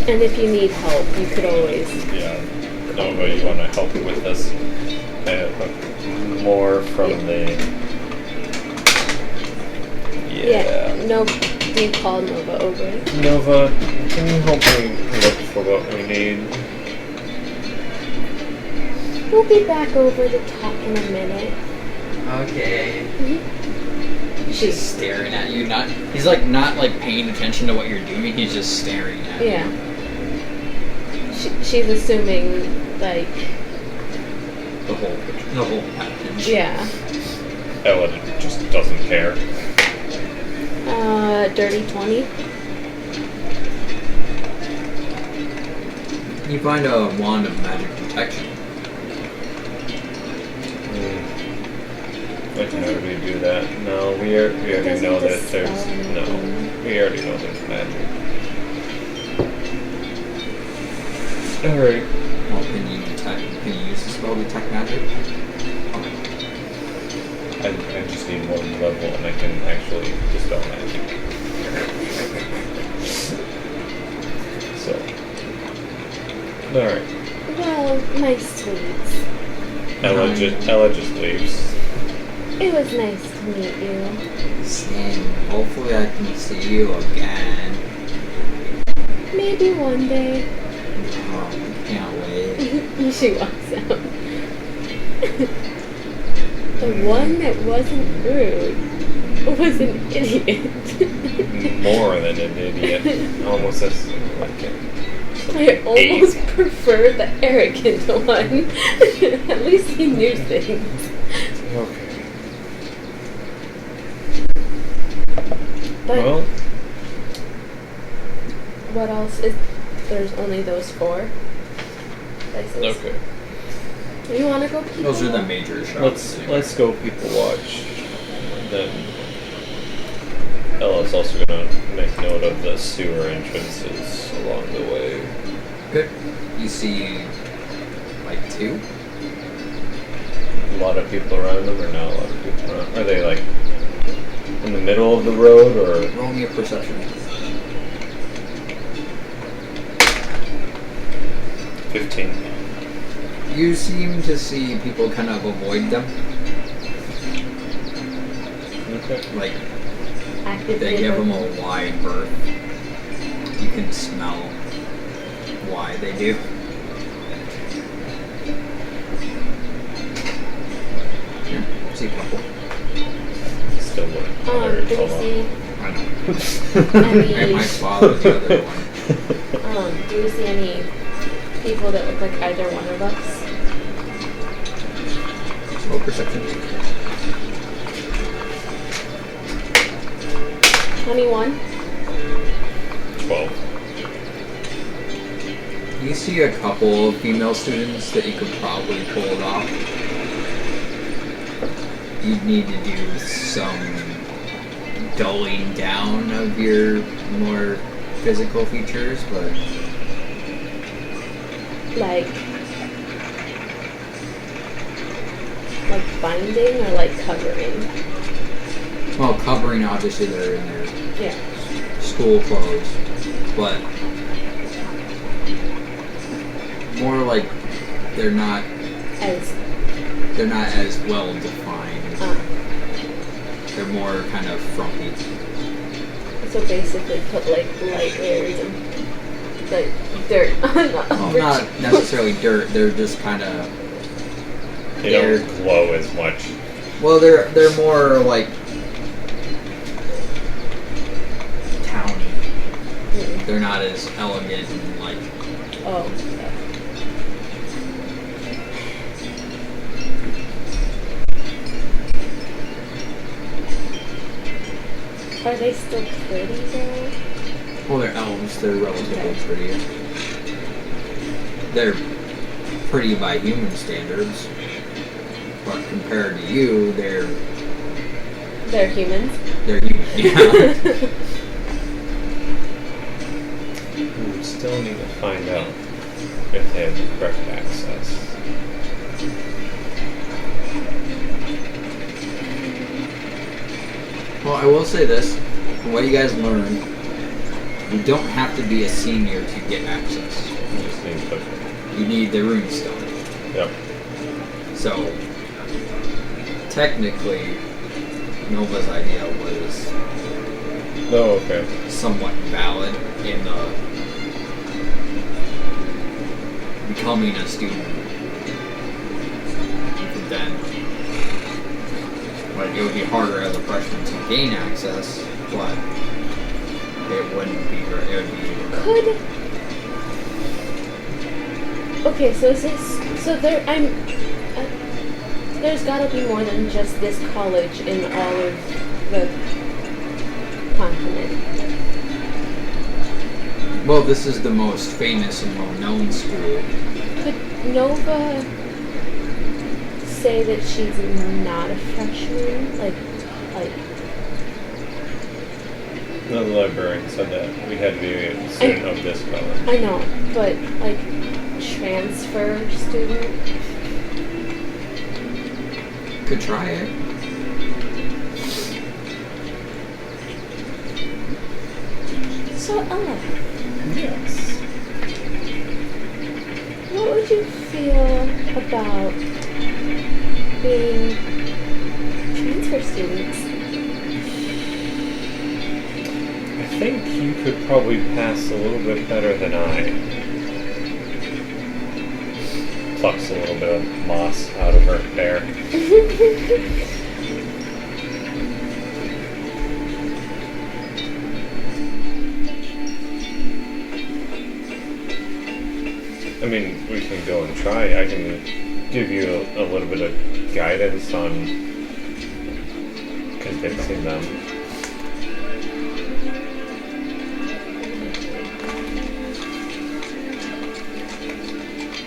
And if you need help, you could always. Yeah. Nova, you wanna help with this? More from the... Yeah. No. Do you call Nova over? Nova, can you help me look for what we need? We'll be back over to talk in a minute. Okay. He's just staring at you. He's like not like paying attention to what you're doing. He's just staring at you. Yeah. She's assuming like. The whole package. Yeah. Ella just doesn't care. Dirty 20. You find a wand of magic protection. I can already do that. No, we already know that there's... No. We already know there's magic. Alright. Well, can you use the spell to detect magic? I just need one level and I can actually dispel magic. So. Alright. Well, my sweets. Ella just leaves. It was nice to meet you. Same. Hopefully I can see you again. Maybe one day. Oh, I can't wait. She walks out. The one that wasn't rude was an idiot. More than an idiot. Almost as like it. I almost prefer the arrogant one. At least he knew things. Okay. But Well, what else is? There's only those 4 places. okay. You want to go people? Those are the major shops. Let's go people watch. Then Ella's also gonna make note of the sewer entrances along the way. Good. You see, like 2? A lot of people around them, or not a lot of people around? Are they like in the middle of the road, or? Roll me a perception. 15. You seem to see people kind of avoid them. Okay. Like, Actively they give them avoid- a wide berth. You can smell why they do. Yeah, see a couple. Still wouldn't. Did you see I know. any? I might swallow the other one. Do you see any people that look like either one of us? Roll perception. 21. 12. You see a couple of female students that you could probably pull it off. You'd need to do some dulling down of your more physical features, but Like binding or like covering? well, covering obviously they're in their Yeah. school clothes, but more like they're not As well defined. They're more kind of frumpy. so basically put like light layers and like dirt on the Well, upper not cheek. necessarily dirt. They're just kind of They don't glow as much. well. They're more like towny. They're not as elegant and like Oh. Are they still pretty though? well, they're elves. They're relatively pretty. They're pretty by human standards, but compared to you, they're They're humans. human. Yeah. We still need to find out if they have the correct access. Well, I will say this: from what you guys learned, you don't have to be a senior to get access. We just need to. You need the runestone. Yep. So, technically, Nova's idea was Oh, okay. somewhat valid in becoming a student. But then, like, it would be harder as a freshman to gain access, but it wouldn't be. It would be. Could. Okay, so there's got to be more than just this college in all of the continent. Well, this is the most famous and well-known school. Could Nova say that she's not a freshman? Like, The librarian said that we had to be a student of this college. I know, but like, transfer student? Could try it. So, Ella, Yes. what would you feel about being transfer students? I think you could probably pass a little bit better than I. Plucks a little bit of moss out of her hair. I mean, we can go and try. I can give you a little bit of guidance on convincing them.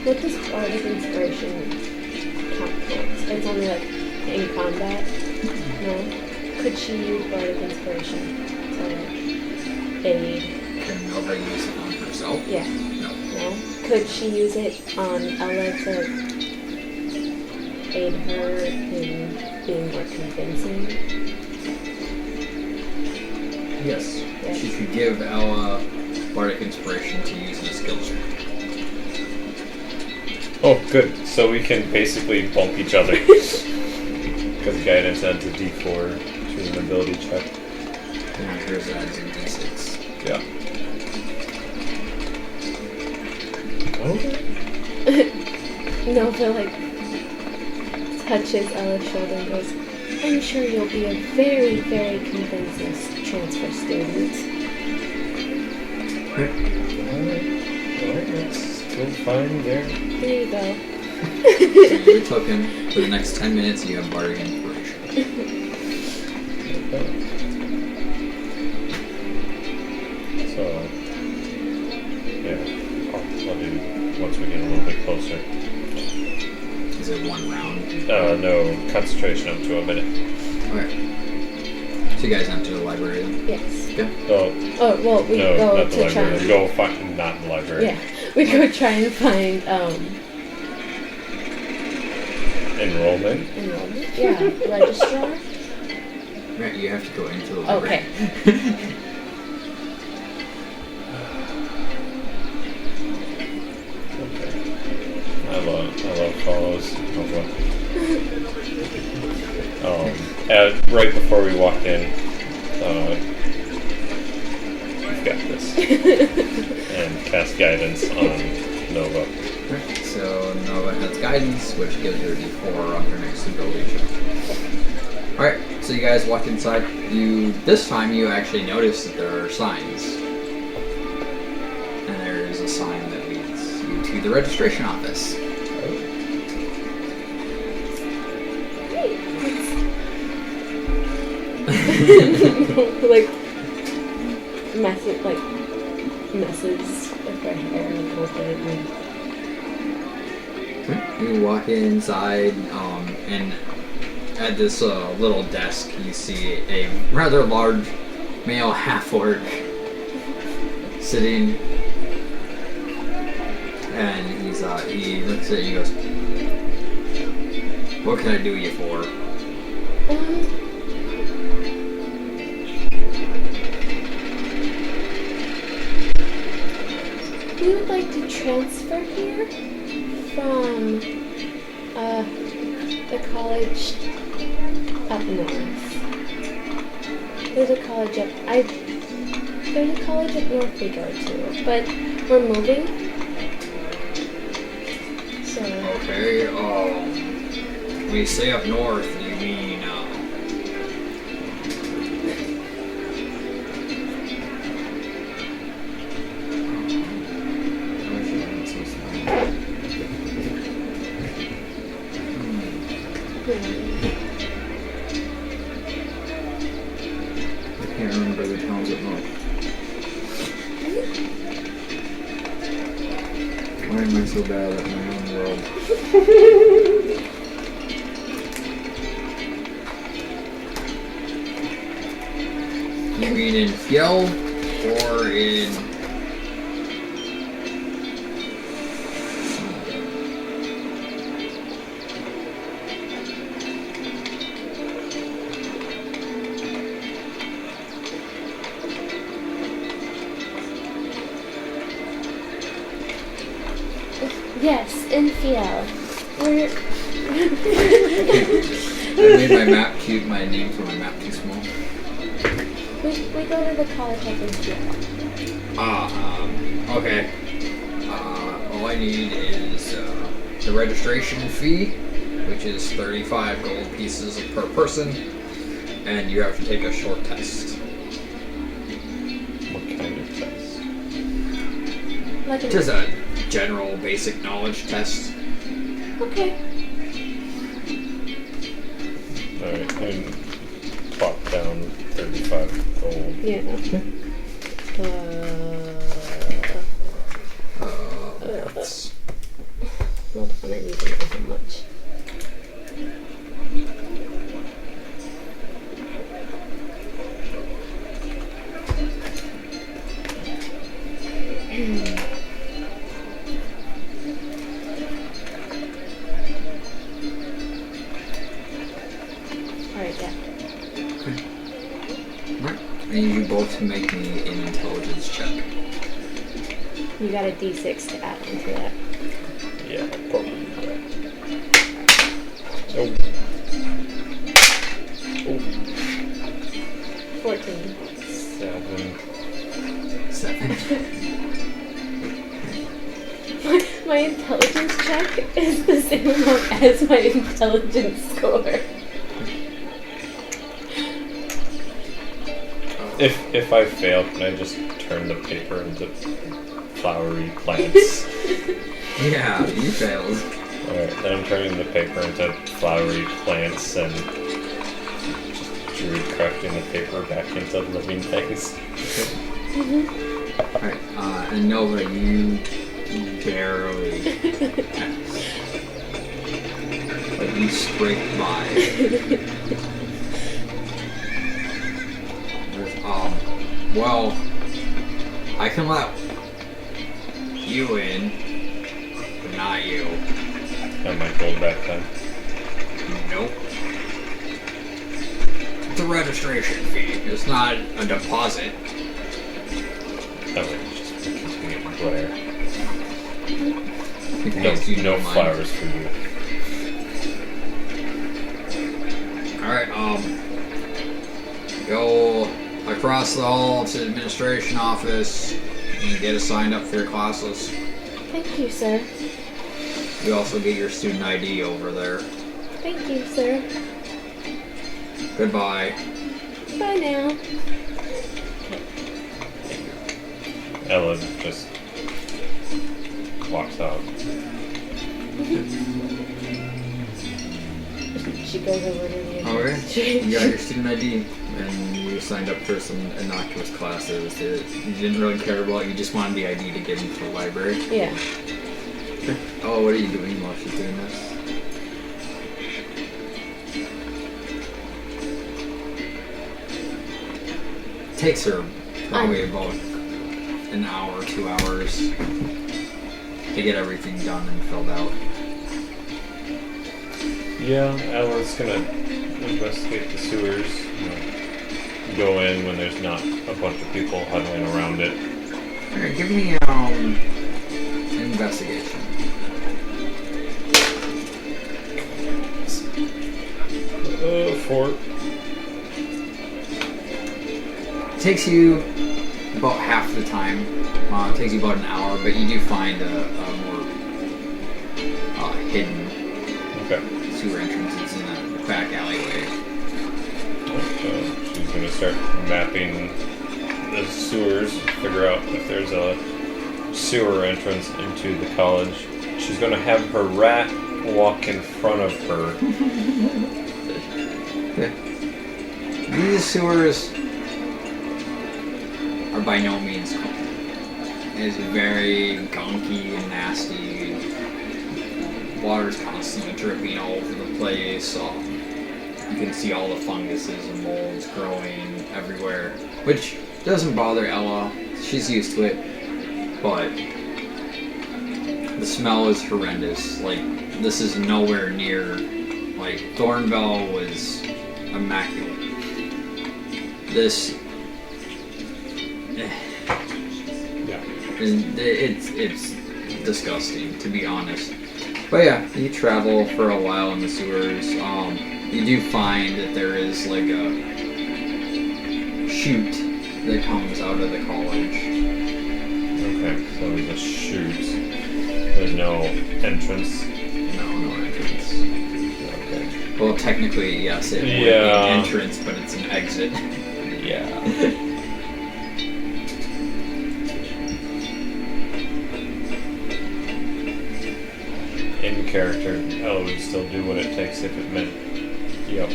What does bardic inspiration it's only like in combat. No. Could she use bardic inspiration to aid? Can Nova use it on herself? Yeah. No. No. Could she use it on Ella to aid her in being more convincing? Yes. Yes. She could give Ella bardic inspiration to use in a skill check. Oh, good. So we can basically bump each other. Because guidance adds a d4 to an ability check. And hers adds a d6. Yeah. Okay. Nova like touches Ella's shoulder and goes, I'm sure you'll be a very, very convincing transfer student. Alright, let's go find there. There you go. So you're a token. For the next 10 minutes, you have bardic inspiration. Okay. So, yeah, I'll do once we get a little bit closer. Is it one round? No, concentration up to a minute. Okay. So you guys enter the library then? Yes. Okay. Oh, Oh, well, we no, go not the to try library. and... Go find, not the library. Yeah, we go try and find, Enrollment. enrollment? Yeah, registrar? Right, you have to go into the library. Okay. Okay. I love follows. Right before we walk in, we've got this. And cast guidance on Nova. Right, so Nova has guidance, which gives her a d4 on her next ability check. Alright, so you guys walk inside. This time you actually notice that there are signs. And there is a sign that leads you to the registration office. like messes with her hair a little bit. And... You walk inside, and at this little desk, you see a rather large male half-orc sitting, and he looks at you and goes, "What can I do you for?" We would like to transfer here from the college up north. There's a college up north we go to, but we're moving. So Okay, when you say up north, do you mean, I can't remember the towns up north. Why am I so bad at my own world? You mean in Fjell or in... yes, in Fiel. We're I made my map cute, my name for my map too small. we go to the college up in Fiel. Okay. All I need is the registration fee, which is 35 gold pieces per person, and you have to take a short test. What kind of test? Like Just a general basic knowledge test. okay. Alright, and plop down 35 gold. Yeah. That's Hold on, I need to know how much. Alright, yeah. Alright. I need you both to make me an intelligence check. You got a d6 to add into that. Yeah, probably. Oh. Oh. 14. 7. My intelligence check is the same amount as my intelligence score. If I fail, can I just turn the paper into flowery plants? Yeah, you failed. Alright, then I'm turning the paper into flowery plants and druid crafting the paper back into living things. Alright, and Nova, you barely pass. But you scrape by. Well, I can let you in, but not you. I might go back then. Nope. It's a registration fee. It's not a deposit. That would just continue to glare. In case you No don't mind. flowers for you. Alright, go across the hall to the administration office and get signed up for your classes. Thank you, sir. You also get your student ID over there. Thank you, sir. Goodbye. Bye now. Ella just walks out. She goes over to the Okay. You got your student ID and you signed up for some innocuous classes that you didn't really care about. You just wanted the ID to get into the library. Yeah. Oh, what are you doing while she's doing this? Takes her probably about an hour, 2 hours to get everything done and filled out. Yeah, Ella's gonna investigate the sewers. Go in when there's not a bunch of people huddling around it. Alright, give me investigation. Four. Takes you about half the time. It takes you about an hour, but you do find a more hidden Okay. sewer entrance. It's in a back alleyway. She's gonna start mapping the sewers, figure out if there's a sewer entrance into the college. She's gonna have her rat walk in front of her. Okay. These sewers are by no means clean. It's very gunky and nasty. Water's constantly dripping all over the place. You can see all the funguses and molds growing everywhere, which doesn't bother Ella. She's used to it, but the smell is horrendous. Like, this is nowhere near. Like, Thornville was immaculate. This. Yeah. It's disgusting, to be honest. But yeah, you travel for a while in the sewers. You do find that there is like a chute that comes out of the college. Okay, so there's a chute. There's no entrance. No entrance. Okay. Well, technically, yes, it would be Yeah. an entrance, but it's an exit. Yeah. In character, Ella would still do what it takes if it meant. Yep.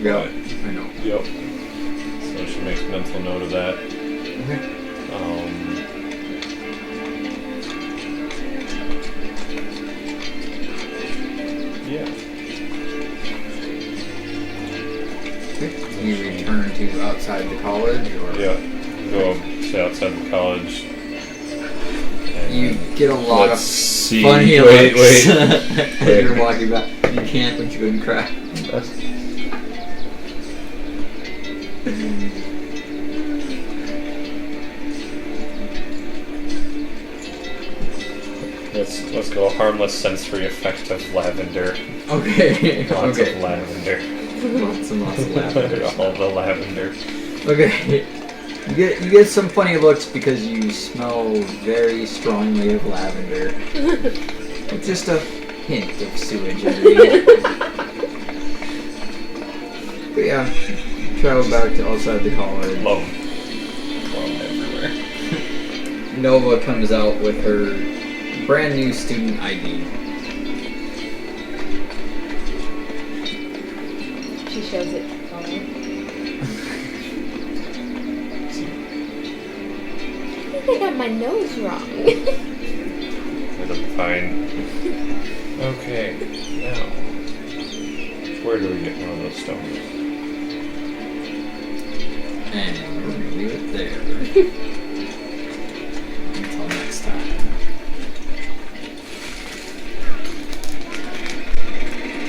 Yeah, I know. Yep. So she makes mental note of that. Okay. Yeah. Okay. You return to outside the college, or Yeah. Go outside the college, You get a lot Let's of see. funny Wait. looks as you're walking back. You can't, but you couldn't cry. Let's go harmless sensory effect of lavender. Okay. Lots Okay. of lavender. Lots and lots of lavender. All the lavender. Okay. You get some funny looks because you smell very strongly of lavender. With just a hint of sewage underneath. But yeah, travel back to outside the college. Love everywhere. Nova comes out with her brand new student ID. She shows it to Colin. I think I got my nose wrong. It'll be fine. Okay, now. Where do we get one of those stones? And we're gonna leave it there.